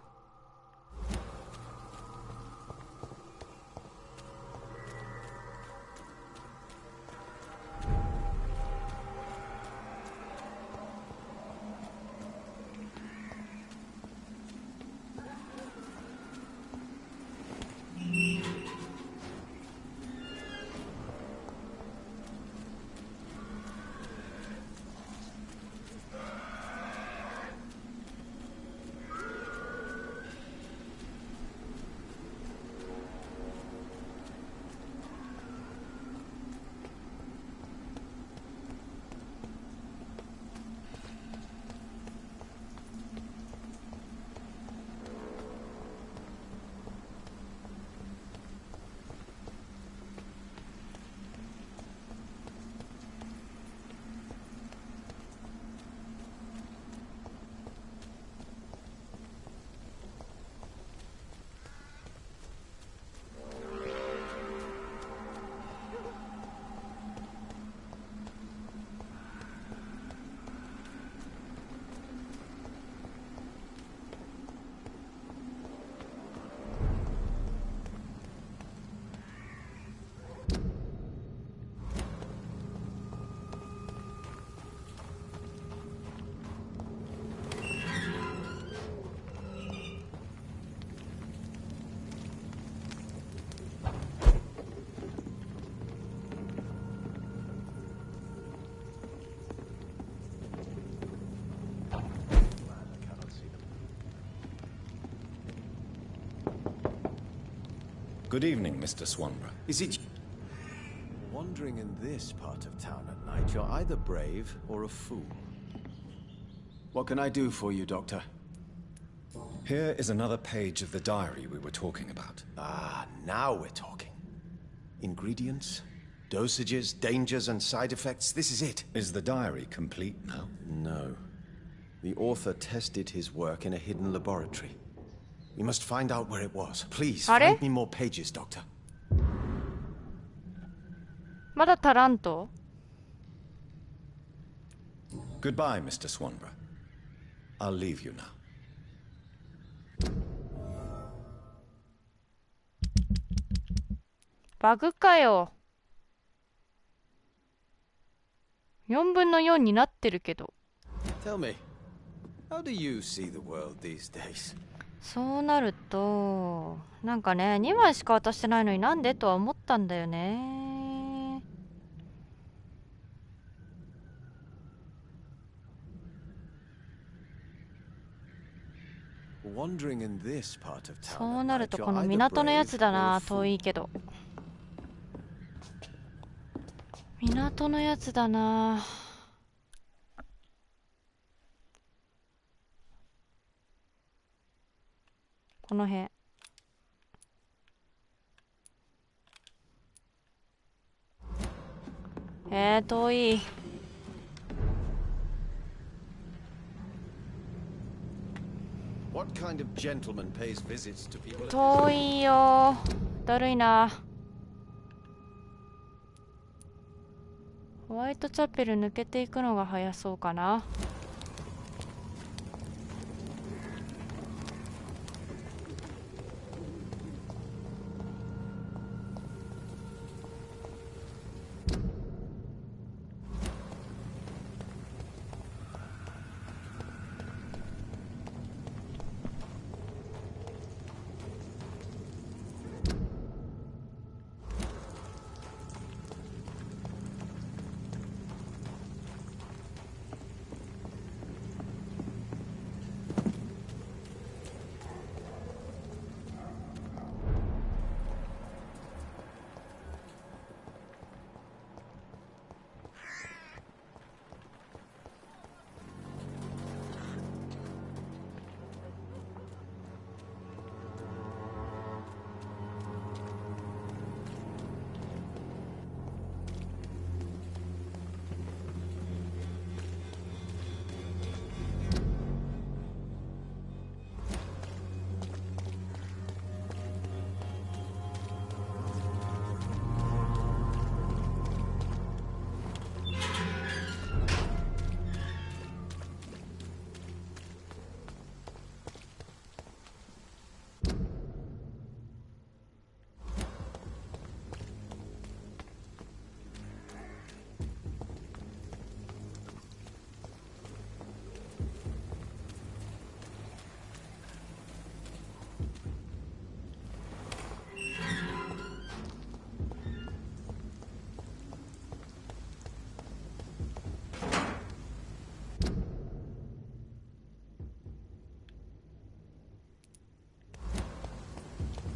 Good evening, Mr. Swanborough. Is it... Wandering in this part of town at night, you're either brave or a fool. What can I do for you, Doctor? Here is another page of the diary we were talking about. Ah, now we're talking. Ingredients, dosages, dangers, and side effects. This is it. Is the diary complete now? No. The author tested his work in a hidden laboratory. We must find out where it was. Please, find me more pages, Doctor. まだ足らんと? Goodbye, Mr. Swanborough. I'll leave you now. バグかよ。4分の4になってるけど。Tell me, how do you see the world these days? そうなるとなんかね2枚しか渡してないのになんでとは思ったんだよね。そうなるとこの港のやつだな。遠いけど港のやつだな。この辺遠い。What kind of gentleman pays visits to people? 遠いよ。だるいな。ホワイトチャペル抜けていくのが早そうかな。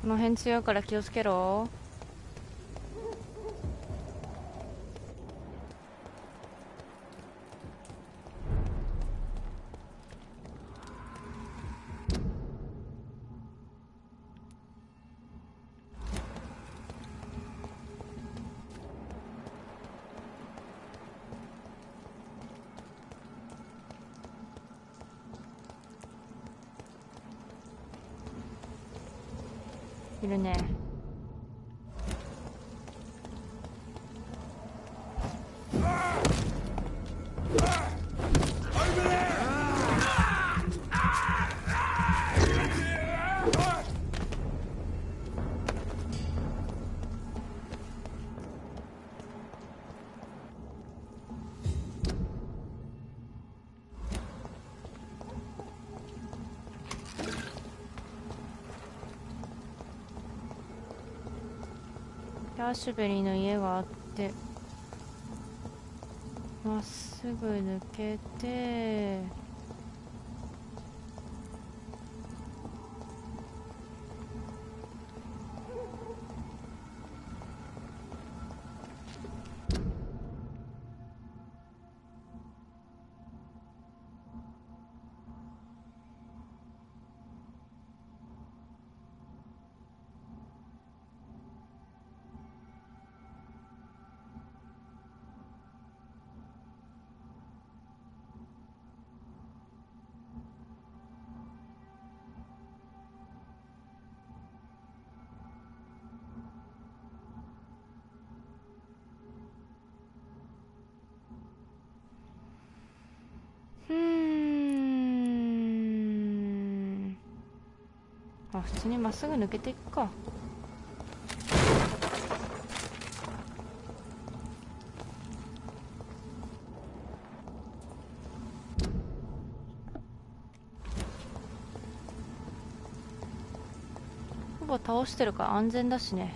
この辺強いから気をつけろ。いるね。アシュベリーの家があってまっすぐ抜けてあ、普通にまっすぐ抜けていくか。ほぼ倒してるから安全だしね。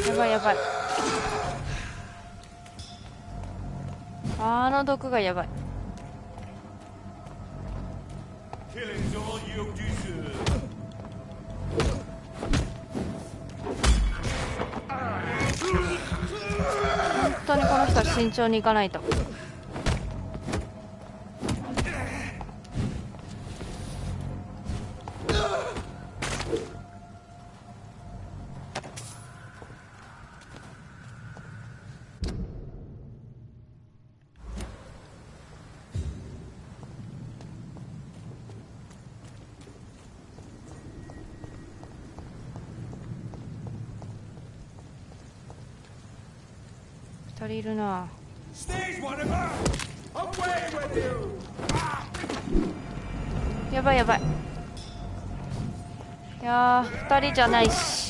やばいやばい。の毒がやばい。本当にこの人は慎重にいかないと。2人いるな。やばいやばい。いやー、2人じゃないし。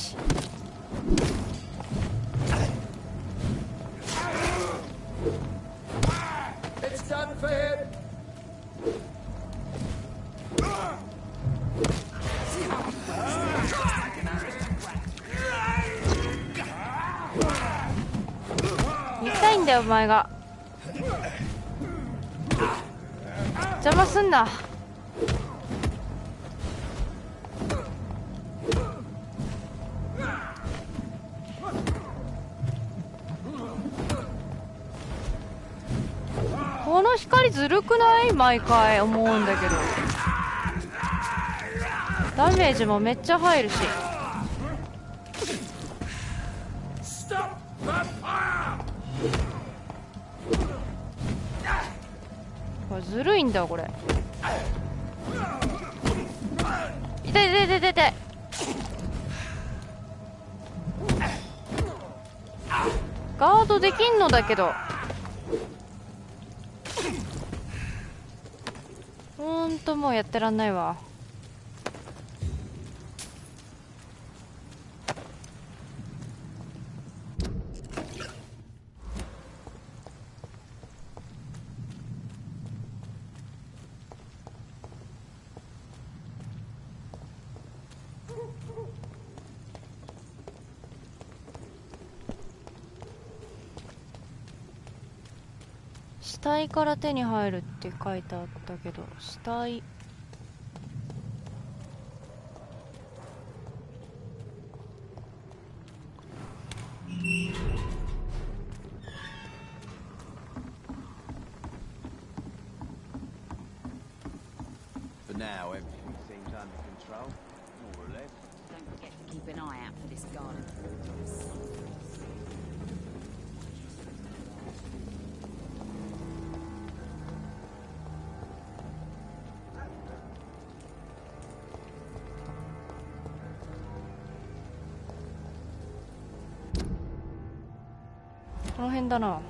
痛いんだよお前が。邪魔すんな。この光ずるくない？毎回思うんだけど。ダメージもめっちゃ入るし。これずるいんだよこれ。痛い痛い痛い痛い痛い。ガードできんのだけど。ほんともうやってらんないわ。死体から手に入るって書いてあったけど、死体For now, everything seems under control, more or less. Don't forget to keep an eye out for this garden.この辺だな。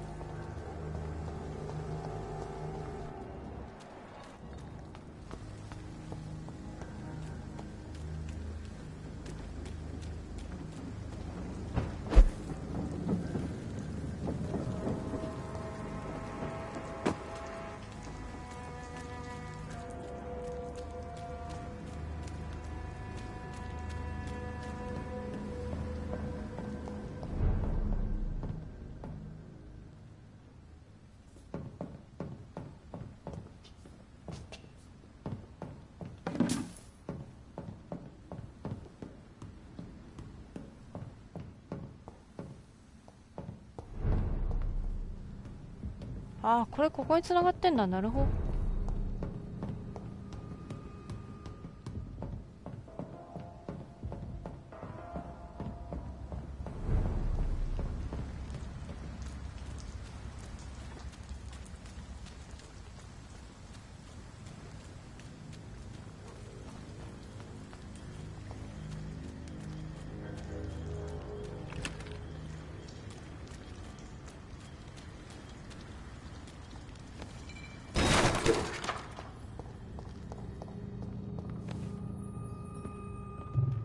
ああ、これここに繋がってんだ。なるほど。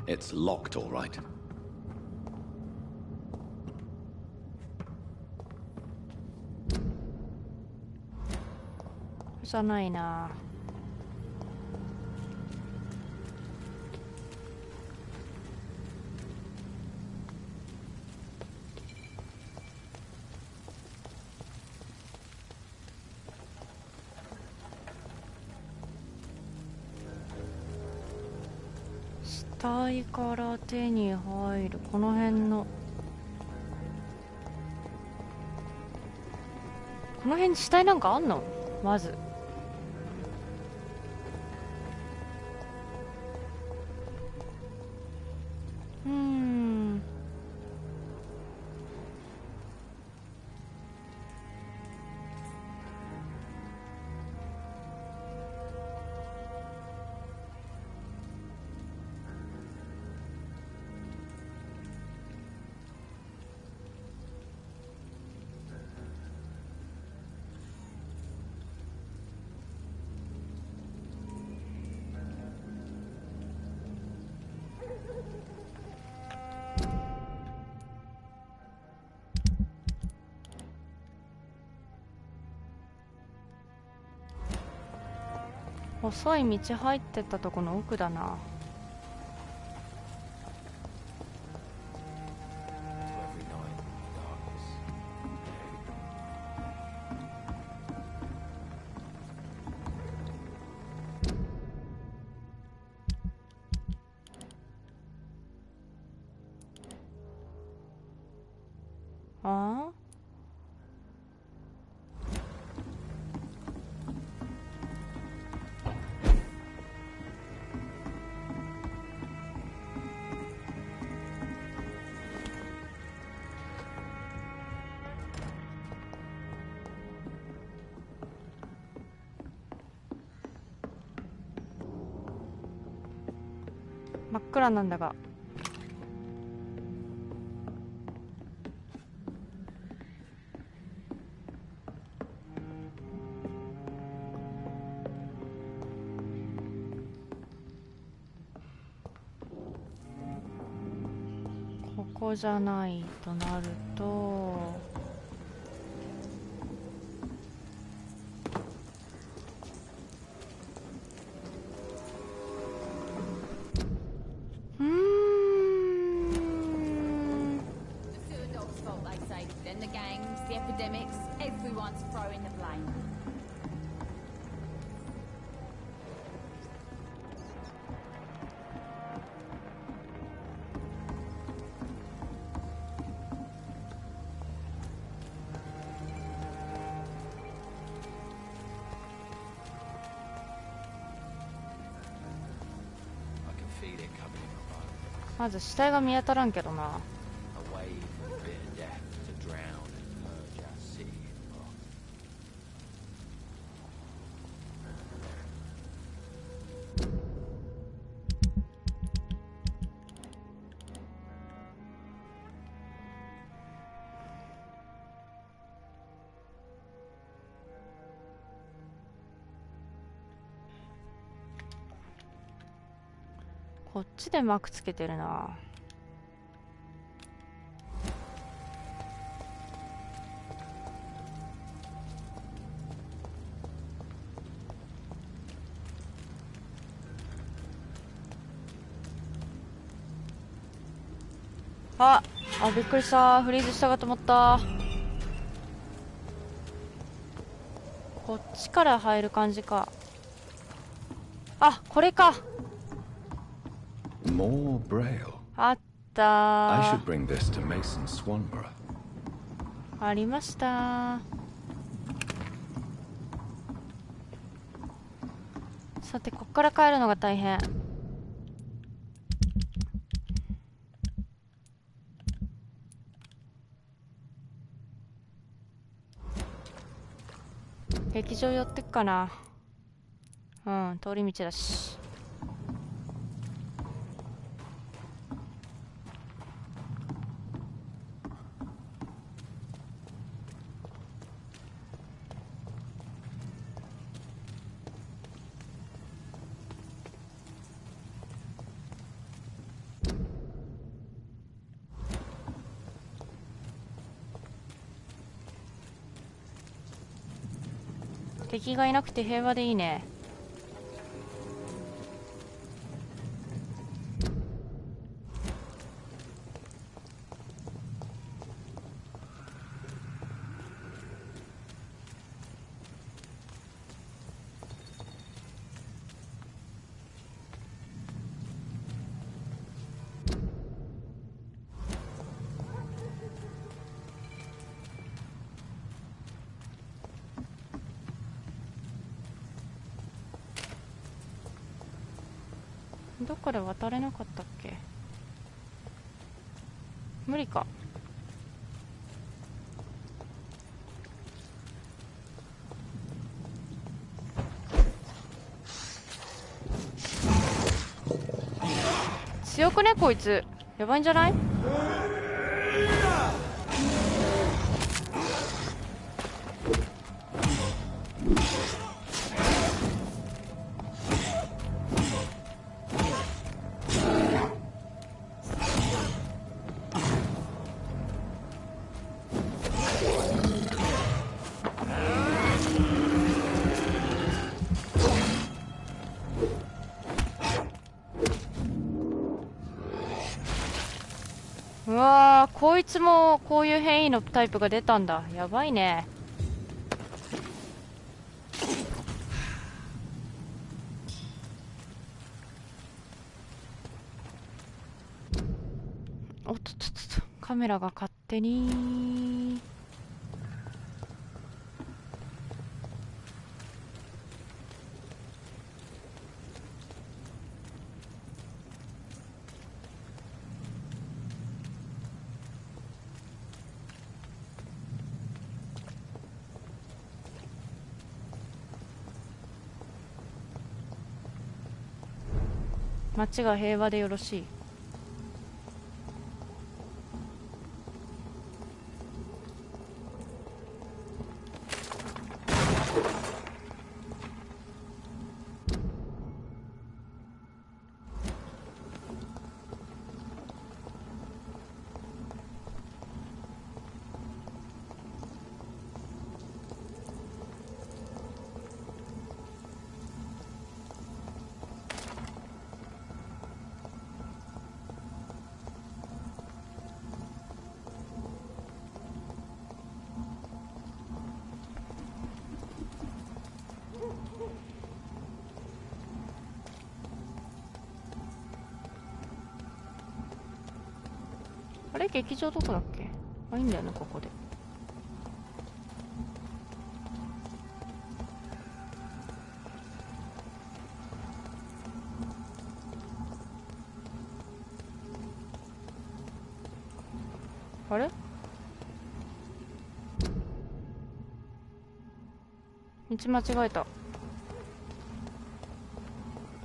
It's locked, all right. じゃないな。体から手に入るこの辺のこの辺に死体なんかあんの？まず細い道入ってったとこの奥だな。ああ？真っ暗なんだが。ここじゃないとなるとまず死体が見当たらんけどな。こっちで幕つけてるな。あ、びっくりした。フリーズしたかと思った。こっちから入る感じか。あ、これか。More braille. あったー。 I should bring this to Mason Swanborough. ありました。さて、こっから帰るのが大変。劇場寄ってくかな。うん、通り道だし。敵がいなくて平和でいいね。どっかで渡れなかったっけ。無理か。強くねこいつ。やばいんじゃない？うわー、こいつもこういう変異のタイプが出たんだ。やばいね。おっとっとっと、カメラが勝手に。街が平和でよろしい。あれ、劇場どこだっけ？あ、いいんだよね、ここで。あれ？道間違えた。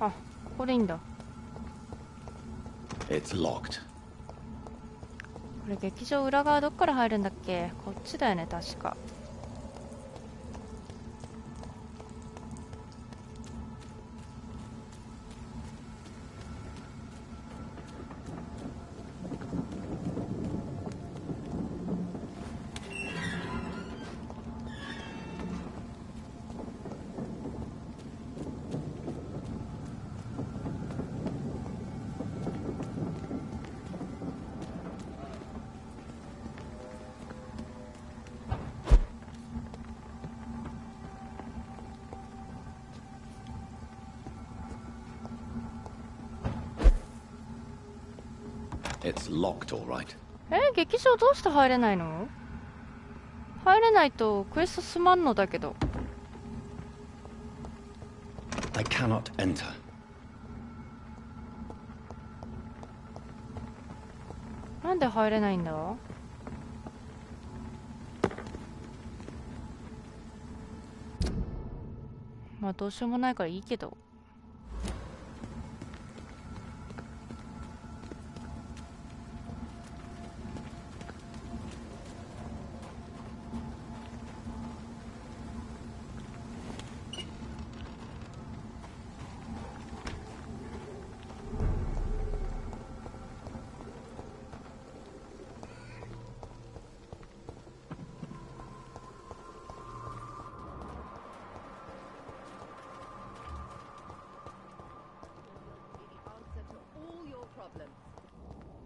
あ、ここでいいんだ。It's locked. これ劇場裏側どっから入るんだっけ？こっちだよね、確か。It's locked, all right. 劇場どうして入れないの？入れないとクエスト済まんのだけど。I cannot enter. なんで入れないんだ？まあどうしようもないからいいけど。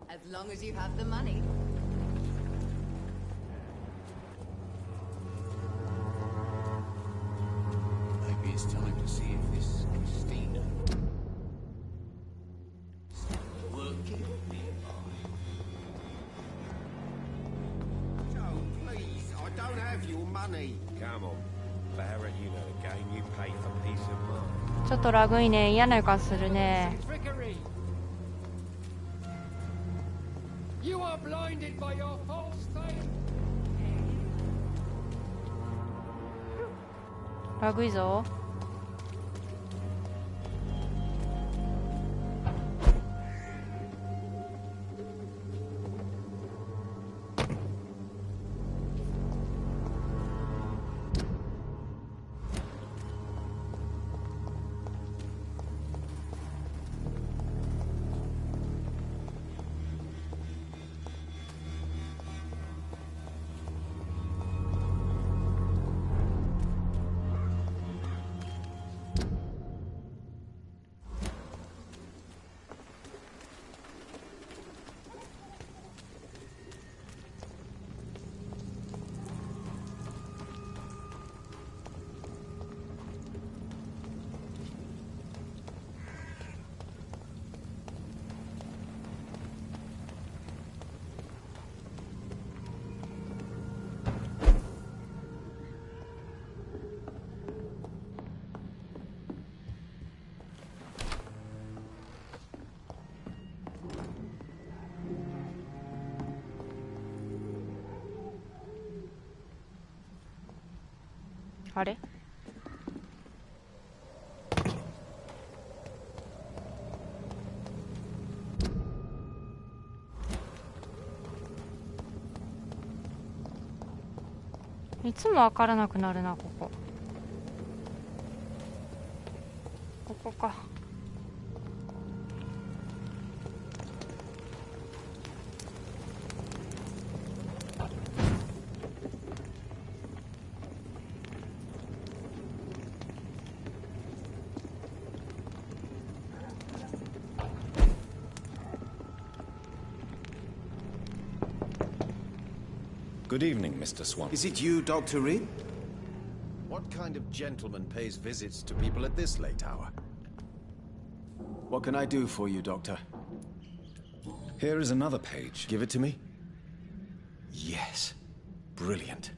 As long as you have the money. Maybe it's time to see if this Christina is working nearby. Joe, please, I don't have your money. Come on, Barrett, you know the game. You pay for peace of mind. ちょっとラグいね。嫌な予感するね。ラグいぞ。あれ？いつもわからなくなるな、ここ。ここか。Good evening, Mr. Swan. Is it you, Dr. Reed? What kind of gentleman pays visits to people at this late hour? What can I do for you, Doctor? Here is another page. Give it to me. Yes. Brilliant.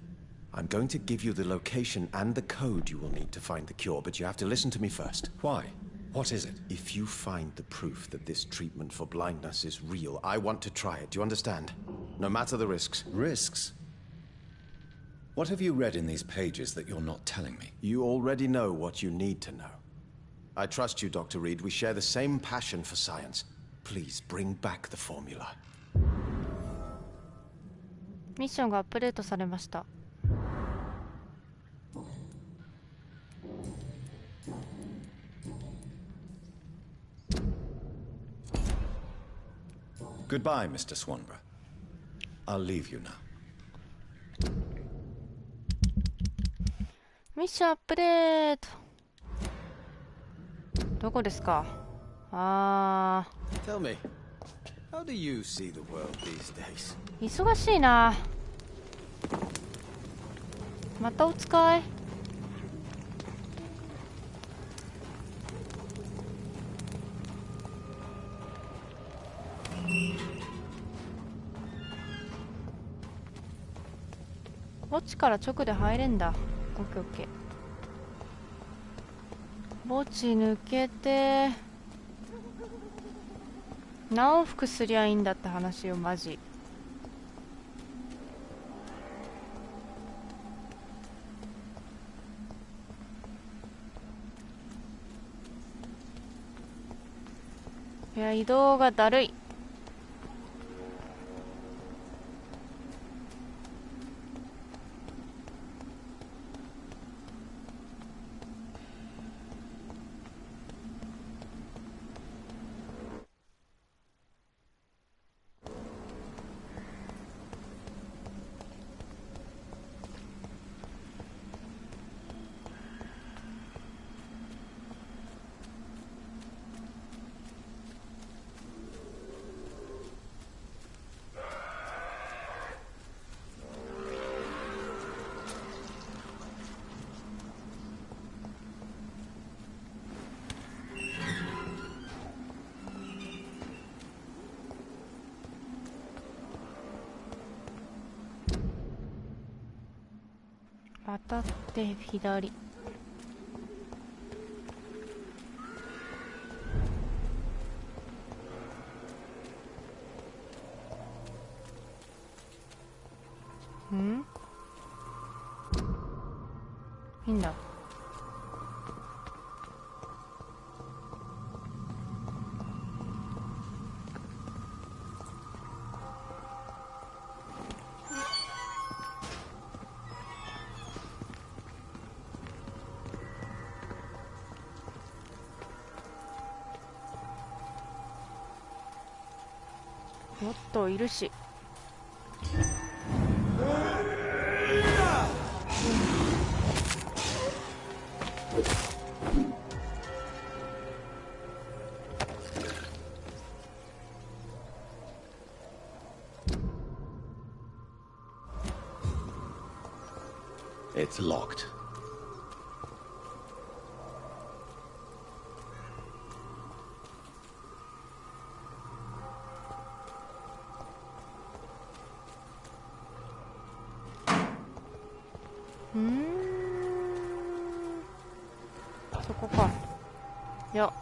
I'm going to give you the location and the code you will need to find the cure, but you have to listen to me first. Why? What is it? If you find the proof that this treatment for blindness is real, I want to try it. Do you understand? No matter the risks. Risks? What have you read in these pages that you're not telling me? You already know what you need to know. I trust you, Dr. Reed. We share the same passion for science. Please bring back the formula. ミッションがアップデートされました。Goodbye, Mr. Swanborough. I'll leave you now. ミッションアップデート。どこですか？あー。Tell me, how do you see the world these days? 忙しいな。またお使い？墓地から直で入れんだ。オッケーオッケー。墓地抜けて何往復すりゃいいんだって話よ、マジ。いや、移動がだるい。当たって左。ん？いいんだ。もっといるし。It's locked.そこか。いや。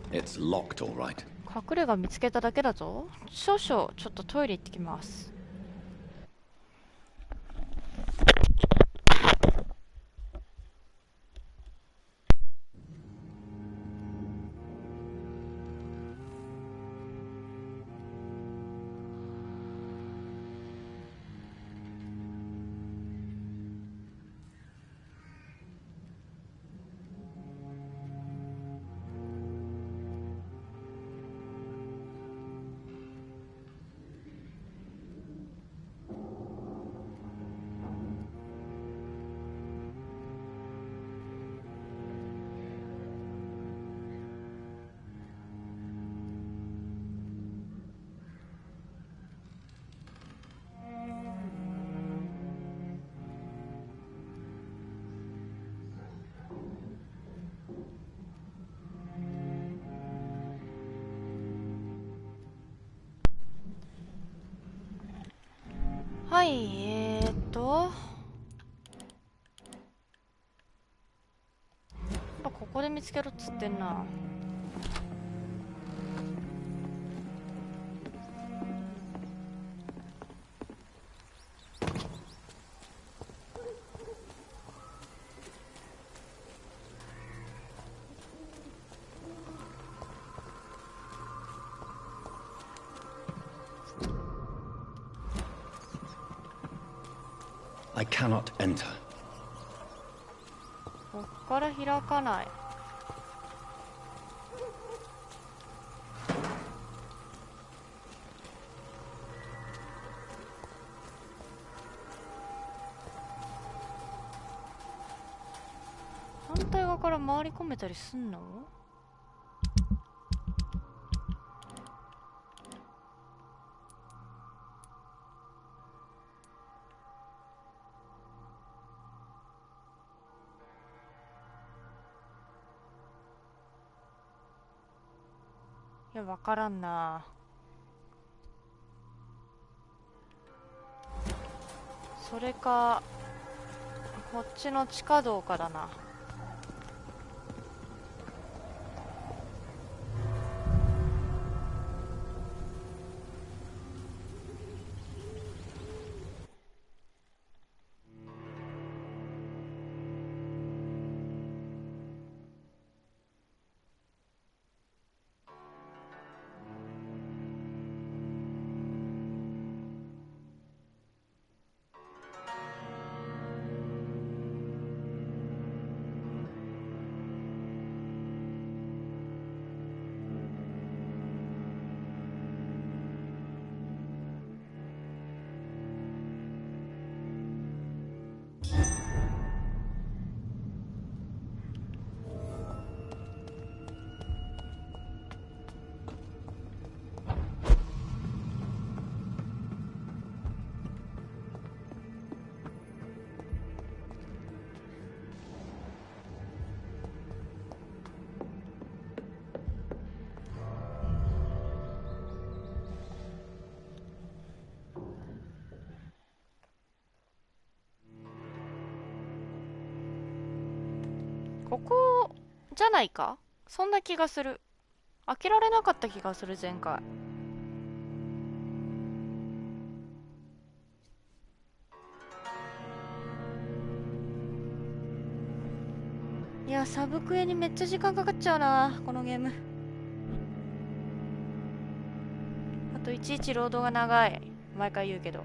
It's locked, all right. 隠れ家見つけただけだぞ。少々ちょっとトイレ行ってきます。はい、ここで見つけろっつってんな。I cannot enter. こっから開かない。反対側から回り込めたりすんの？いや、わからんな。それかこっちの地下道かだな。ここじゃないか。そんな気がする。開けられなかった気がする前回。いや、サブクエにめっちゃ時間かかっちゃうな、このゲーム。あといちいちロードが長い。毎回言うけど。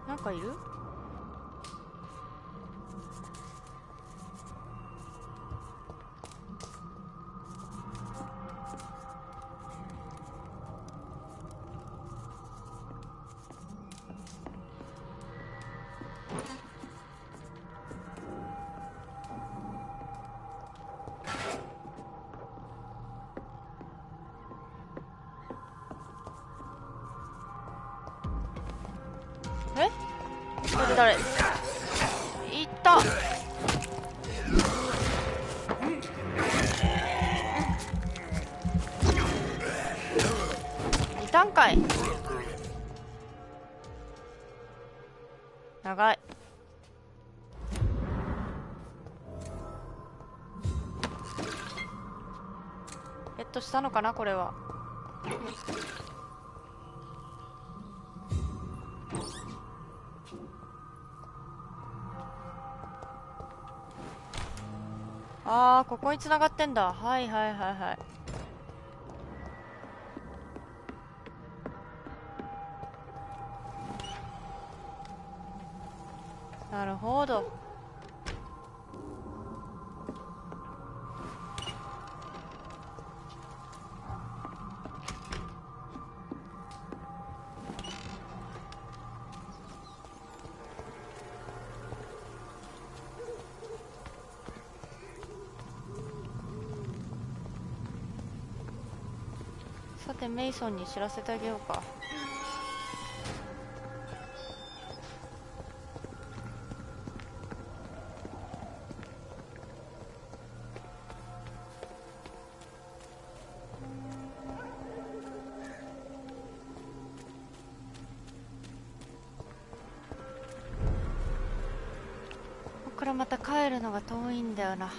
なんかいる？え？誰？いった。いたんかい。長い。ゲットしたのかなこれは。ああ、ここに繋がってんだ。はいはいはいはい。なるほど。さてメイソンに知らせてあげようか。ここからまた帰るのが遠いんだよな。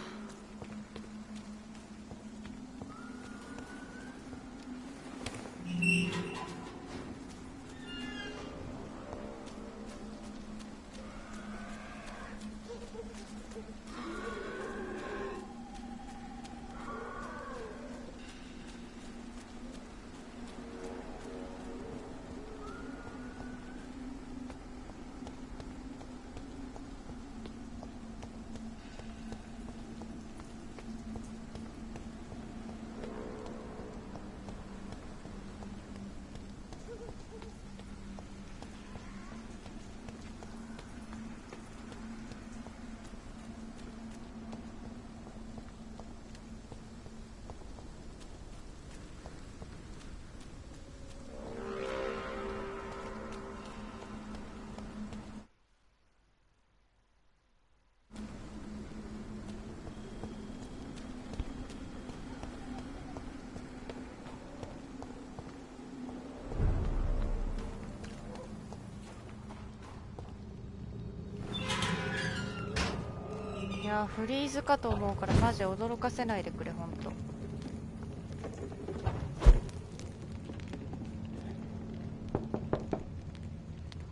いやフリーズかと思うからマジ驚かせないでくれほんと。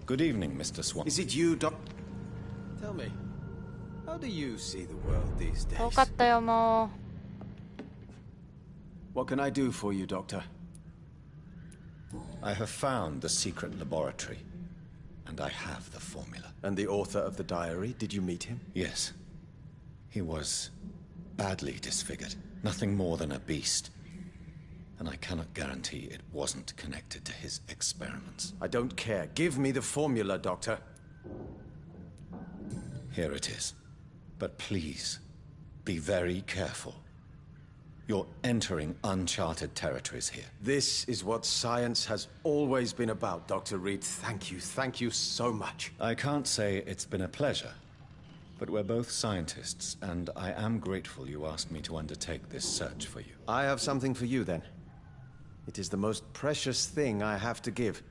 Good evening, Mr. Swan. Is it you, Doc? Tell me, how do you see the world these days? 遠かったよもう。What can I do for you, Doctor? I have found the secret laboratory, and I have the formula. And the author of the diary, did you meet him? Yes. He was badly disfigured, nothing more than a beast. And I cannot guarantee it wasn't connected to his experiments. I don't care. Give me the formula, Doctor. Here it is. But please, be very careful. You're entering uncharted territories here. This is what science has always been about, Dr. Reed. Thank you so much. I can't say it's been a pleasure, but we're both scientists, and I am grateful you asked me to undertake this search for you. I have something for you, then. It is the most precious thing I have to give.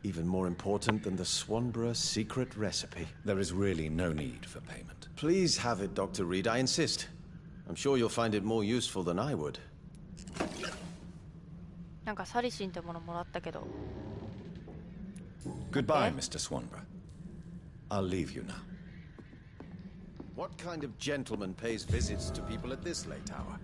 Even more important than the Swanborough secret recipe. There is really no need for payment. Please have it, Dr. Reed, I insist. I'm sure you'll find it more useful than I would. なんかサリシンってものもらったけど。Goodbye, Mr. Swanborough. I'll leave you now. What kind of gentleman pays visits to people at this late hour?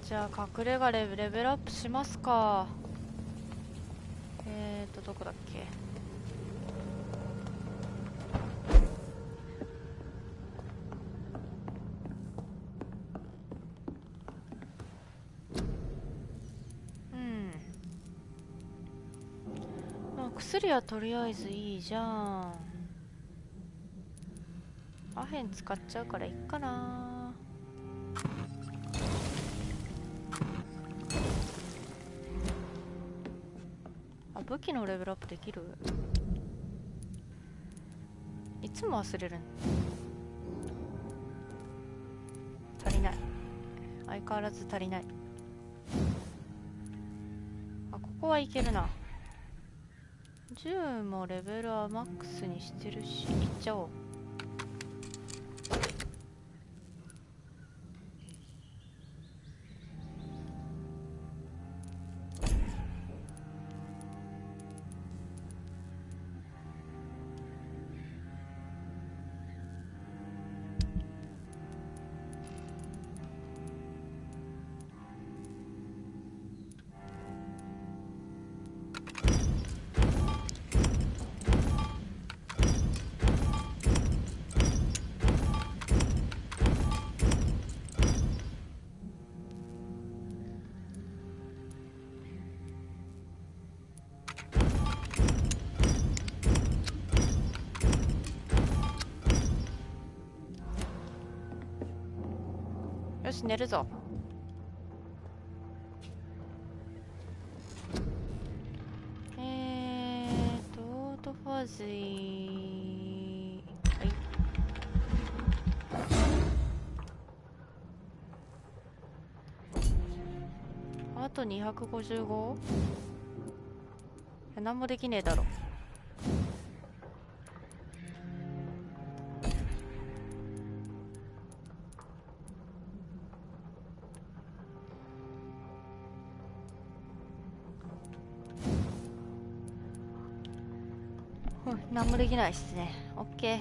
じゃあ隠れ家レベルアップしますか。どこだっけ。まあ薬はとりあえずいいじゃん。アヘン使っちゃうからいっかな。武器のレベルアップできる？いつも忘れるん。足りない。相変わらず足りない。あ、ここはいけるな。銃もレベルはマックスにしてるし、いっちゃおう。よし、寝るぞ。オートファジー。はい。あと255？何もできねえだろ。何もできないっすね。オッケー。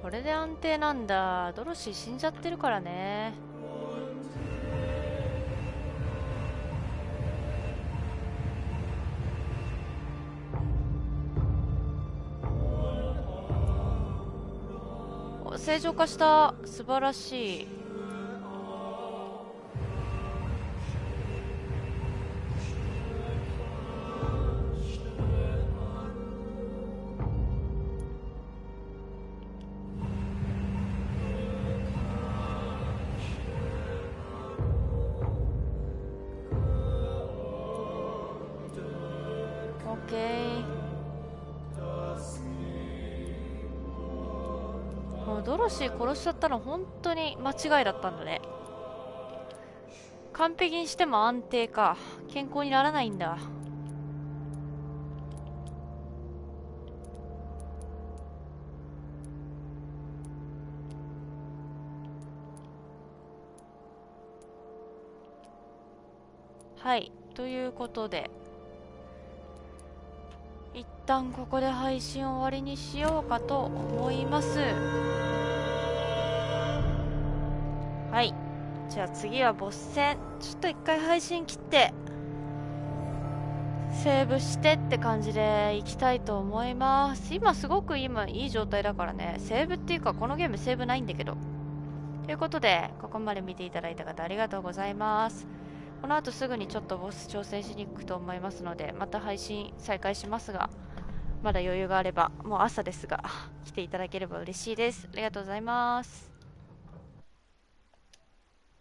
これで安定なんだ。ドロシー死んじゃってるからね。正常化した。素晴らしい。オッケー。ドロシー殺しちゃったの本当に間違いだったんだね。完璧にしても安定か。健康にならないんだ。はい、ということで一旦旦ここで配信を終わりにしようかと思います。はい、じゃあ次はボス戦。ちょっと一回配信切ってセーブしてって感じでいきたいと思います。今すごくいい状態だからね。セーブっていうかこのゲームセーブないんだけど。ということでここまで見ていただいた方ありがとうございます。この後すぐにちょっとボス挑戦しに行くと思いますので、また配信再開しますが、まだ余裕があれば、もう朝ですが来ていただければ嬉しいです。ありがとうございます。